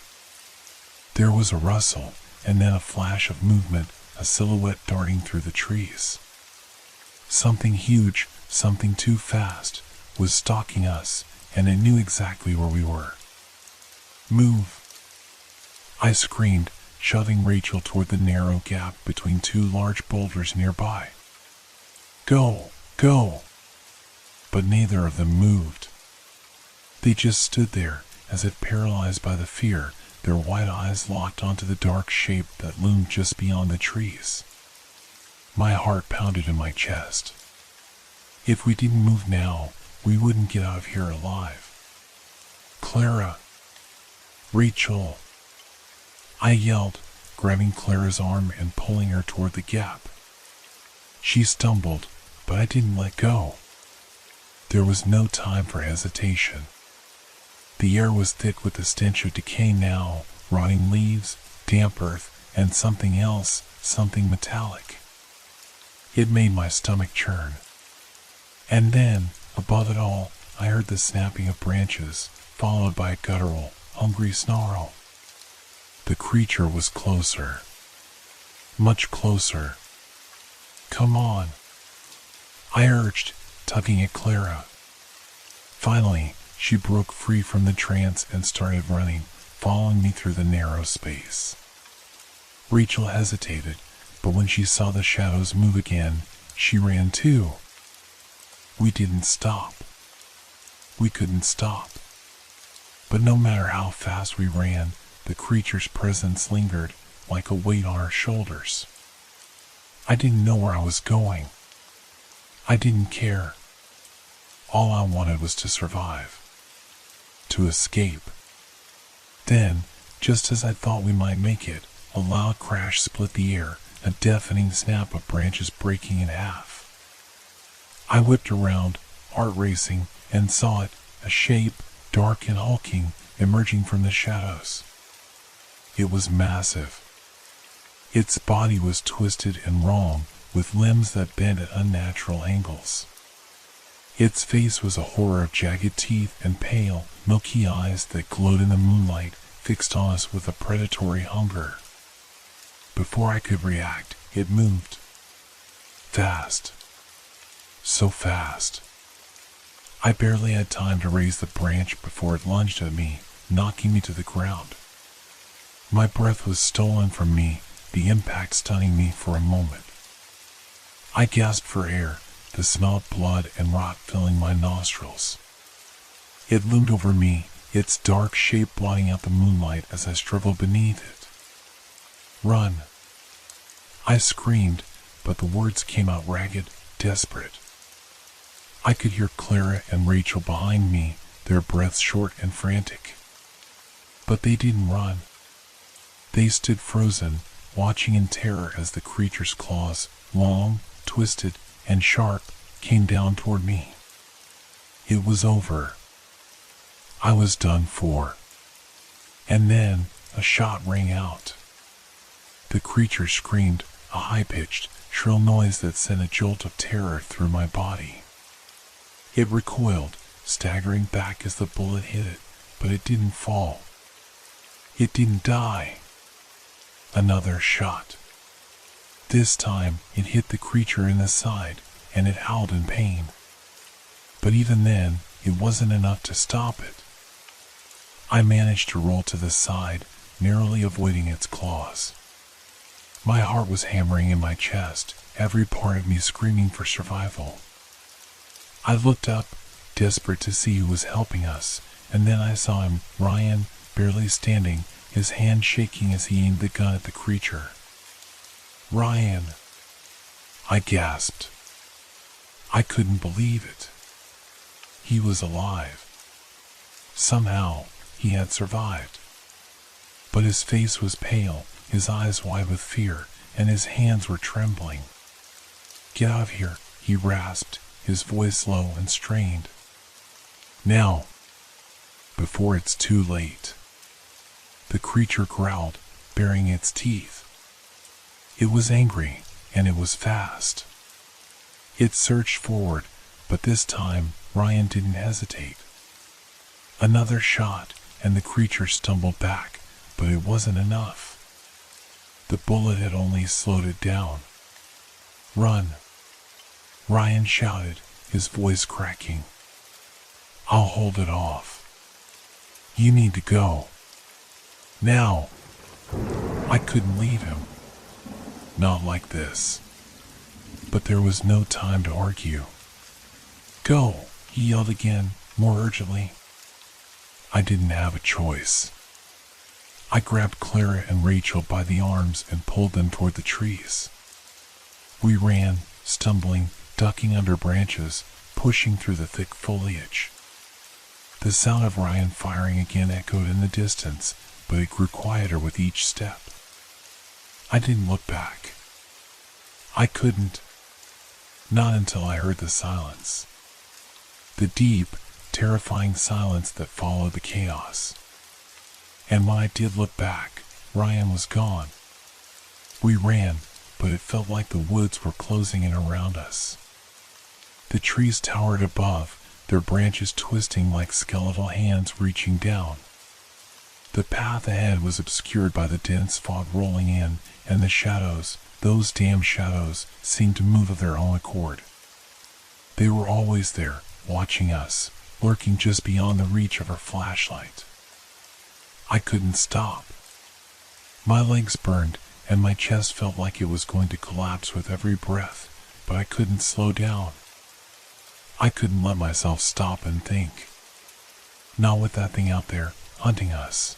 There was a rustle, and then a flash of movement, a silhouette darting through the trees. Something huge, something too fast, was stalking us, and it knew exactly where we were. Move! I screamed, shoving Rachel toward the narrow gap between two large boulders nearby. Go! Go! But neither of them moved. They just stood there, as if paralyzed by the fear, their wide eyes locked onto the dark shape that loomed just beyond the trees. My heart pounded in my chest. If we didn't move now, we wouldn't get out of here alive. Clara! Rachel! I yelled, grabbing Clara's arm and pulling her toward the gap. She stumbled, but I didn't let go. There was no time for hesitation. The air was thick with the stench of decay now, rotting leaves, damp earth, and something else, something metallic. It made my stomach churn. And then, above it all, I heard the snapping of branches, followed by a guttural, hungry snarl. The creature was closer. Much closer. Come on, I urged, tugging at Clara. Finally, she broke free from the trance and started running, following me through the narrow space. Rachel hesitated, but when she saw the shadows move again, she ran too. We didn't stop. We couldn't stop. But no matter how fast we ran, the creature's presence lingered, like a weight on our shoulders. I didn't know where I was going. I didn't care. All I wanted was to survive. To escape. Then, just as I thought we might make it, a loud crash split the air, a deafening snap of branches breaking in half. I whipped around, heart racing, and saw it, a shape, dark and hulking, emerging from the shadows. It was massive. Its body was twisted and wrong, with limbs that bent at unnatural angles. Its face was a horror of jagged teeth and pale, milky eyes that glowed in the moonlight, fixed on us with a predatory hunger. Before I could react, it moved. Fast. so fast. I barely had time to raise the branch before it lunged at me, knocking me to the ground. My breath was stolen from me, the impact stunning me for a moment. I gasped for air, the smell of blood and rot filling my nostrils. It loomed over me, its dark shape blotting out the moonlight as I struggled beneath it. "Run!" I screamed, but the words came out ragged, desperate. I could hear Clara and Rachel behind me, their breaths short and frantic. But they didn't run. They stood frozen, watching in terror as the creature's claws, long, twisted, and sharp, came down toward me. It was over. I was done for. And then a shot rang out. The creature screamed, a high-pitched, shrill noise that sent a jolt of terror through my body. It recoiled, staggering back as the bullet hit it, but it didn't fall. It didn't die. Another shot. This time, it hit the creature in the side, and it howled in pain. But even then, it wasn't enough to stop it. I managed to roll to the side, narrowly avoiding its claws. My heart was hammering in my chest, every part of me screaming for survival. I looked up, desperate to see who was helping us, and then I saw him, Ryan, barely standing, his hand shaking as he aimed the gun at the creature. "Ryan!" I gasped. I couldn't believe it. He was alive. Somehow, he had survived. But his face was pale, his eyes wide with fear, and his hands were trembling. "Get out of here," he rasped, his voice low and strained. "Now, before it's too late." The creature growled, baring its teeth. It was angry, and it was fast. It surged forward, but this time Ryan didn't hesitate. Another shot, and the creature stumbled back, but it wasn't enough. The bullet had only slowed it down. "Run!" Ryan shouted, his voice cracking. "I'll hold it off. You need to go. Now!" I couldn't leave him. Not like this. But there was no time to argue. "Go!" he yelled again, more urgently. I didn't have a choice. I grabbed Clara and Rachel by the arms and pulled them toward the trees. We ran, stumbling, ducking under branches, pushing through the thick foliage. The sound of Ryan firing again echoed in the distance, but it grew quieter with each step. I didn't look back. I couldn't. Not until I heard the silence. The deep, terrifying silence that followed the chaos. And when I did look back, Ryan was gone. We ran, but it felt like the woods were closing in around us. The trees towered above, their branches twisting like skeletal hands reaching down. The path ahead was obscured by the dense fog rolling in, and the shadows, those damn shadows, seemed to move of their own accord. They were always there, watching us, lurking just beyond the reach of our flashlight. I couldn't stop. My legs burned, and my chest felt like it was going to collapse with every breath, but I couldn't slow down. I couldn't let myself stop and think. Not with that thing out there, hunting us.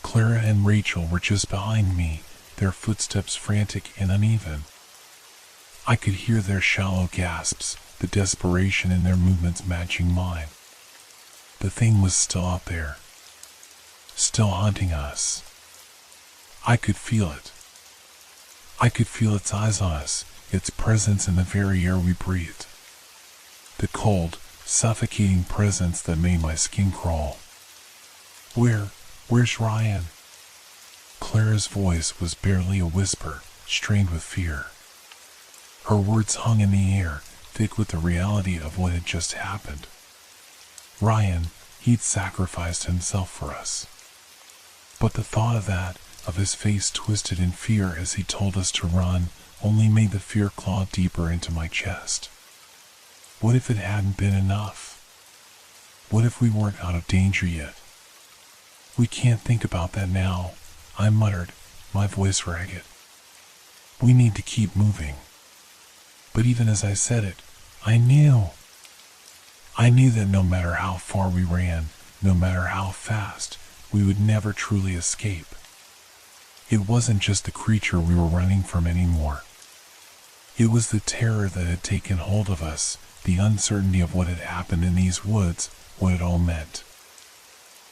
Clara and Rachel were just behind me, their footsteps frantic and uneven. I could hear their shallow gasps, the desperation in their movements matching mine. The thing was still out there. Still hunting us. I could feel it. I could feel its eyes on us, its presence in the very air we breathed. The cold, suffocating presence that made my skin crawl. Where's Ryan?" Clara's voice was barely a whisper, strained with fear. Her words hung in the air, thick with the reality of what had just happened. Ryan, he'd sacrificed himself for us. But the thought of that, of his face twisted in fear as he told us to run, only made the fear claw deeper into my chest. What if it hadn't been enough? What if we weren't out of danger yet? We can't think about that now, I muttered, my voice ragged. We need to keep moving. But even as I said it, I knew that no matter how far we ran, no matter how fast, we would never truly escape. It wasn't just the creature we were running from anymore. It was the terror that had taken hold of us, the uncertainty of what had happened in these woods, what it all meant.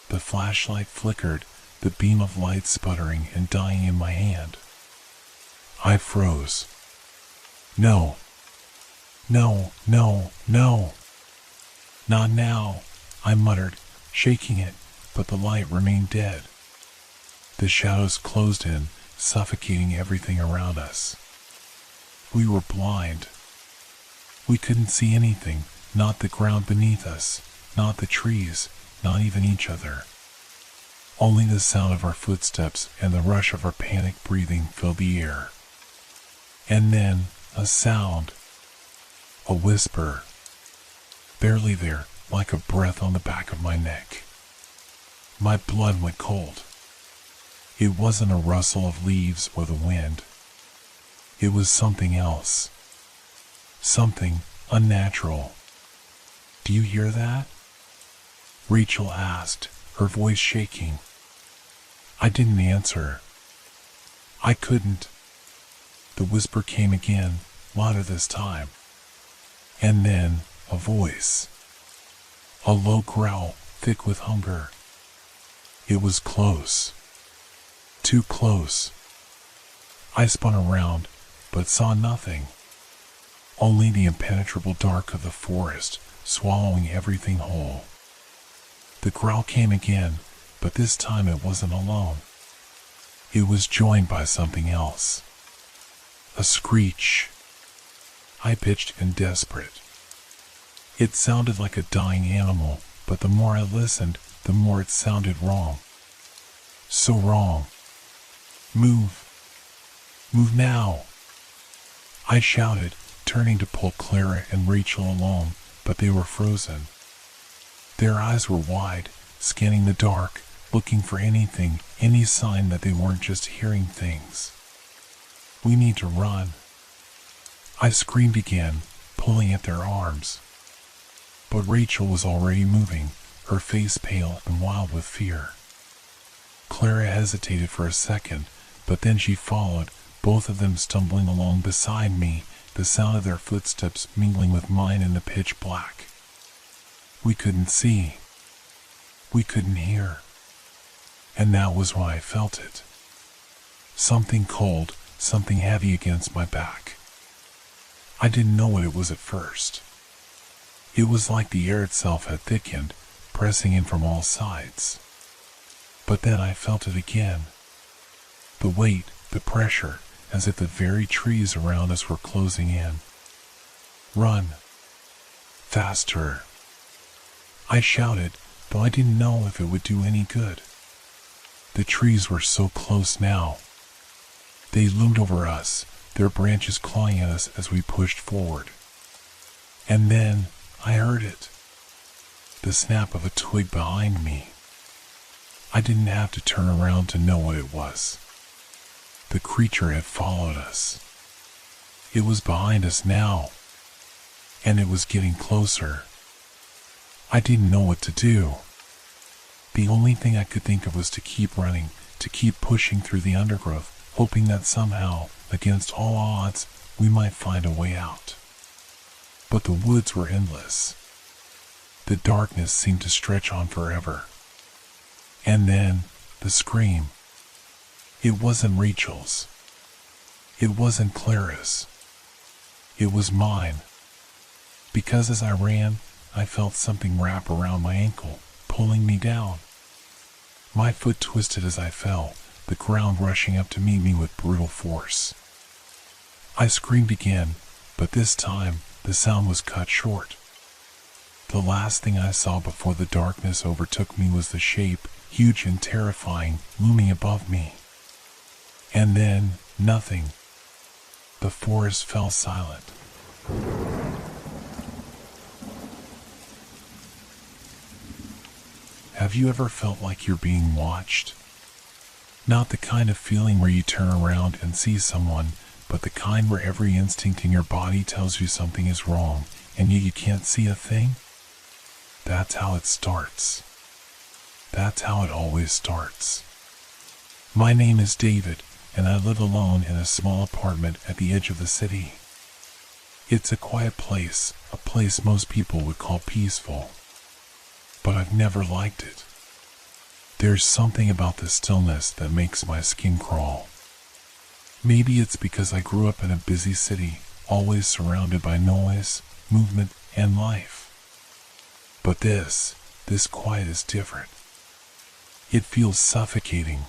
The flashlight flickered, the beam of light sputtering and dying in my hand. I froze. No. No, no, no. Not now, I muttered, shaking it, but the light remained dead. The shadows closed in, suffocating everything around us. We were blind. We couldn't see anything, not the ground beneath us, not the trees, not even each other. Only the sound of our footsteps and the rush of our panicked breathing filled the air. And then, a sound. A whisper. Barely there, like a breath on the back of my neck. My blood went cold. It wasn't a rustle of leaves or the wind. It was something else. Something unnatural. Do you hear that? Rachel asked, her voice shaking. I didn't answer. I couldn't. The whisper came again, louder this time. And then, a voice. A low growl, thick with hunger. It was close. Too close. I spun around, but saw nothing. Only the impenetrable dark of the forest, swallowing everything whole. The growl came again, but this time it wasn't alone. It was joined by something else. A screech. I pitched in desperate. It sounded like a dying animal, but the more I listened, the more it sounded wrong. So wrong. Move. Move now. I shouted, turning to pull Clara and Rachel along, but they were frozen. Their eyes were wide, scanning the dark, looking for anything, any sign that they weren't just hearing things. We need to run. I screamed again, pulling at their arms. But Rachel was already moving, her face pale and wild with fear. Clara hesitated for a second, but then she followed, both of them stumbling along beside me, the sound of their footsteps mingling with mine in the pitch black. We couldn't see. We couldn't hear. And that was why I felt it. Something cold, something heavy against my back. I didn't know what it was at first. It was like the air itself had thickened, pressing in from all sides. But then I felt it again. The weight, the pressure, as if the very trees around us were closing in. Run. Faster. I shouted, though I didn't know if it would do any good. The trees were so close now. They loomed over us, their branches clawing at us as we pushed forward. And then I heard it. The snap of a twig behind me. I didn't have to turn around to know what it was. The creature had followed us. It was behind us now, and it was getting closer. I didn't know what to do. The only thing I could think of was to keep running, to keep pushing through the undergrowth, hoping that somehow, against all odds, we might find a way out. But the woods were endless. The darkness seemed to stretch on forever. And then, the scream. It wasn't Rachel's. It wasn't Clara's. It was mine. Because as I ran, I felt something wrap around my ankle, pulling me down. My foot twisted as I fell, the ground rushing up to meet me with brutal force. I screamed again, but this time the sound was cut short. The last thing I saw before the darkness overtook me was the shape, huge and terrifying, looming above me. And then, nothing. The forest fell silent. Have you ever felt like you're being watched? Not the kind of feeling where you turn around and see someone, but the kind where every instinct in your body tells you something is wrong, and yet you can't see a thing? That's how it starts. That's how it always starts. My name is David, and I live alone in a small apartment at the edge of the city. It's a quiet place, a place most people would call peaceful. But I've never liked it. There's something about the stillness that makes my skin crawl. Maybe it's because I grew up in a busy city, always surrounded by noise, movement, and life. But this quiet is different. It feels suffocating.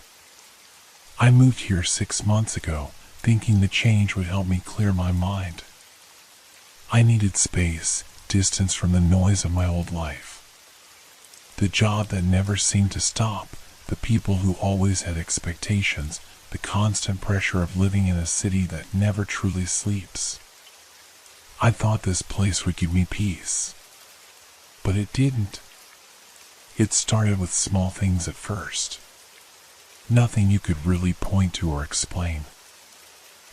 I moved here 6 months ago, thinking the change would help me clear my mind. I needed space, distance from the noise of my old life. The job that never seemed to stop, the people who always had expectations, the constant pressure of living in a city that never truly sleeps. I thought this place would give me peace. But it didn't. It started with small things at first. Nothing you could really point to or explain.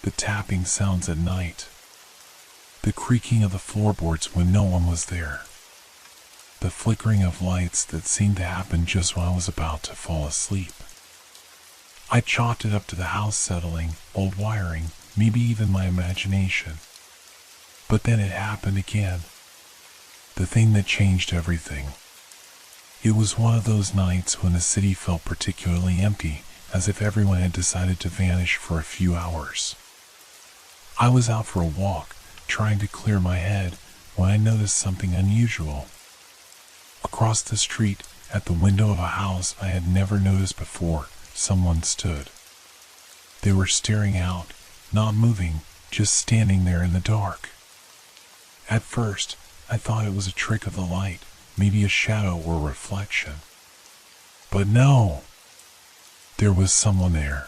The tapping sounds at night. The creaking of the floorboards when no one was there. The flickering of lights that seemed to happen just when I was about to fall asleep. I chalked it up to the house settling, old wiring, maybe even my imagination. But then it happened again. The thing that changed everything. It was one of those nights when the city felt particularly empty, as if everyone had decided to vanish for a few hours. I was out for a walk, trying to clear my head, when I noticed something unusual. Across the street, at the window of a house I had never noticed before, someone stood. They were staring out, not moving, just standing there in the dark. At first, I thought it was a trick of the light, maybe a shadow or reflection. But no! There was someone there.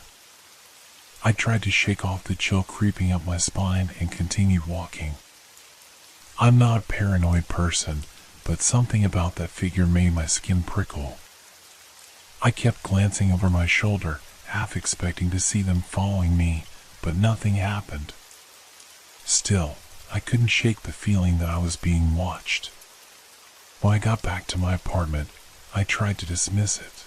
I tried to shake off the chill creeping up my spine and continued walking. I'm not a paranoid person, but something about that figure made my skin prickle. I kept glancing over my shoulder, half expecting to see them following me, but nothing happened. Still, I couldn't shake the feeling that I was being watched. When I got back to my apartment, I tried to dismiss it.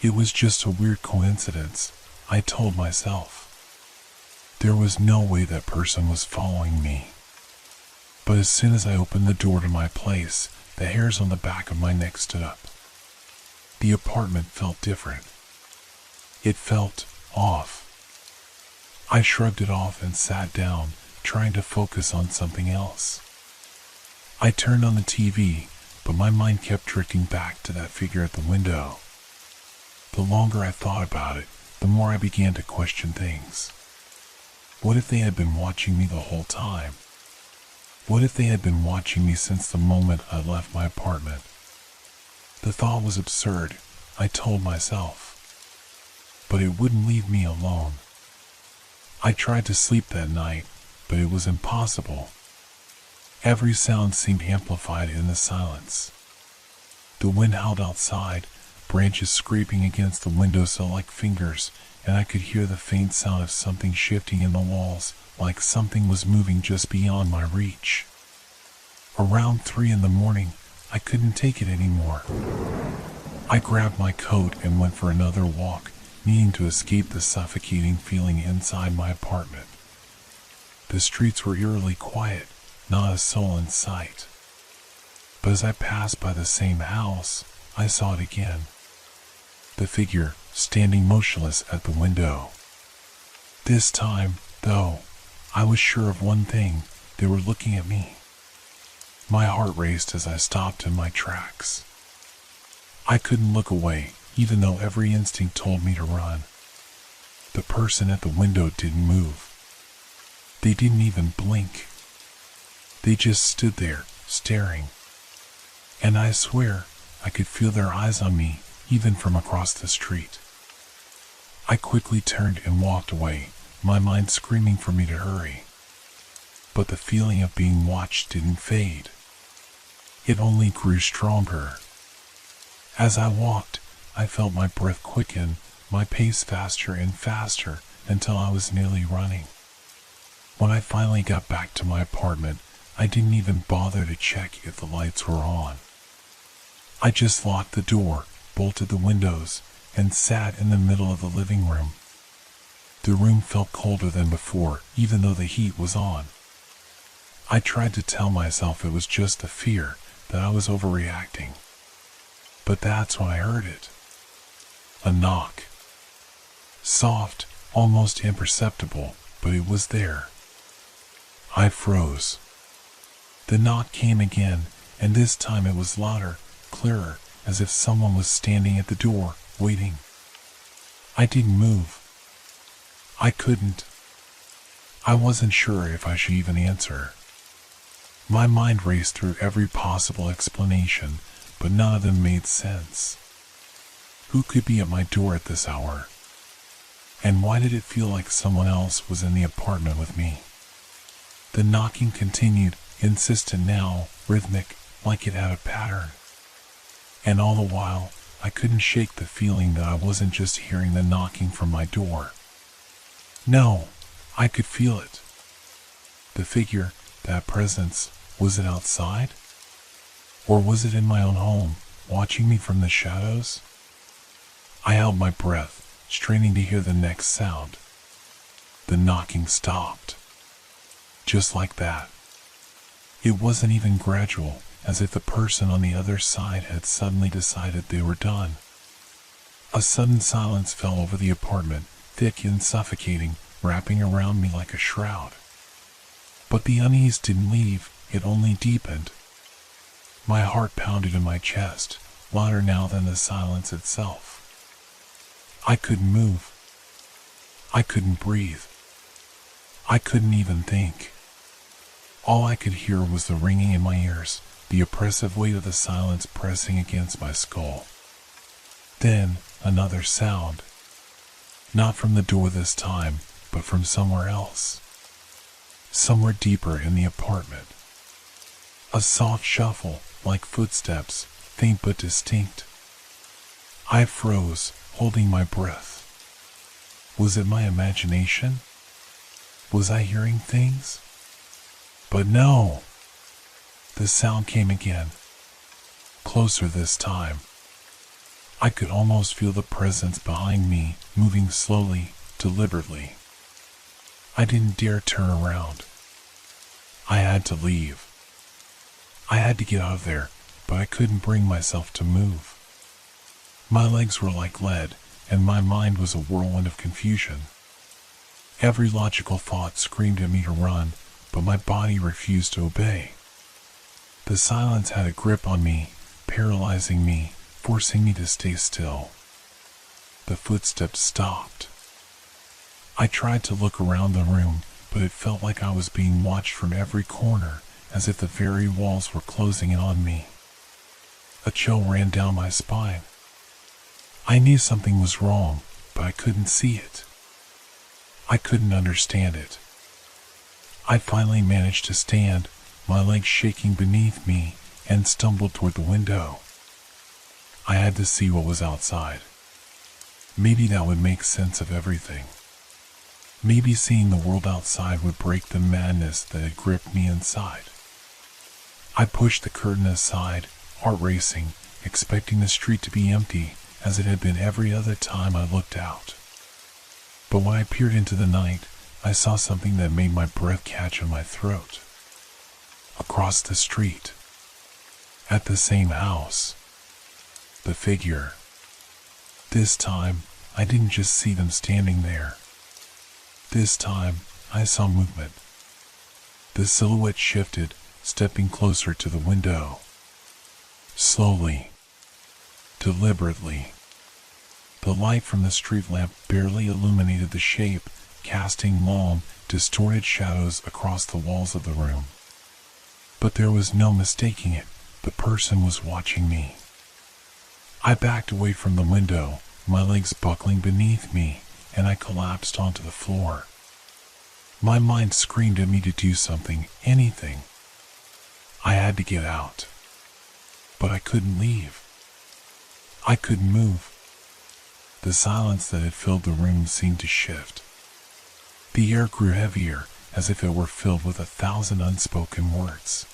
It was just a weird coincidence, I told myself. There was no way that person was following me. But as soon as I opened the door to my place, the hairs on the back of my neck stood up. The apartment felt different. It felt off. I shrugged it off and sat down, trying to focus on something else. I turned on the TV, but my mind kept drifting back to that figure at the window. The longer I thought about it, the more I began to question things. What if they had been watching me the whole time? What if they had been watching me since the moment I left my apartment? The thought was absurd, I told myself. But it wouldn't leave me alone. I tried to sleep that night, but it was impossible. Every sound seemed amplified in the silence. The wind howled outside, branches scraping against the windowsill like fingers, and I could hear the faint sound of something shifting in the walls, like something was moving just beyond my reach. Around 3 a.m, I couldn't take it anymore. I grabbed my coat and went for another walk, needing to escape the suffocating feeling inside my apartment. The streets were eerily quiet, not a soul in sight. But as I passed by the same house, I saw it again. The figure standing motionless at the window. This time, though, I was sure of one thing: they were looking at me. My heart raced as I stopped in my tracks. I couldn't look away, even though every instinct told me to run. The person at the window didn't move. They didn't even blink. They just stood there, staring. And I swear, I could feel their eyes on me, even from across the street. I quickly turned and walked away, my mind screaming for me to hurry. But the feeling of being watched didn't fade. It only grew stronger. As I walked, I felt my breath quicken, my pace faster and faster until I was nearly running. When I finally got back to my apartment, I didn't even bother to check if the lights were on. I just locked the door, bolted the windows, and sat in the middle of the living room. The room felt colder than before, even though the heat was on. I tried to tell myself it was just a fear, that I was overreacting. But that's when I heard it. A knock. Soft, almost imperceptible, but it was there. I froze. The knock came again, and this time it was louder, clearer, as if someone was standing at the door, waiting. I didn't move. I couldn't. I wasn't sure if I should even answer. My mind raced through every possible explanation, but none of them made sense. Who could be at my door at this hour? And why did it feel like someone else was in the apartment with me? The knocking continued, insistent now, rhythmic, like it had a pattern. And all the while, I couldn't shake the feeling that I wasn't just hearing the knocking from my door. No, I could feel it. The figure, that presence, was it outside? Or was it in my own home, watching me from the shadows? I held my breath, straining to hear the next sound. The knocking stopped. Just like that. It wasn't even gradual, as if the person on the other side had suddenly decided they were done. A sudden silence fell over the apartment, thick and suffocating, wrapping around me like a shroud. But the unease didn't leave, it only deepened. My heart pounded in my chest, louder now than the silence itself. I couldn't move. I couldn't breathe. I couldn't even think. All I could hear was the ringing in my ears, the oppressive weight of the silence pressing against my skull. Then, another sound. Not from the door this time, but from somewhere else. Somewhere deeper in the apartment. A soft shuffle, like footsteps, faint but distinct. I froze, holding my breath. Was it my imagination? Was I hearing things? But no! The sound came again. Closer this time. I could almost feel the presence behind me, moving slowly, deliberately. I didn't dare turn around. I had to leave. I had to get out of there, but I couldn't bring myself to move. My legs were like lead, and my mind was a whirlwind of confusion. Every logical thought screamed at me to run, but my body refused to obey. The silence had a grip on me, paralyzing me, forcing me to stay still. The footsteps stopped. I tried to look around the room, but it felt like I was being watched from every corner, as if the very walls were closing in on me. A chill ran down my spine. I knew something was wrong, but I couldn't see it. I couldn't understand it. I finally managed to stand, my legs shaking beneath me, and stumbled toward the window. I had to see what was outside. Maybe that would make sense of everything. Maybe seeing the world outside would break the madness that had gripped me inside. I pushed the curtain aside, heart racing, expecting the street to be empty, as it had been every other time I looked out. But when I peered into the night, I saw something that made my breath catch in my throat. Across the street, at the same house, the figure. This time, I didn't just see them standing there. This time, I saw movement. The silhouette shifted, stepping closer to the window. Slowly, deliberately. The light from the street lamp barely illuminated the shape, casting long, distorted shadows across the walls of the room. But there was no mistaking it. The person was watching me. I backed away from the window, my legs buckling beneath me, and I collapsed onto the floor. My mind screamed at me to do something, anything. I had to get out. But I couldn't leave. I couldn't move. The silence that had filled the room seemed to shift. The air grew heavier, as if it were filled with 1,000 unspoken words.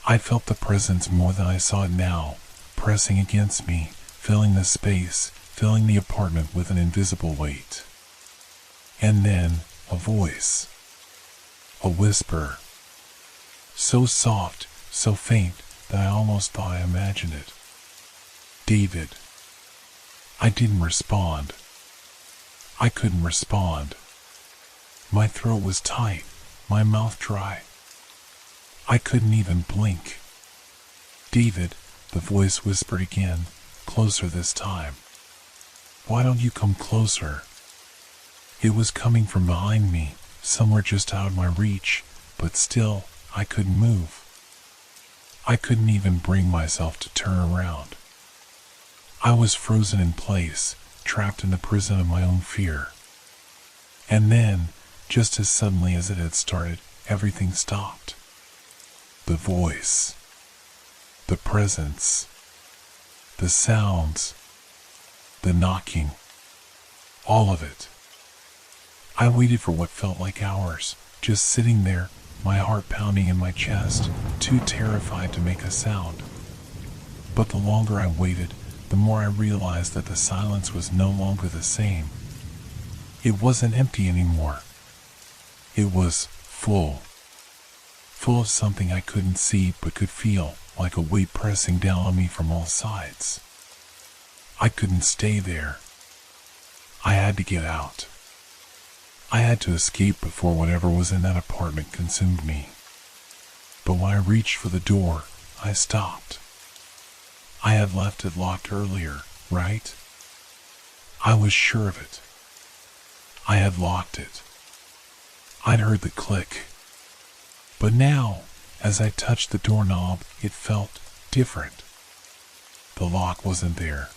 I felt the presence more than I saw it now, pressing against me, filling the space, filling the apartment with an invisible weight. And then, a voice. A whisper. So soft, so faint, that I almost thought I imagined it. David. I didn't respond. I couldn't respond. My throat was tight, my mouth dry. I couldn't even blink. David, the voice whispered again, closer this time. Why don't you come closer? It was coming from behind me, somewhere just out of my reach, but still, I couldn't move. I couldn't even bring myself to turn around. I was frozen in place, trapped in the prison of my own fear. And then, just as suddenly as it had started, everything stopped. The voice, the presence, the sounds, the knocking, all of it. I waited for what felt like hours, just sitting there, my heart pounding in my chest, too terrified to make a sound. But the longer I waited, the more I realized that the silence was no longer the same. It wasn't empty anymore. It was full of something I couldn't see but could feel, like a weight pressing down on me from all sides. I couldn't stay there. I had to get out. I had to escape before whatever was in that apartment consumed me. But when I reached for the door, I stopped. I had left it locked earlier, right? I was sure of it. I had locked it. I'd heard the click. But now, as I touched the doorknob, it felt different. The lock wasn't there.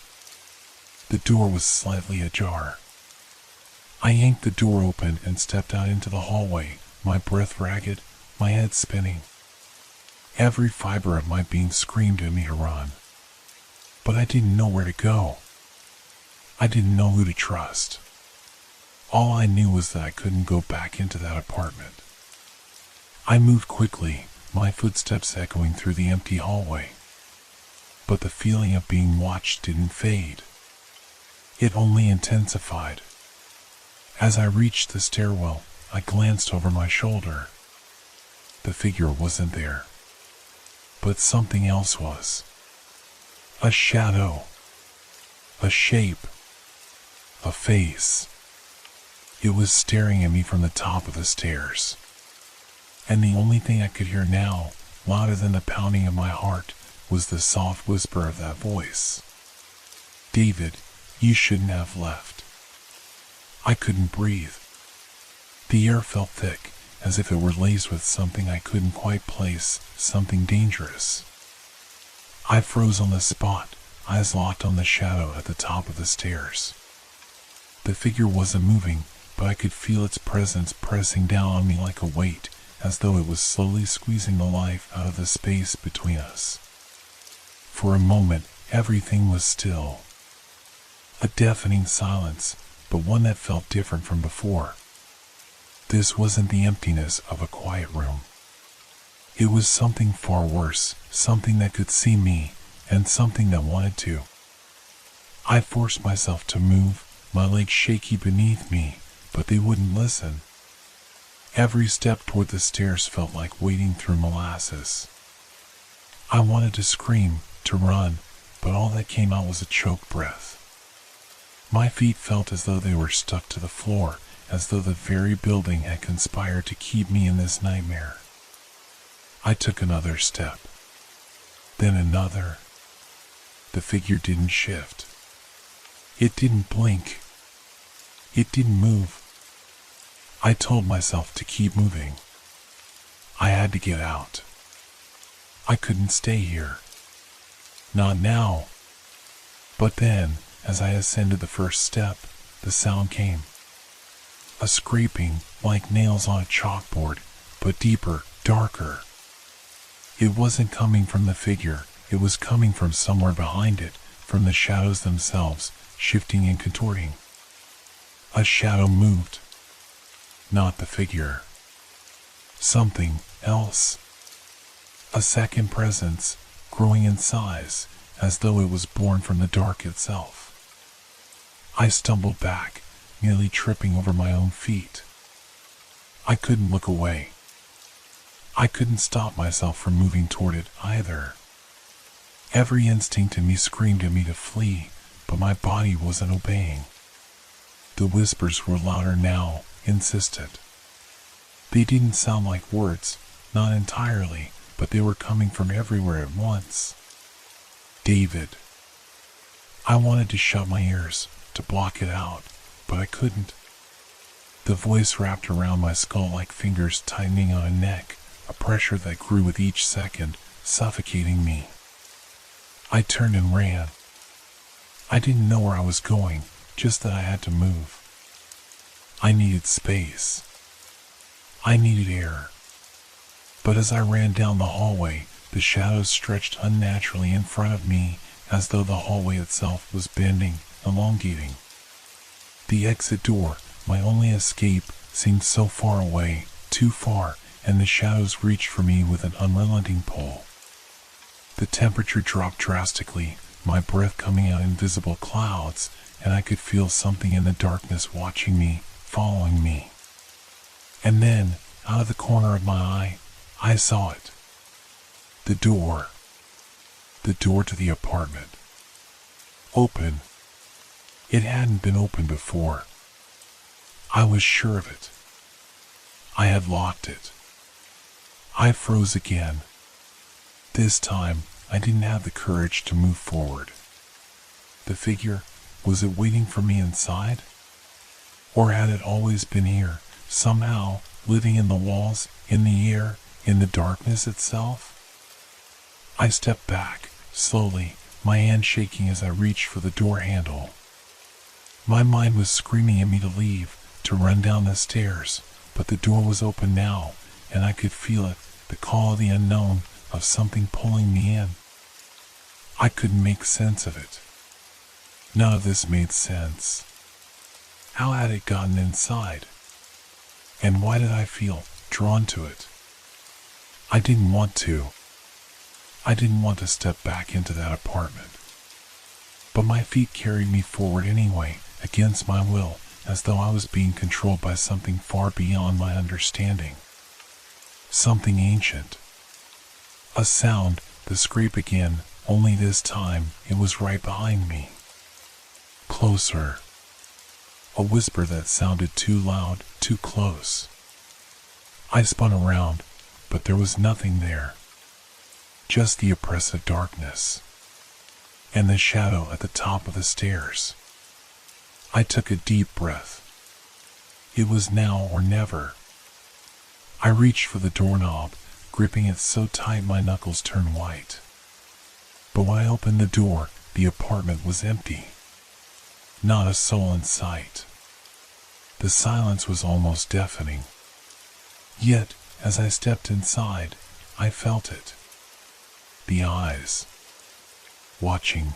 The door was slightly ajar. I yanked the door open and stepped out into the hallway, my breath ragged, my head spinning. Every fiber of my being screamed at me to run. But I didn't know where to go. I didn't know who to trust. All I knew was that I couldn't go back into that apartment. I moved quickly, my footsteps echoing through the empty hallway. But the feeling of being watched didn't fade. It only intensified. As I reached the stairwell, I glanced over my shoulder. The figure wasn't there. But something else was. A shadow. A shape. A face. It was staring at me from the top of the stairs. And the only thing I could hear now, louder than the pounding of my heart, was the soft whisper of that voice. David, you shouldn't have left. I couldn't breathe. The air felt thick, as if it were laced with something I couldn't quite place, something dangerous. I froze on the spot, eyes locked on the shadow at the top of the stairs. The figure wasn't moving, but I could feel its presence pressing down on me like a weight, as though it was slowly squeezing the life out of the space between us. For a moment, everything was still. A deafening silence, but one that felt different from before. This wasn't the emptiness of a quiet room. It was something far worse, something that could see me, and something that wanted to. I forced myself to move, my legs shaky beneath me, but they wouldn't listen. Every step toward the stairs felt like wading through molasses. I wanted to scream, to run, but all that came out was a choked breath. My feet felt as though they were stuck to the floor, as though the very building had conspired to keep me in this nightmare. I took another step, then another. The figure didn't shift. It didn't blink. It didn't move. I told myself to keep moving. I had to get out. I couldn't stay here. Not now. But then, as I ascended the first step, the sound came. A scraping, like nails on a chalkboard, but deeper, darker. It wasn't coming from the figure, it was coming from somewhere behind it, from the shadows themselves, shifting and contorting. A shadow moved. Not the figure. Something else. A second presence, growing in size, as though it was born from the dark itself. I stumbled back, nearly tripping over my own feet. I couldn't look away. I couldn't stop myself from moving toward it either. Every instinct in me screamed at me to flee, but my body wasn't obeying. The whispers were louder now, insistent. They didn't sound like words, not entirely, but they were coming from everywhere at once. David. I wanted to shut my ears, to block it out, but I couldn't. The voice wrapped around my skull like fingers tightening on a neck, a pressure that grew with each second, suffocating me. I turned and ran. I didn't know where I was going, just that I had to move. I needed space. I needed air. But as I ran down the hallway, the shadows stretched unnaturally in front of me, as though the hallway itself was bending, elongating. The exit door, my only escape, seemed so far away, too far, and the shadows reached for me with an unrelenting pull. The temperature dropped drastically, my breath coming out in invisible clouds, and I could feel something in the darkness watching me, following me. And then, out of the corner of my eye, I saw it. The door. The door to the apartment. Open. It hadn't been opened before. I was sure of it. I had locked it. I froze again. This time, I didn't have the courage to move forward. The figure, was it waiting for me inside? Or had it always been here, somehow, living in the walls, in the air, in the darkness itself? I stepped back, slowly, my hand shaking as I reached for the door handle. My mind was screaming at me to leave, to run down the stairs, but the door was open now, and I could feel it, the call of the unknown, of something pulling me in. I couldn't make sense of it. None of this made sense. How had it gotten inside? And why did I feel drawn to it? I didn't want to. I didn't want to step back into that apartment. But my feet carried me forward anyway, against my will, as though I was being controlled by something far beyond my understanding. Something ancient. A sound, the scrape again, only this time it was right behind me. Closer. A whisper that sounded too loud, too close. I spun around, but there was nothing there. Just the oppressive darkness. And the shadow at the top of the stairs. I took a deep breath. It was now or never. I reached for the doorknob, gripping it so tight my knuckles turned white. But when I opened the door, the apartment was empty. Not a soul in sight. The silence was almost deafening. Yet, as I stepped inside, I felt it. The eyes. Watching.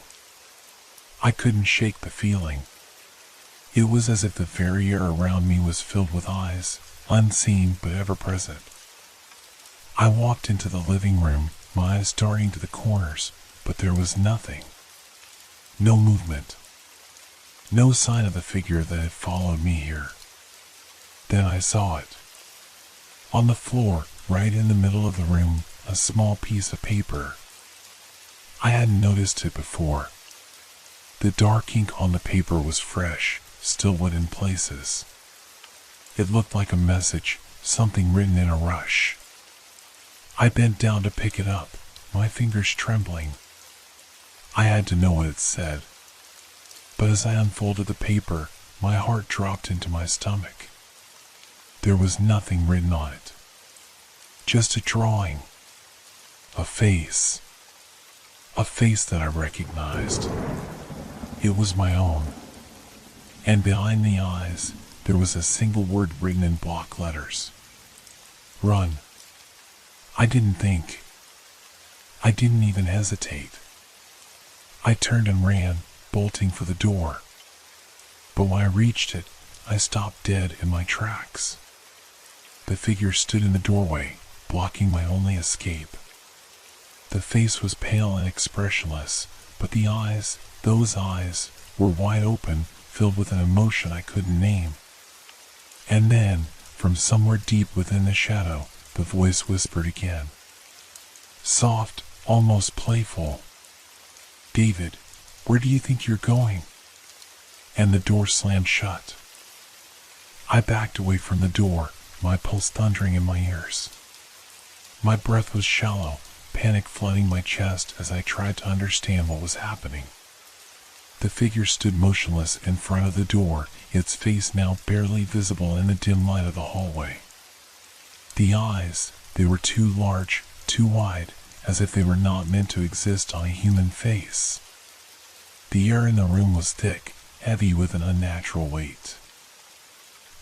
I couldn't shake the feeling. It was as if the very air around me was filled with eyes, unseen but ever present. I walked into the living room, my eyes darting to the corners, but there was nothing. No movement. No sign of the figure that had followed me here. Then I saw it. On the floor, right in the middle of the room, a small piece of paper. I hadn't noticed it before. The dark ink on the paper was fresh, still wet in places. It looked like a message, something written in a rush. I bent down to pick it up, my fingers trembling. I had to know what it said. But as I unfolded the paper, my heart dropped into my stomach. There was nothing written on it. Just a drawing. A face. A face that I recognized. It was my own. And behind the eyes, there was a single word written in block letters. Run. I didn't think. I didn't even hesitate. I turned and ran, bolting for the door. But when I reached it, I stopped dead in my tracks. The figure stood in the doorway, blocking my only escape. The face was pale and expressionless, but the eyes, those eyes, were wide open, filled with an emotion I couldn't name. And then, from somewhere deep within the shadow, the voice whispered again. Soft, almost playful. David, where do you think you're going? And the door slammed shut. I backed away from the door, my pulse thundering in my ears. My breath was shallow, panic flooding my chest as I tried to understand what was happening. The figure stood motionless in front of the door, its face now barely visible in the dim light of the hallway. The eyes, they were too large, too wide, as if they were not meant to exist on a human face. The air in the room was thick, heavy with an unnatural weight.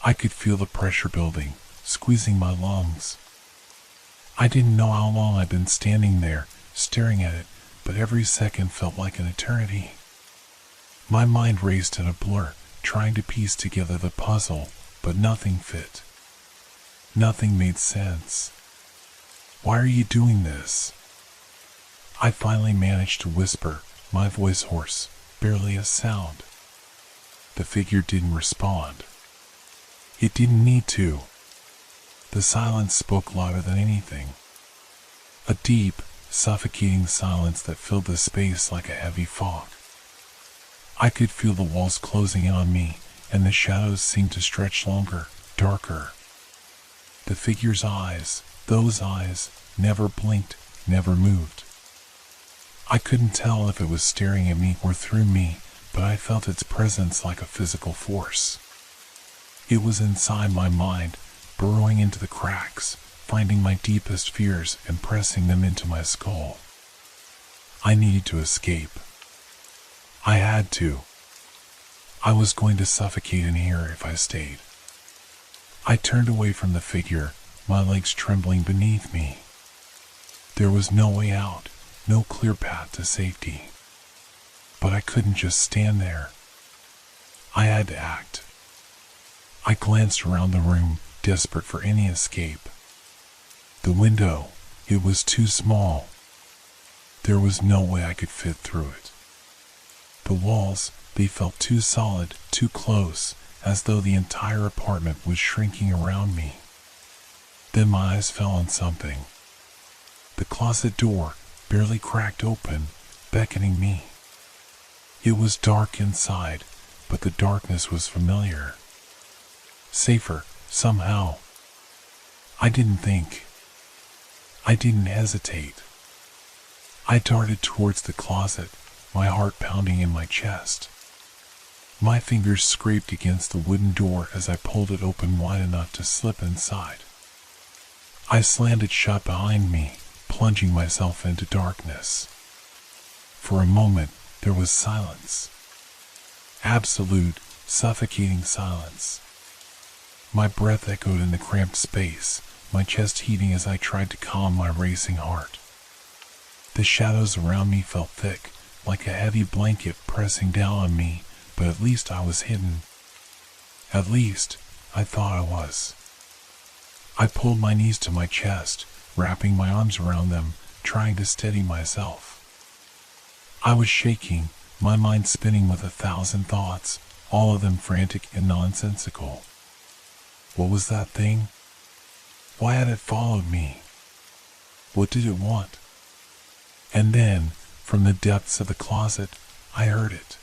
I could feel the pressure building, squeezing my lungs. I didn't know how long I'd been standing there, staring at it, but every second felt like an eternity. My mind raced in a blur, trying to piece together the puzzle, but nothing fit. Nothing made sense. Why are you doing this? I finally managed to whisper, my voice hoarse, barely a sound. The figure didn't respond. It didn't need to. The silence spoke louder than anything. A deep, suffocating silence that filled the space like a heavy fog. I could feel the walls closing in on me, and the shadows seemed to stretch longer, darker. The figure's eyes, those eyes, never blinked, never moved. I couldn't tell if it was staring at me or through me, but I felt its presence like a physical force. It was inside my mind, burrowing into the cracks, finding my deepest fears and pressing them into my skull. I needed to escape. I had to. I was going to suffocate in here if I stayed. I turned away from the figure, my legs trembling beneath me. There was no way out, no clear path to safety. But I couldn't just stand there. I had to act. I glanced around the room, desperate for any escape. The window, it was too small. There was no way I could fit through it. The walls, they felt too solid, too close, as though the entire apartment was shrinking around me. Then my eyes fell on something. The closet door, barely cracked open, beckoning me. It was dark inside, but the darkness was familiar. Safer, somehow. I didn't think. I didn't hesitate. I darted towards the closet, my heart pounding in my chest. My fingers scraped against the wooden door as I pulled it open wide enough to slip inside. I slammed it shut behind me, plunging myself into darkness. For a moment, there was silence. Absolute, suffocating silence. My breath echoed in the cramped space, my chest heaving as I tried to calm my racing heart. The shadows around me felt thick, like a heavy blanket pressing down on me, but at least I was hidden. At least, I thought I was. I pulled my knees to my chest, wrapping my arms around them, trying to steady myself. I was shaking, my mind spinning with 1,000 thoughts, all of them frantic and nonsensical. What was that thing? Why had it followed me? What did it want? And then, from the depths of the closet, I heard it.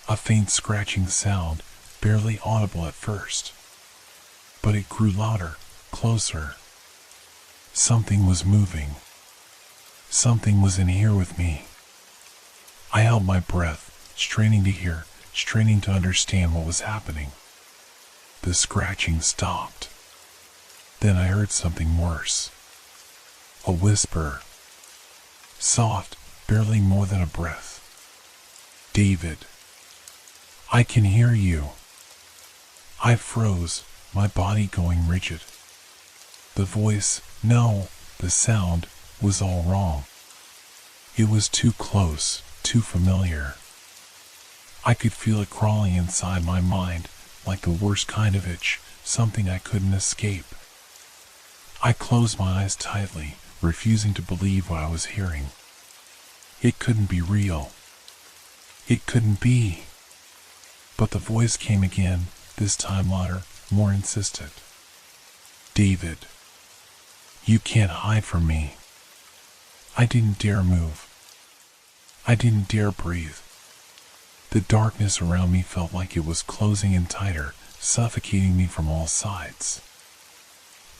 A faint scratching sound, barely audible at first. But it grew louder, closer. Something was moving. Something was in here with me. I held my breath, straining to hear, straining to understand what was happening. The scratching stopped. Then I heard something worse. A whisper. Soft, barely more than a breath. David. I can hear you. I froze, my body going rigid. The voice, no, the sound, was all wrong. It was too close, too familiar. I could feel it crawling inside my mind, like the worst kind of itch, something I couldn't escape. I closed my eyes tightly, refusing to believe what I was hearing. It couldn't be real. It couldn't be. But the voice came again, this time louder, more insistent. David, you can't hide from me. I didn't dare move. I didn't dare breathe. The darkness around me felt like it was closing in tighter, suffocating me from all sides.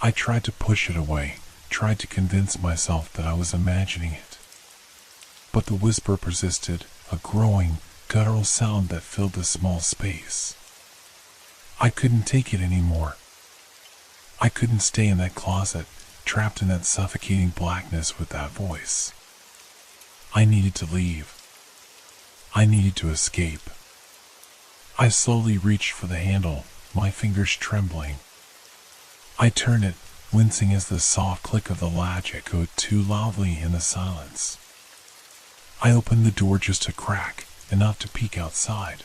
I tried to push it away, tried to convince myself that I was imagining it. But the whisper persisted, a growing, guttural sound that filled the small space. I couldn't take it anymore. I couldn't stay in that closet, trapped in that suffocating blackness with that voice. I needed to leave. I needed to escape. I slowly reached for the handle, my fingers trembling. I turned it, wincing as the soft click of the latch echoed too loudly in the silence. I opened the door just a crack, enough to peek outside.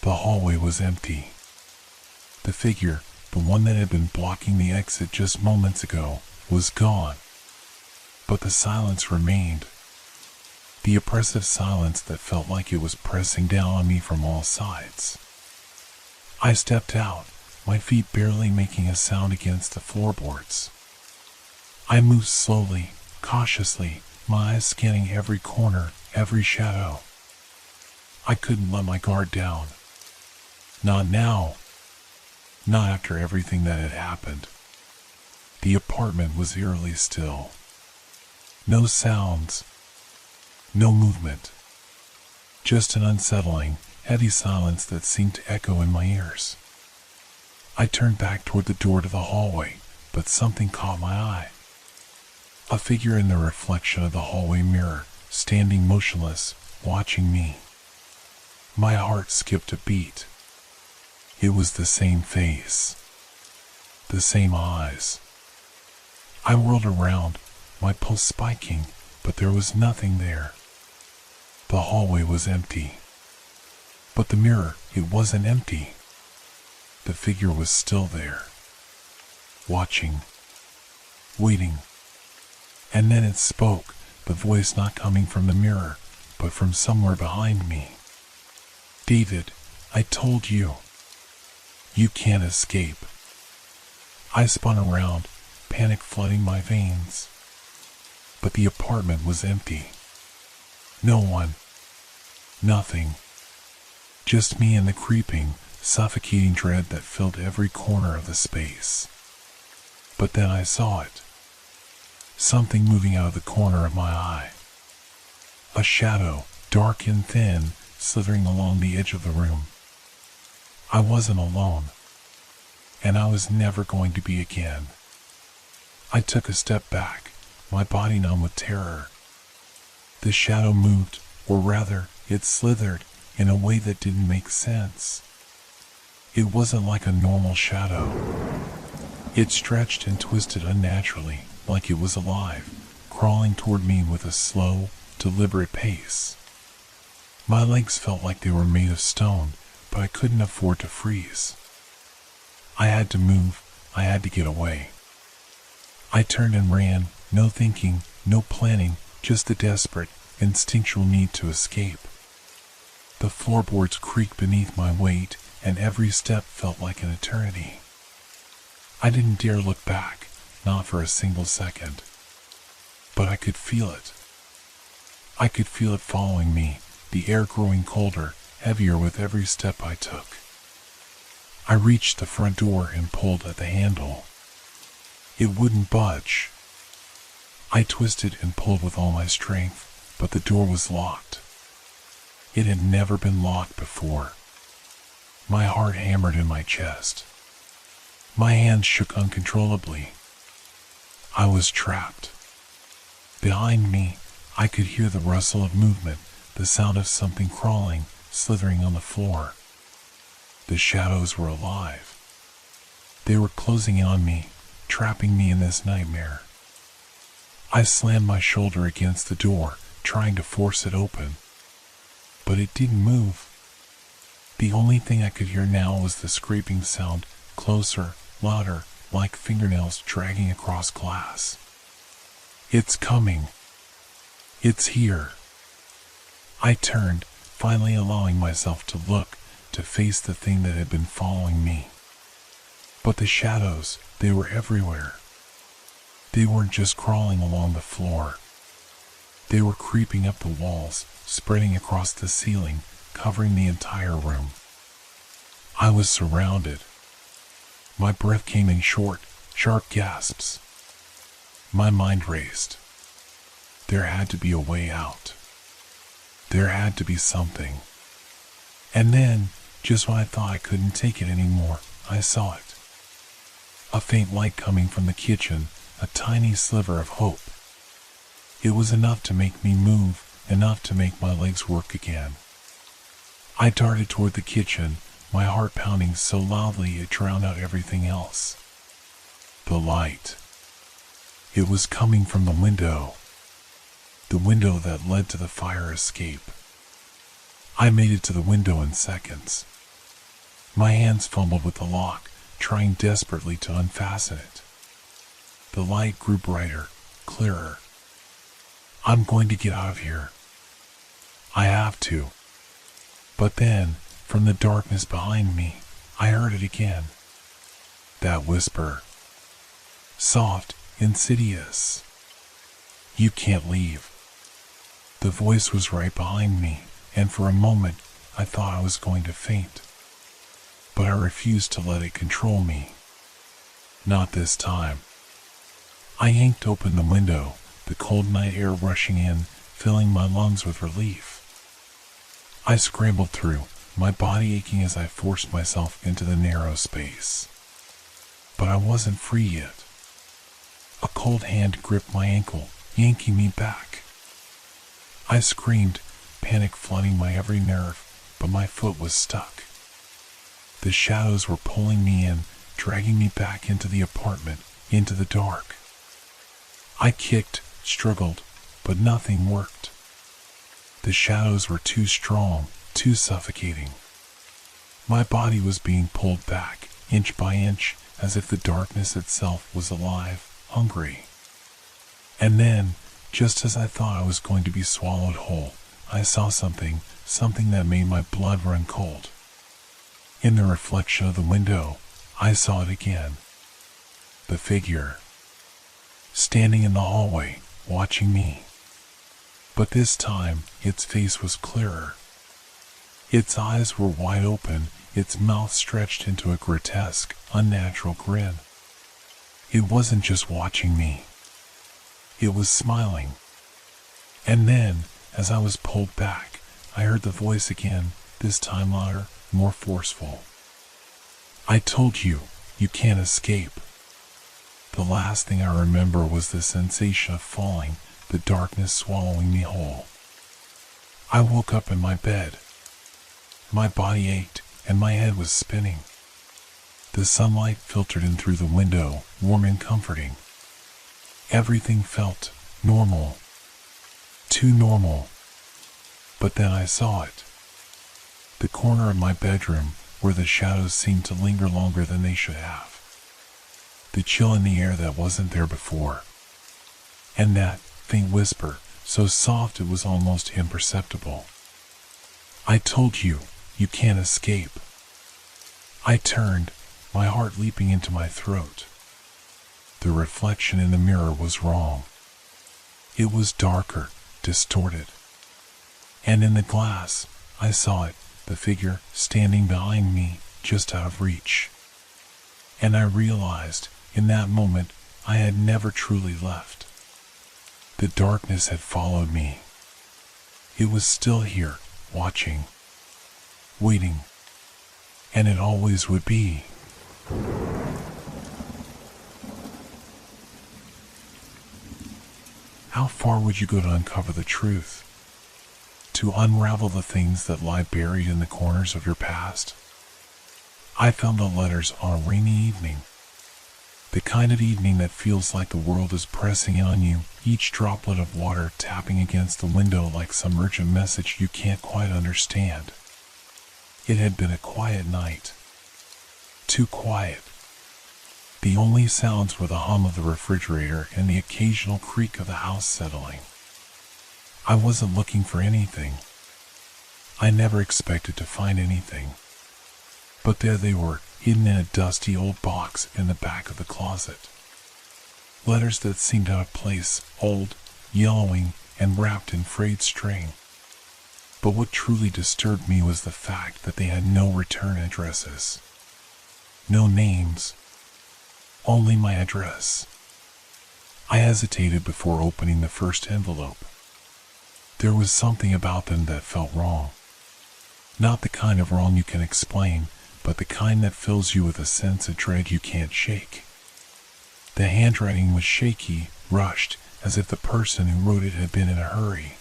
The hallway was empty. The figure, the one that had been blocking the exit just moments ago, was gone. But the silence remained. The oppressive silence that felt like it was pressing down on me from all sides. I stepped out, my feet barely making a sound against the floorboards. I moved slowly, cautiously, my eyes scanning every corner, every shadow. I couldn't let my guard down. Not now. Not after everything that had happened. The apartment was eerily still. No sounds. No movement. Just an unsettling, heavy silence that seemed to echo in my ears. I turned back toward the door to the hallway, but something caught my eye. A figure in the reflection of the hallway mirror, standing motionless, watching me. My heart skipped a beat. It was the same face. The same eyes. I whirled around, my pulse spiking, but there was nothing there. The hallway was empty. But the mirror, it wasn't empty. The figure was still there. Watching. Waiting. And then it spoke, the voice not coming from the mirror, but from somewhere behind me. David, I told you. You can't escape. I spun around, panic flooding my veins. But the apartment was empty. No one. Nothing. Just me and the creeping, suffocating dread that filled every corner of the space. But then I saw it. Something moving out of the corner of my eye. A shadow, dark and thin, slithering along the edge of the room. I wasn't alone. And I was never going to be again. I took a step back, my body numb with terror. The shadow moved, or rather, it slithered, in a way that didn't make sense. It wasn't like a normal shadow. It stretched and twisted unnaturally, like it was alive, crawling toward me with a slow, deliberate pace. My legs felt like they were made of stone, but I couldn't afford to freeze. I had to move, I had to get away. I turned and ran, no thinking, no planning, just the desperate, instinctual need to escape. The floorboards creaked beneath my weight, and every step felt like an eternity. I didn't dare look back, not for a single second. But I could feel it. I could feel it following me, the air growing colder, heavier with every step I took. I reached the front door and pulled at the handle. It wouldn't budge. I twisted and pulled with all my strength, but the door was locked. It had never been locked before. My heart hammered in my chest. My hands shook uncontrollably. I was trapped. Behind me, I could hear the rustle of movement, the sound of something crawling, slithering on the floor. The shadows were alive. They were closing in on me, trapping me in this nightmare. I slammed my shoulder against the door, trying to force it open. But it didn't move. The only thing I could hear now was the scraping sound, closer, louder, like fingernails dragging across glass. It's coming. It's here. I turned, finally allowing myself to look, to face the thing that had been following me. But the shadows, they were everywhere. They weren't just crawling along the floor. They were creeping up the walls, spreading across the ceiling, covering the entire room. I was surrounded. My breath came in short, sharp gasps. My mind raced. There had to be a way out. There had to be something. And then, just when I thought I couldn't take it anymore, I saw it. A faint light coming from the kitchen, a tiny sliver of hope. It was enough to make me move, enough to make my legs work again. I darted toward the kitchen, my heart pounding so loudly it drowned out everything else. The light. It was coming from the window. The window that led to the fire escape. I made it to the window in seconds. My hands fumbled with the lock, trying desperately to unfasten it. The light grew brighter, clearer. I'm going to get out of here. I have to. But then, from the darkness behind me, I heard it again. That whisper. Soft, insidious. You can't leave. The voice was right behind me, and for a moment, I thought I was going to faint. But I refused to let it control me. Not this time. I yanked open the window, the cold night air rushing in, filling my lungs with relief. I scrambled through, my body aching as I forced myself into the narrow space. But I wasn't free yet. A cold hand gripped my ankle, yanking me back. I screamed, panic flooding my every nerve, but my foot was stuck. The shadows were pulling me in, dragging me back into the apartment, into the dark. I kicked, struggled, but nothing worked. The shadows were too strong, too suffocating. My body was being pulled back, inch by inch, as if the darkness itself was alive, hungry. And then, just as I thought I was going to be swallowed whole, I saw something that made my blood run cold. In the reflection of the window, I saw it again. The figure. Standing in the hallway, watching me. But this time, its face was clearer. Its eyes were wide open, its mouth stretched into a grotesque, unnatural grin. It wasn't just watching me. It was smiling. And then, as I was pulled back, I heard the voice again, this time louder, more forceful. I told you, you can't escape. The last thing I remember was the sensation of falling, the darkness swallowing me whole. I woke up in my bed. My body ached, and my head was spinning. The sunlight filtered in through the window, warm and comforting. Everything felt normal. Too normal. But then I saw it. The corner of my bedroom, where the shadows seemed to linger longer than they should have. The chill in the air that wasn't there before. And that faint whisper, so soft it was almost imperceptible. I told you, you can't escape. I turned, my heart leaping into my throat. The reflection in the mirror was wrong. It was darker, distorted. And in the glass, I saw it, the figure standing behind me, just out of reach. And I realized, in that moment, I had never truly left. The darkness had followed me. It was still here, watching, waiting, and it always would be. How far would you go to uncover the truth? To unravel the things that lie buried in the corners of your past? I found the letters on a rainy evening. The kind of evening that feels like the world is pressing in on you, each droplet of water tapping against the window like some urgent message you can't quite understand. It had been a quiet night. Too quiet. The only sounds were the hum of the refrigerator and the occasional creak of the house settling. I wasn't looking for anything. I never expected to find anything. But there they were, hidden in a dusty old box in the back of the closet. Letters that seemed out of place, old, yellowing, and wrapped in frayed string. But what truly disturbed me was the fact that they had no return addresses. No names. Only my address. I hesitated before opening the first envelope. There was something about them that felt wrong. Not the kind of wrong you can explain, but the kind that fills you with a sense of dread you can't shake. The handwriting was shaky, rushed, as if the person who wrote it had been in a hurry.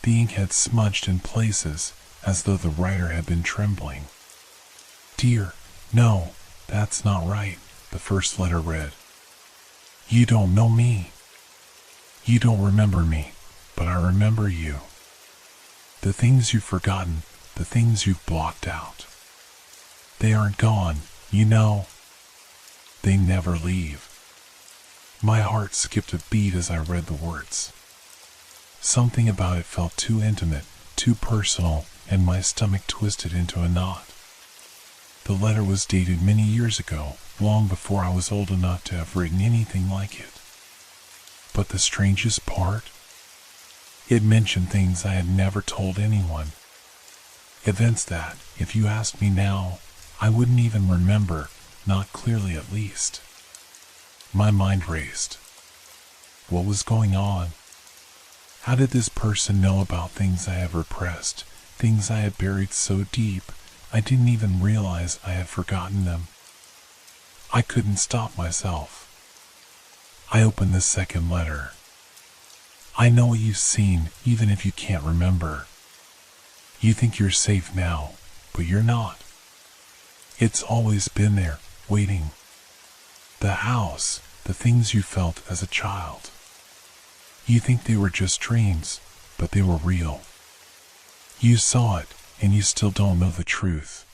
The ink had smudged in places, as though the writer had been trembling. "Dear, no, that's not right," the first letter read. "You don't know me. You don't remember me, but I remember you. The things you've forgotten, the things you've blocked out. They aren't gone, you know. They never leave." My heart skipped a beat as I read the words. Something about it felt too intimate, too personal, and my stomach twisted into a knot. The letter was dated many years ago, long before I was old enough to have written anything like it. But the strangest part? It mentioned things I had never told anyone. Events that, if you asked me now, I wouldn't even remember, not clearly at least. My mind raced. What was going on? How did this person know about things I had repressed, things I had buried so deep, I didn't even realize I had forgotten them? I couldn't stop myself. I opened the second letter. "I know what you've seen, even if you can't remember. You think you're safe now, but you're not. It's always been there, waiting. The house, the things you felt as a child. You think they were just dreams, but they were real. You saw it, and you still don't know the truth."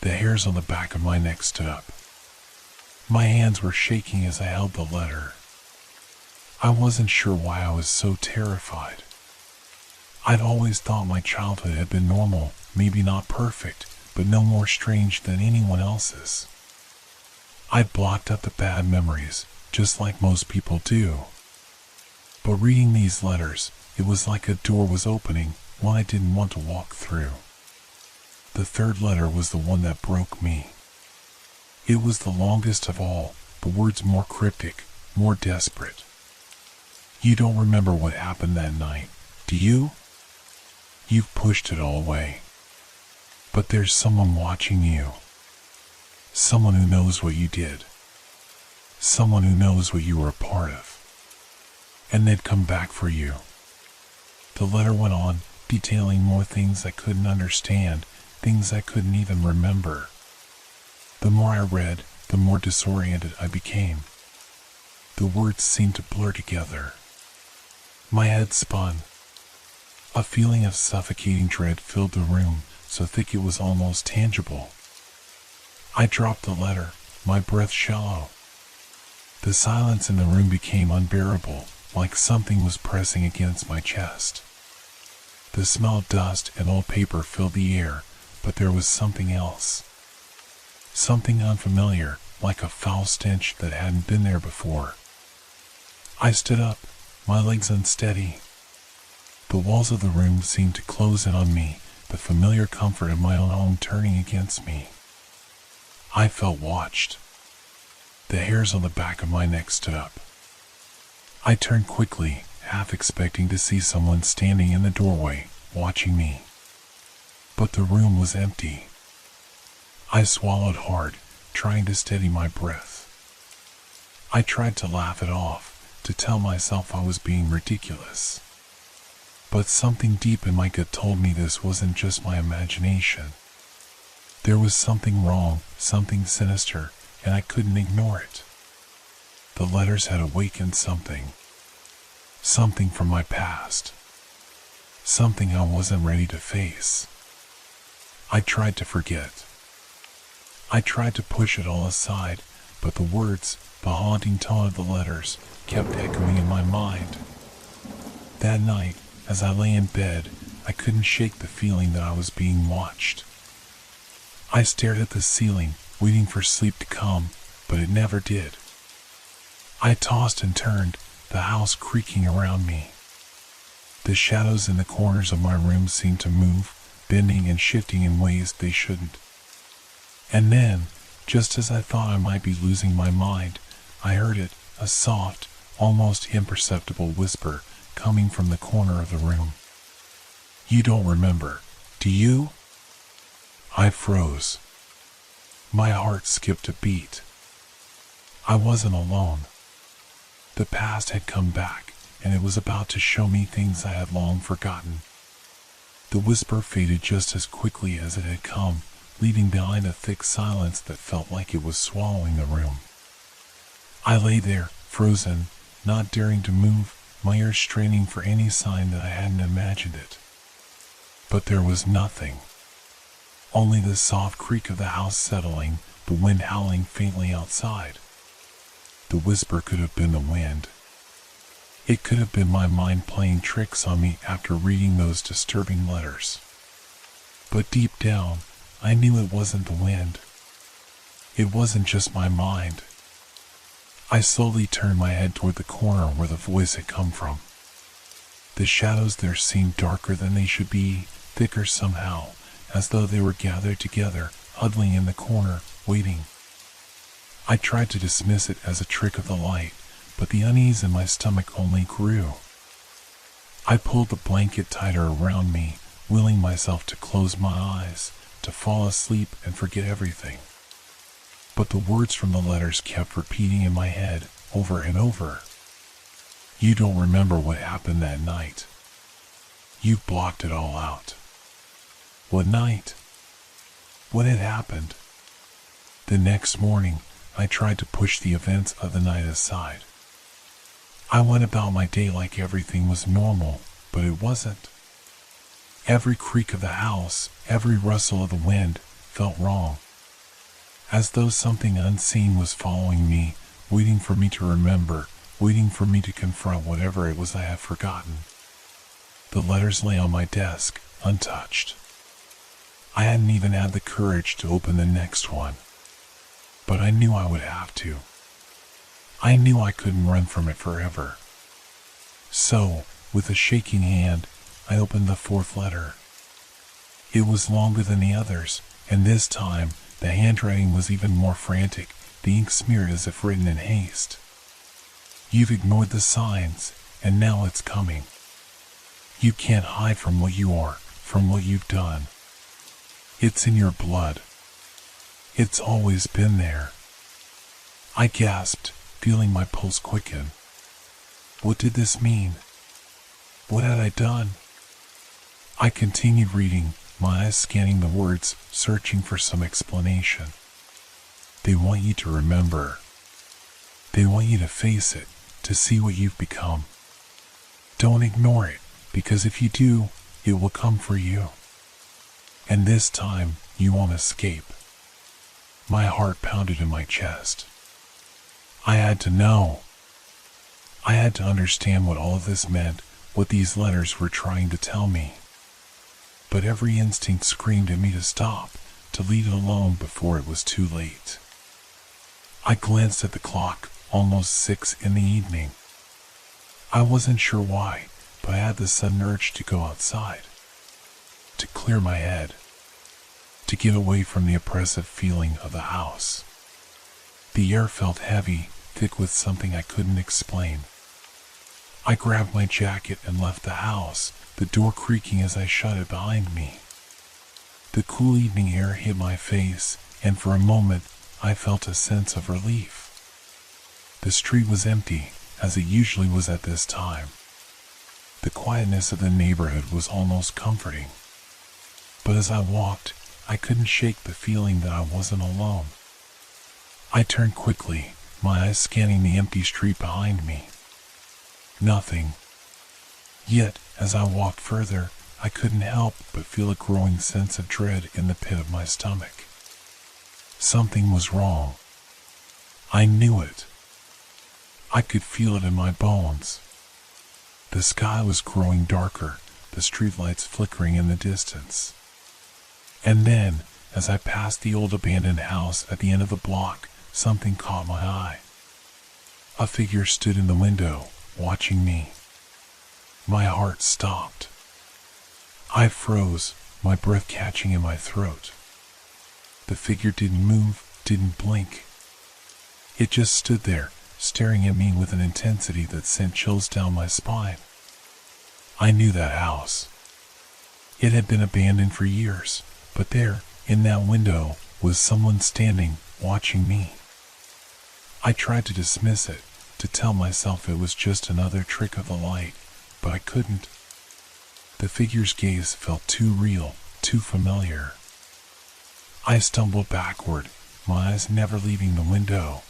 The hairs on the back of my neck stood up. My hands were shaking as I held the letter. I wasn't sure why I was so terrified. I'd always thought my childhood had been normal, maybe not perfect, but no more strange than anyone else's. I'd blocked out the bad memories, just like most people do. But reading these letters, it was like a door was opening, one I didn't want to walk through. The third letter was the one that broke me. It was the longest of all, the words more cryptic, more desperate. "You don't remember what happened that night, do you? You've pushed it all away. But there's someone watching you. Someone who knows what you did. Someone who knows what you were a part of. And they'd come back for you." The letter went on, detailing more things I couldn't understand, things I couldn't even remember. The more I read, the more disoriented I became. The words seemed to blur together. My head spun. A feeling of suffocating dread filled the room, so thick it was almost tangible. I dropped the letter, my breath shallow. The silence in the room became unbearable, like something was pressing against my chest. The smell of dust and old paper filled the air, but there was something else. Something unfamiliar, like a foul stench that hadn't been there before. I stood up, my legs unsteady. The walls of the room seemed to close in on me, the familiar comfort of my own home turning against me. I felt watched. The hairs on the back of my neck stood up. I turned quickly, half expecting to see someone standing in the doorway, watching me. But the room was empty. I swallowed hard, trying to steady my breath. I tried to laugh it off, to tell myself I was being ridiculous. But something deep in my gut told me this wasn't just my imagination. There was something wrong, something sinister, and I couldn't ignore it. The letters had awakened something from my past, something I wasn't ready to face. I tried to forget. I tried to push it all aside, but the words, the haunting tone of the letters, kept echoing in my mind. That night, as I lay in bed, I couldn't shake the feeling that I was being watched. I stared at the ceiling, waiting for sleep to come, but it never did. I tossed and turned, the house creaking around me. The shadows in the corners of my room seemed to move, bending and shifting in ways they shouldn't. And then, just as I thought I might be losing my mind, I heard it, a soft, almost imperceptible whisper coming from the corner of the room. "You don't remember, do you?" I froze. My heart skipped a beat. I wasn't alone. The past had come back, and it was about to show me things I had long forgotten. The whisper faded just as quickly as it had come, leaving behind a thick silence that felt like it was swallowing the room. I lay there, frozen, not daring to move, my ears straining for any sign that I hadn't imagined it. But there was nothing. Only the soft creak of the house settling, the wind howling faintly outside. The whisper could have been the wind. It could have been my mind playing tricks on me after reading those disturbing letters. But deep down, I knew it wasn't the wind. It wasn't just my mind. I slowly turned my head toward the corner where the voice had come from. The shadows there seemed darker than they should be, thicker somehow, as though they were gathered together, huddling in the corner, waiting. I tried to dismiss it as a trick of the light, but the unease in my stomach only grew. I pulled the blanket tighter around me, willing myself to close my eyes, to fall asleep and forget everything. But the words from the letters kept repeating in my head, over and over. "You don't remember what happened that night. You blocked it all out." What night? What had happened? The next morning, I tried to push the events of the night aside. I went about my day like everything was normal, but it wasn't. Every creak of the house, every rustle of the wind, felt wrong. As though something unseen was following me, waiting for me to remember, waiting for me to confront whatever it was I had forgotten. The letters lay on my desk, untouched. I hadn't even had the courage to open the next one. But I knew I would have to. I knew I couldn't run from it forever. So, with a shaking hand, I opened the fourth letter. It was longer than the others, and this time, the handwriting was even more frantic, the ink smeared as if written in haste. "You've ignored the signs, and now it's coming. You can't hide from what you are, from what you've done. It's in your blood. It's always been there." I gasped, feeling my pulse quicken. What did this mean? What had I done? I continued reading, my eyes scanning the words, searching for some explanation. They want you to remember. They want you to face it, to see what you've become. Don't ignore it, because if you do, it will come for you. And this time, you won't escape. My heart pounded in my chest. I had to know. I had to understand what all of this meant, what these letters were trying to tell me. But every instinct screamed at me to stop, to leave it alone before it was too late. I glanced at the clock, almost 6 in the evening. I wasn't sure why, but I had the sudden urge to go outside. To clear my head. To get away from the oppressive feeling of the house. The air felt heavy, thick with something I couldn't explain. I grabbed my jacket and left the house, the door creaking as I shut it behind me. The cool evening air hit my face, and for a moment, I felt a sense of relief. The street was empty, as it usually was at this time. The quietness of the neighborhood was almost comforting. But as I walked, I couldn't shake the feeling that I wasn't alone. I turned quickly, my eyes scanning the empty street behind me. Nothing. Yet, as I walked further, I couldn't help but feel a growing sense of dread in the pit of my stomach. Something was wrong. I knew it. I could feel it in my bones. The sky was growing darker, the streetlights flickering in the distance. And then, as I passed the old abandoned house at the end of the block, something caught my eye. A figure stood in the window, watching me. My heart stopped. I froze, my breath catching in my throat. The figure didn't move, didn't blink. It just stood there, staring at me with an intensity that sent chills down my spine. I knew that house. It had been abandoned for years, but there, in that window, was someone standing, watching me. I tried to dismiss it, to tell myself it was just another trick of the light, but I couldn't. The figure's gaze felt too real, too familiar. I stumbled backward, my eyes never leaving the window.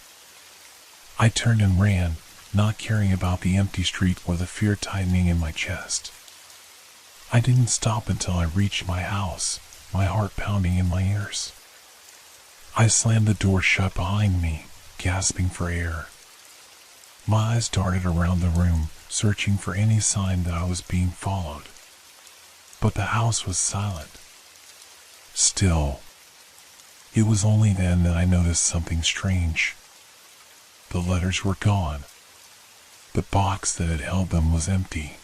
I turned and ran, not caring about the empty street or the fear tightening in my chest. I didn't stop until I reached my house, my heart pounding in my ears. I slammed the door shut behind me, gasping for air. My eyes darted around the room, searching for any sign that I was being followed. But the house was silent. Still. It was only then that I noticed something strange. The letters were gone. The box that had held them was empty.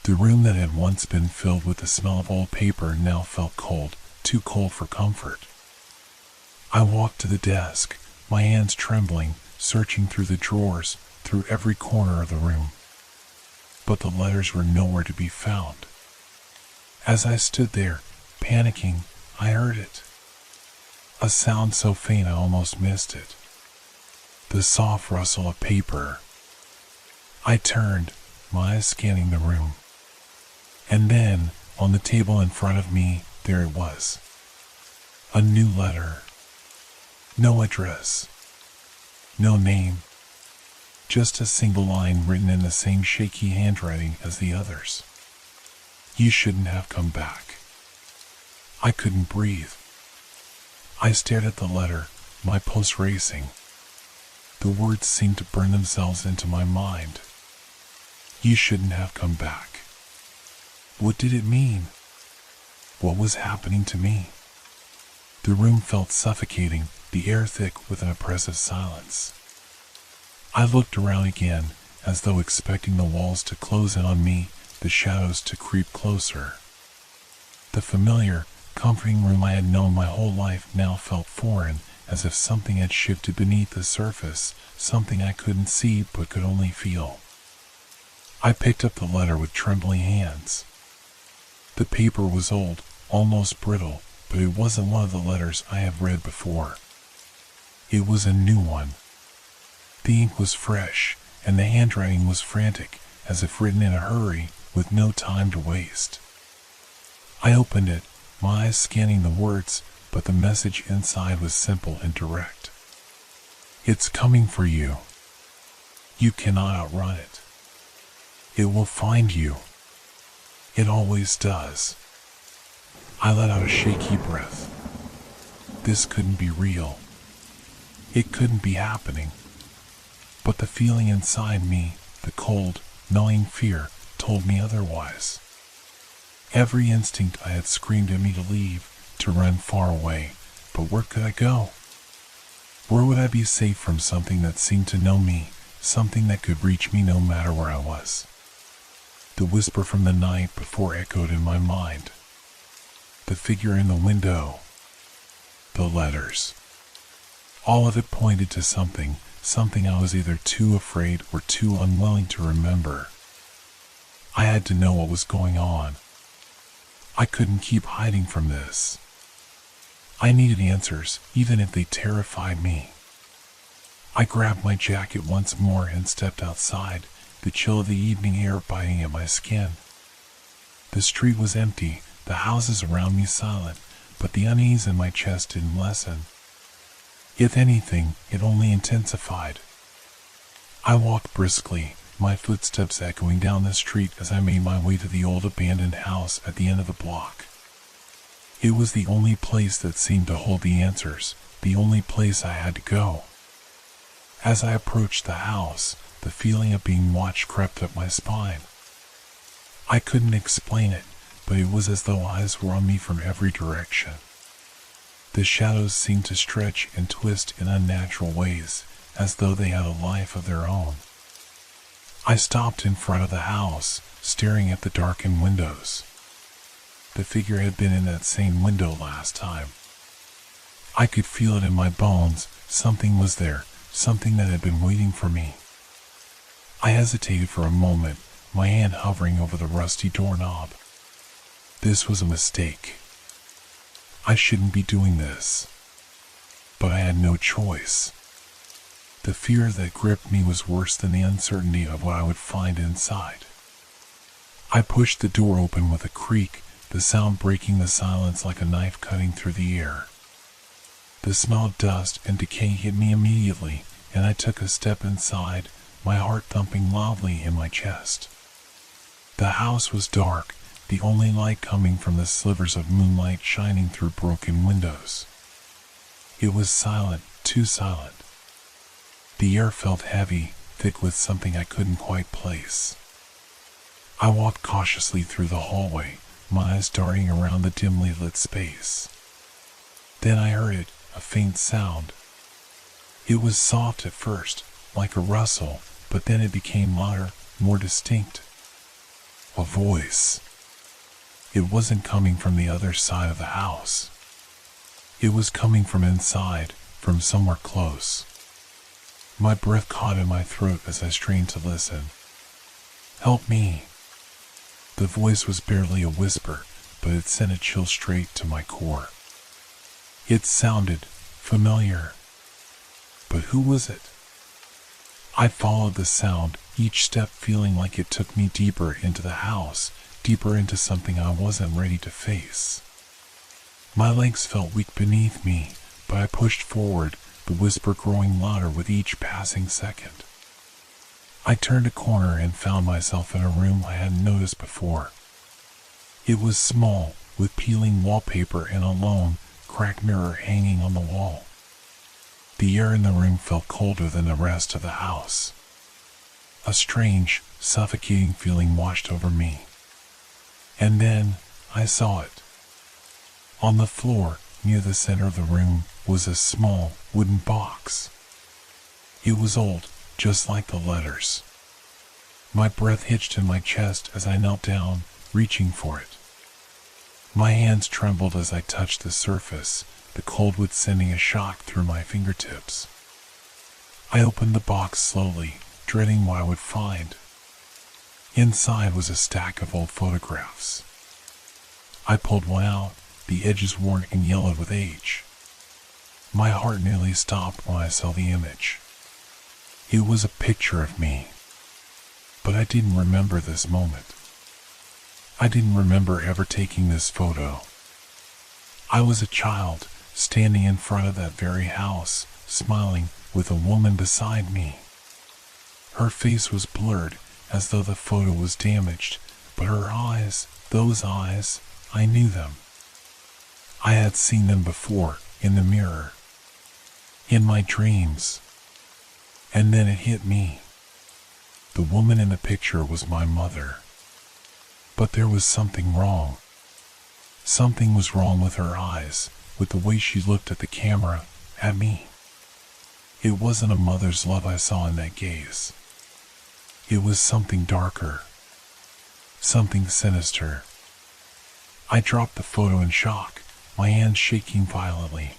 The room that had once been filled with the smell of old paper now felt cold, too cold for comfort. I walked to the desk, my hands trembling, searching through the drawers, through every corner of the room. But the letters were nowhere to be found. As I stood there, panicking, I heard it. A sound so faint I almost missed it. The soft rustle of paper. I turned, my eyes scanning the room. And then, on the table in front of me, there it was. A new letter. No address. No name. Just a single line written in the same shaky handwriting as the others. You shouldn't have come back. I couldn't breathe. I stared at the letter, my pulse racing. The words seemed to burn themselves into my mind. You shouldn't have come back. What did it mean? What was happening to me? The room felt suffocating, the air thick with an oppressive silence. I looked around again, as though expecting the walls to close in on me, the shadows to creep closer. The familiar, comforting room I had known my whole life now felt foreign, as if something had shifted beneath the surface, something I couldn't see but could only feel. I picked up the letter with trembling hands. The paper was old, almost brittle, but it wasn't one of the letters I have read before. It was a new one. The ink was fresh, and the handwriting was frantic, as if written in a hurry, with no time to waste. I opened it, my eyes scanning the words, but the message inside was simple and direct. It's coming for you. You cannot outrun it. It will find you. It always does. I let out a shaky breath. This couldn't be real. It couldn't be happening. But the feeling inside me, the cold, gnawing fear, told me otherwise. Every instinct I had screamed at me to leave, to run far away, but where could I go? Where would I be safe from something that seemed to know me, something that could reach me no matter where I was? The whisper from the night before echoed in my mind. The figure in the window. The letters. All of it pointed to something I was either too afraid or too unwilling to remember. I had to know what was going on. I couldn't keep hiding from this. I needed answers, even if they terrified me. I grabbed my jacket once more and stepped outside, the chill of the evening air biting at my skin. The street was empty, the houses around me silent, but the unease in my chest didn't lessen. If anything, it only intensified. I walked briskly, my footsteps echoing down the street as I made my way to the old abandoned house at the end of the block. It was the only place that seemed to hold the answers, the only place I had to go. As I approached the house, the feeling of being watched crept up my spine. I couldn't explain it, but it was as though eyes were on me from every direction. The shadows seemed to stretch and twist in unnatural ways, as though they had a life of their own. I stopped in front of the house, staring at the darkened windows. The figure had been in that same window last time. I could feel it in my bones. Something was there, something that had been waiting for me. I hesitated for a moment, my hand hovering over the rusty doorknob. This was a mistake. I shouldn't be doing this. But I had no choice. The fear that gripped me was worse than the uncertainty of what I would find inside. I pushed the door open with a creak, the sound breaking the silence like a knife cutting through the air. The smell of dust and decay hit me immediately, and I took a step inside, my heart thumping loudly in my chest. The house was dark, the only light coming from the slivers of moonlight shining through broken windows. It was silent, too silent. The air felt heavy, thick with something I couldn't quite place. I walked cautiously through the hallway, my eyes darting around the dimly lit space. Then I heard it, a faint sound. It was soft at first, like a rustle, but then it became louder, more distinct. A voice. It wasn't coming from the other side of the house. It was coming from inside, from somewhere close. My breath caught in my throat as I strained to listen. "Help me." The voice was barely a whisper, but it sent a chill straight to my core. It sounded familiar. But who was it? I followed the sound, each step feeling like it took me deeper into the house, deeper into something I wasn't ready to face. My legs felt weak beneath me, but I pushed forward, the whisper growing louder with each passing second. I turned a corner and found myself in a room I hadn't noticed before. It was small, with peeling wallpaper and a lone, cracked mirror hanging on the wall. The air in the room felt colder than the rest of the house. A strange, suffocating feeling washed over me. And then, I saw it. On the floor, near the center of the room, was a small, wooden box. It was old, just like the letters. My breath hitched in my chest as I knelt down, reaching for it. My hands trembled as I touched the surface, the cold wood sending a shock through my fingertips. I opened the box slowly, dreading what I would find. Inside was a stack of old photographs. I pulled one out, the edges worn and yellowed with age. My heart nearly stopped when I saw the image. It was a picture of me. But I didn't remember this moment. I didn't remember ever taking this photo. I was a child, standing in front of that very house, smiling, with a woman beside me. Her face was blurred, as though the photo was damaged, but her eyes, those eyes, I knew them. I had seen them before, in the mirror. In my dreams. And then it hit me. The woman in the picture was my mother. But there was something wrong. Something was wrong with her eyes, with the way she looked at the camera, at me. It wasn't a mother's love I saw in that gaze. It was something darker. Something sinister. I dropped the photo in shock, my hands shaking violently.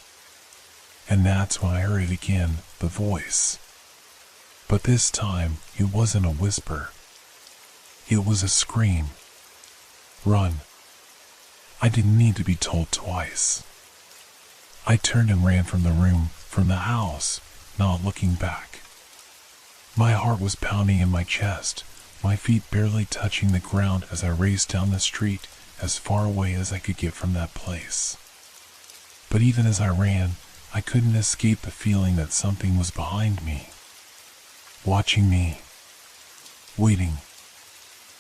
And that's when I heard it again, the voice. But this time, it wasn't a whisper. It was a scream. Run. I didn't need to be told twice. I turned and ran from the room, from the house, not looking back. My heart was pounding in my chest, my feet barely touching the ground as I raced down the street, as far away as I could get from that place. But even as I ran, I couldn't escape the feeling that something was behind me, watching me, waiting.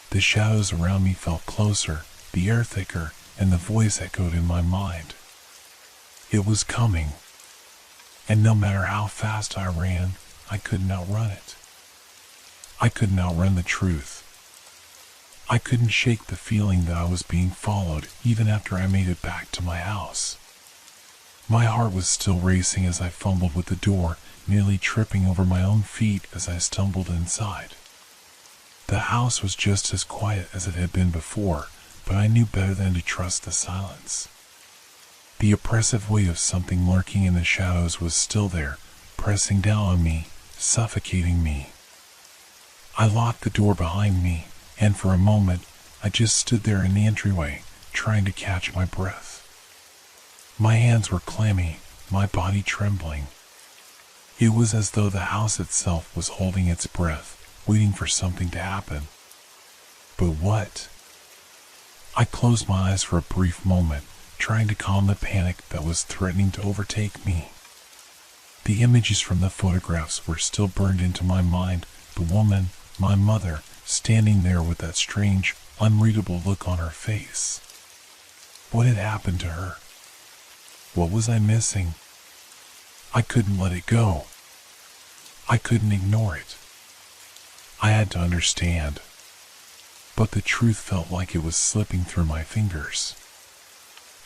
The shadows around me felt closer, the air thicker, and the voice echoed in my mind. It was coming, and no matter how fast I ran, I couldn't outrun it. I couldn't outrun the truth. I couldn't shake the feeling that I was being followed even after I made it back to my house. My heart was still racing as I fumbled with the door, nearly tripping over my own feet as I stumbled inside. The house was just as quiet as it had been before, but I knew better than to trust the silence. The oppressive weight of something lurking in the shadows was still there, pressing down on me, suffocating me. I locked the door behind me, and for a moment, I just stood there in the entryway, trying to catch my breath. My hands were clammy, my body trembling. It was as though the house itself was holding its breath, waiting for something to happen. But what? I closed my eyes for a brief moment, trying to calm the panic that was threatening to overtake me. The images from the photographs were still burned into my mind, the woman, my mother, standing there with that strange, unreadable look on her face. What had happened to her? What was I missing? I couldn't let it go. I couldn't ignore it. I had to understand. But the truth felt like it was slipping through my fingers.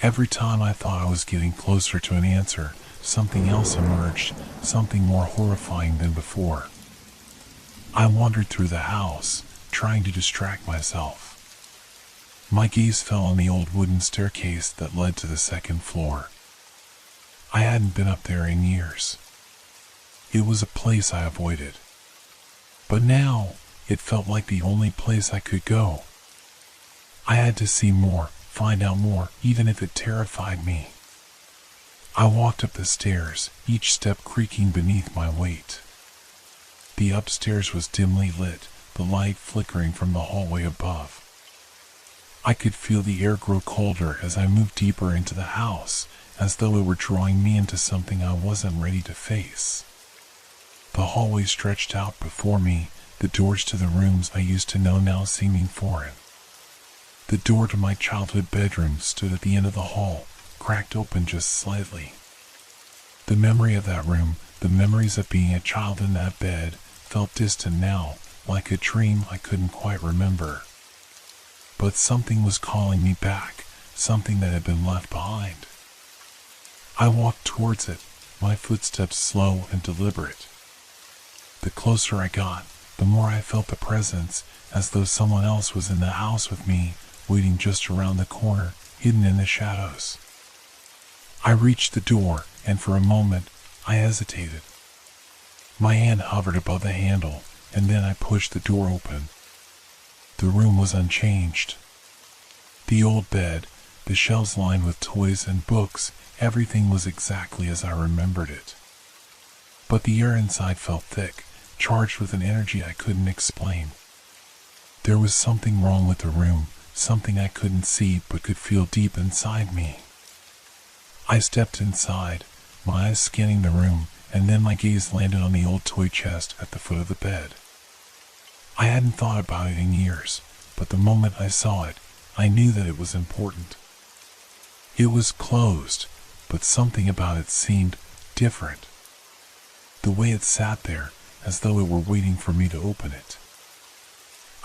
Every time I thought I was getting closer to an answer, something else emerged, something more horrifying than before. I wandered through the house, trying to distract myself. My gaze fell on the old wooden staircase that led to the second floor. I hadn't been up there in years. It was a place I avoided. But now, it felt like the only place I could go. I had to see more, find out more, even if it terrified me. I walked up the stairs, each step creaking beneath my weight. The upstairs was dimly lit, the light flickering from the hallway above. I could feel the air grow colder as I moved deeper into the house, as though it were drawing me into something I wasn't ready to face. The hallway stretched out before me, the doors to the rooms I used to know now seeming foreign. The door to my childhood bedroom stood at the end of the hall, cracked open just slightly. The memory of that room, the memories of being a child in that bed, felt distant now, like a dream I couldn't quite remember. But something was calling me back, something that had been left behind. I walked towards it, my footsteps slow and deliberate. The closer I got, the more I felt the presence, as though someone else was in the house with me, waiting just around the corner, hidden in the shadows. I reached the door, and for a moment, I hesitated. My hand hovered above the handle, and then I pushed the door open. The room was unchanged. The old bed, the shelves lined with toys and books, everything was exactly as I remembered it. But the air inside felt thick, charged with an energy I couldn't explain. There was something wrong with the room, something I couldn't see but could feel deep inside me. I stepped inside, my eyes scanning the room, and then my gaze landed on the old toy chest at the foot of the bed. I hadn't thought about it in years, but the moment I saw it, I knew that it was important. It was closed, but something about it seemed different. The way it sat there, as though it were waiting for me to open it.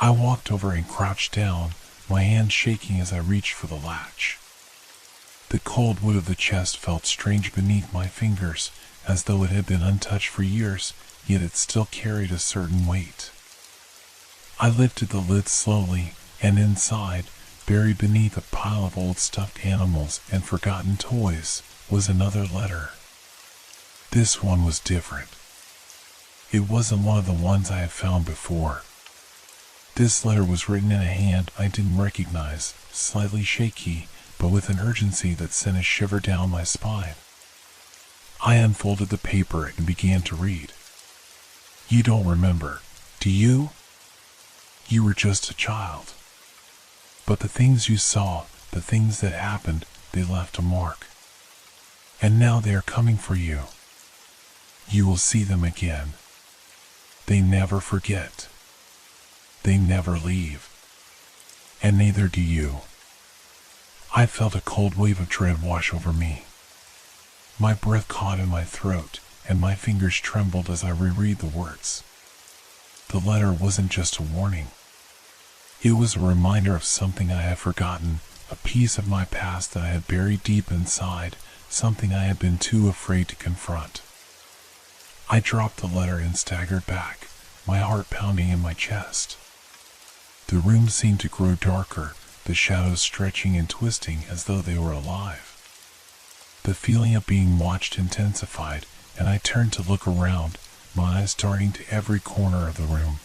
I walked over and crouched down, my hand shaking as I reached for the latch. The cold wood of the chest felt strange beneath my fingers, as though it had been untouched for years, yet it still carried a certain weight. I lifted the lid slowly, and inside, buried beneath a pile of old stuffed animals and forgotten toys, was another letter. This one was different. It wasn't one of the ones I had found before. This letter was written in a hand I didn't recognize, slightly shaky, but with an urgency that sent a shiver down my spine. I unfolded the paper and began to read. You don't remember, do you? You were just a child. But the things you saw, the things that happened, they left a mark. And now they are coming for you. You will see them again. They never forget. They never leave. And neither do you. I felt a cold wave of dread wash over me. My breath caught in my throat, and my fingers trembled as I reread the words. The letter wasn't just a warning. It was a reminder of something I had forgotten, a piece of my past that I had buried deep inside, something I had been too afraid to confront. I dropped the letter and staggered back, my heart pounding in my chest. The room seemed to grow darker, the shadows stretching and twisting as though they were alive. The feeling of being watched intensified, and I turned to look around, my eyes darting to every corner of the room.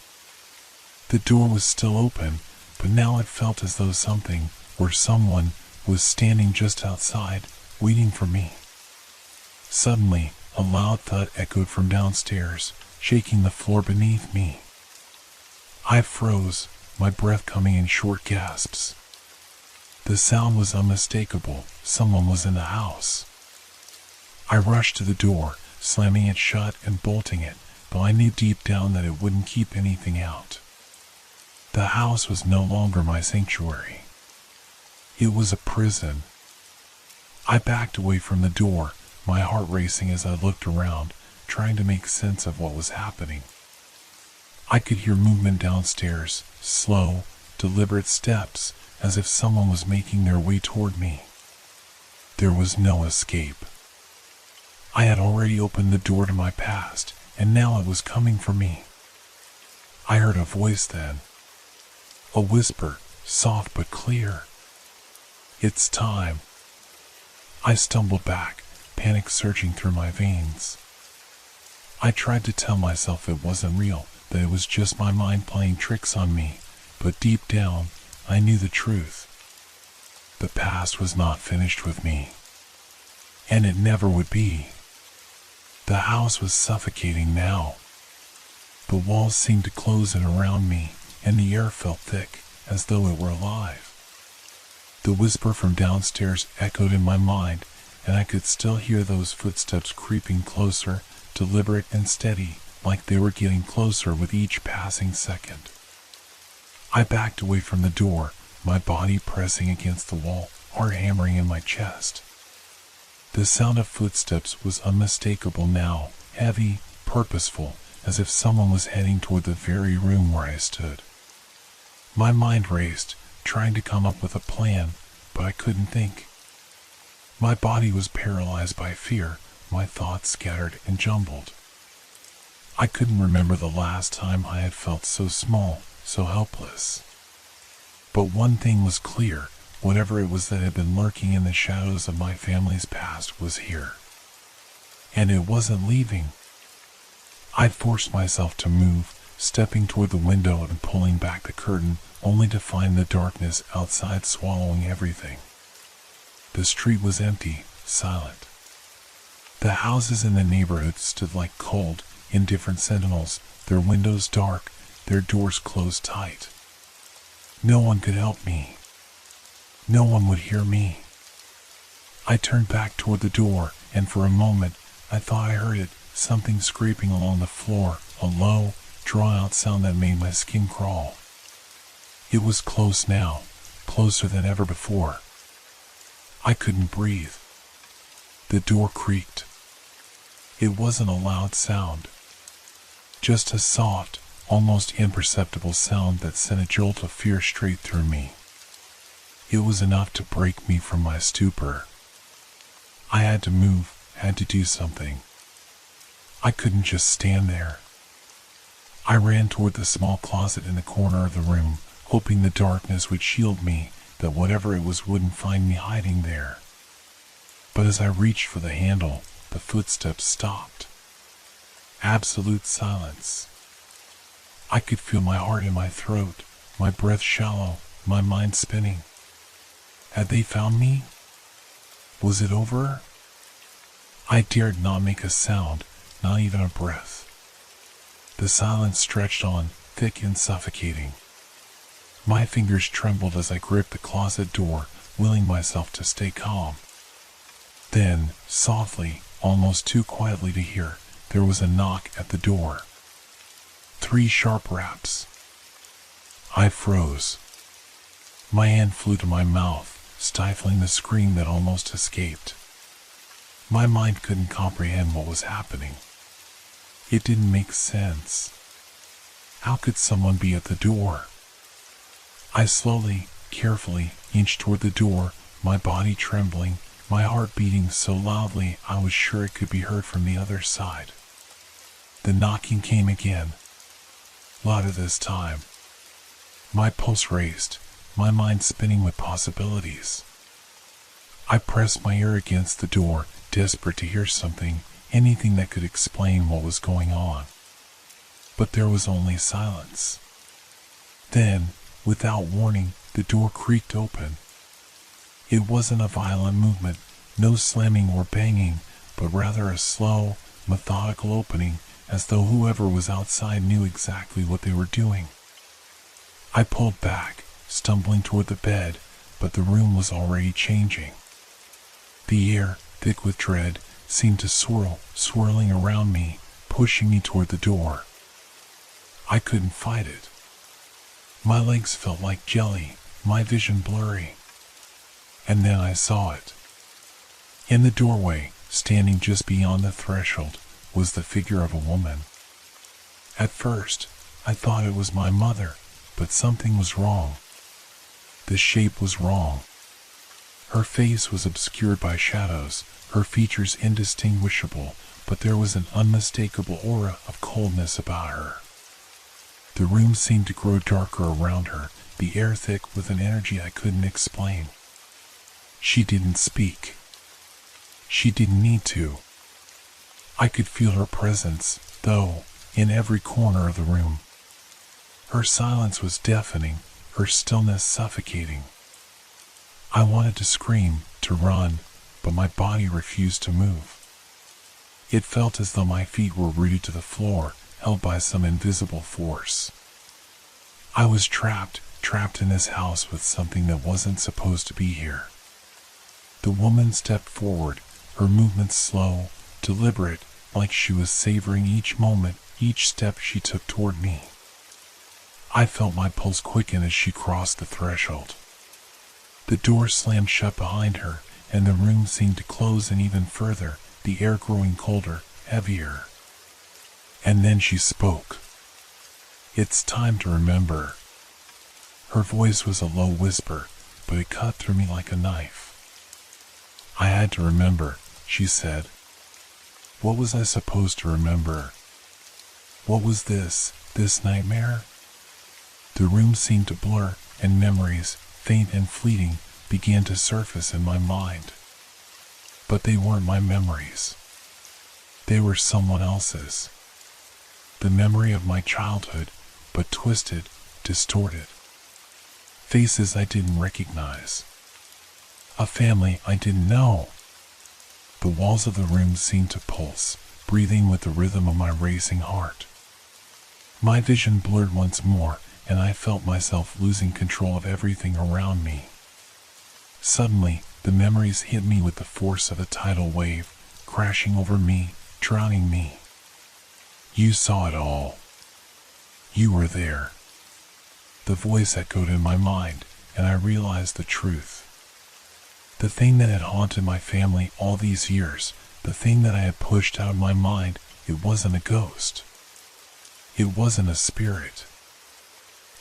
The door was still open, but now it felt as though something, or someone, was standing just outside, waiting for me. Suddenly, a loud thud echoed from downstairs, shaking the floor beneath me. I froze, my breath coming in short gasps. The sound was unmistakable. Someone was in the house. I rushed to the door, slamming it shut and bolting it, though I knew deep down that it wouldn't keep anything out. The house was no longer my sanctuary. It was a prison. I backed away from the door, my heart racing as I looked around, trying to make sense of what was happening. I could hear movement downstairs, slow, deliberate steps, as if someone was making their way toward me. There was no escape. I had already opened the door to my past, and now it was coming for me. I heard a voice then. A whisper, soft but clear. It's time. I stumbled back, panic surging through my veins. I tried to tell myself it wasn't real, that it was just my mind playing tricks on me, but deep down, I knew the truth. The past was not finished with me. And it never would be. The house was suffocating now. The walls seemed to close in around me, and the air felt thick, as though it were alive. The whisper from downstairs echoed in my mind, and I could still hear those footsteps creeping closer, deliberate and steady, like they were getting closer with each passing second. I backed away from the door, my body pressing against the wall, heart hammering in my chest. The sound of footsteps was unmistakable now, heavy, purposeful, as if someone was heading toward the very room where I stood. My mind raced, trying to come up with a plan, but I couldn't think. My body was paralyzed by fear, my thoughts scattered and jumbled. I couldn't remember the last time I had felt so small, so helpless. But one thing was clear, whatever it was that had been lurking in the shadows of my family's past was here. And it wasn't leaving. I'd forced myself to move, stepping toward the window and pulling back the curtain, only to find the darkness outside swallowing everything. The street was empty, silent. The houses in the neighborhood stood like cold, indifferent sentinels, their windows dark, their doors closed tight. No one could help me. No one would hear me. I turned back toward the door, and for a moment, I thought I heard it, something scraping along the floor, a low, drawn-out sound that made my skin crawl. It was close now, closer than ever before. I couldn't breathe. The door creaked. It wasn't a loud sound. Just a soft, almost imperceptible sound that sent a jolt of fear straight through me. It was enough to break me from my stupor. I had to move, had to do something. I couldn't just stand there. I ran toward the small closet in the corner of the room, hoping the darkness would shield me, that whatever it was wouldn't find me hiding there. But as I reached for the handle, the footsteps stopped. Absolute silence. I could feel my heart in my throat, my breath shallow, my mind spinning. Had they found me? Was it over? I dared not make a sound, not even a breath. The silence stretched on, thick and suffocating. My fingers trembled as I gripped the closet door, willing myself to stay calm. Then, softly, almost too quietly to hear, there was a knock at the door. 3 sharp raps. I froze. My hand flew to my mouth, stifling the scream that almost escaped. My mind couldn't comprehend what was happening. It didn't make sense. How could someone be at the door? I slowly, carefully, inched toward the door, my body trembling, my heart beating so loudly I was sure it could be heard from the other side. The knocking came again, louder this time. My pulse raced, my mind spinning with possibilities. I pressed my ear against the door, desperate to hear something, anything that could explain what was going on. But there was only silence. Then, without warning, the door creaked open. It wasn't a violent movement, no slamming or banging, but rather a slow, methodical opening, as though whoever was outside knew exactly what they were doing. I pulled back, stumbling toward the bed, but the room was already changing. The air, thick with dread, seemed to swirl, swirling around me, pushing me toward the door. I couldn't fight it. My legs felt like jelly, my vision blurry. And then I saw it. In the doorway, standing just beyond the threshold, was the figure of a woman. At first, I thought it was my mother, but something was wrong. The shape was wrong. Her face was obscured by shadows, her features indistinguishable, but there was an unmistakable aura of coldness about her. The room seemed to grow darker around her, the air thick with an energy I couldn't explain. She didn't speak. She didn't need to. I could feel her presence, though, in every corner of the room. Her silence was deafening, her stillness suffocating. I wanted to scream, to run, but my body refused to move. It felt as though my feet were rooted to the floor, held by some invisible force. I was trapped in this house with something that wasn't supposed to be here. The woman stepped forward, her movements slow, deliberate, like she was savoring each moment, each step she took toward me. I felt my pulse quicken as she crossed the threshold. The door slammed shut behind her, and the room seemed to close in even further, the air growing colder, heavier. And then she spoke. "It's time to remember." Her voice was a low whisper, but it cut through me like a knife. "I had to remember," she said. What was I supposed to remember? What was this nightmare? The room seemed to blur, and memories, faint and fleeting, began to surface in my mind. But they weren't my memories. They were someone else's. The memory of my childhood, but twisted, distorted. Faces I didn't recognize. A family I didn't know. The walls of the room seemed to pulse, breathing with the rhythm of my racing heart. My vision blurred once more, and I felt myself losing control of everything around me. Suddenly, the memories hit me with the force of a tidal wave, crashing over me, drowning me. "You saw it all. You were there." The voice echoed in my mind, and I realized the truth. The thing that had haunted my family all these years, the thing that I had pushed out of my mind, it wasn't a ghost. It wasn't a spirit.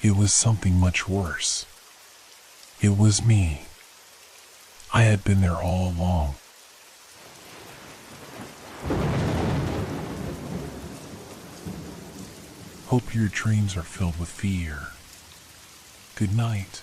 It was something much worse. It was me. I had been there all along. Hope your dreams are filled with fear. Good night.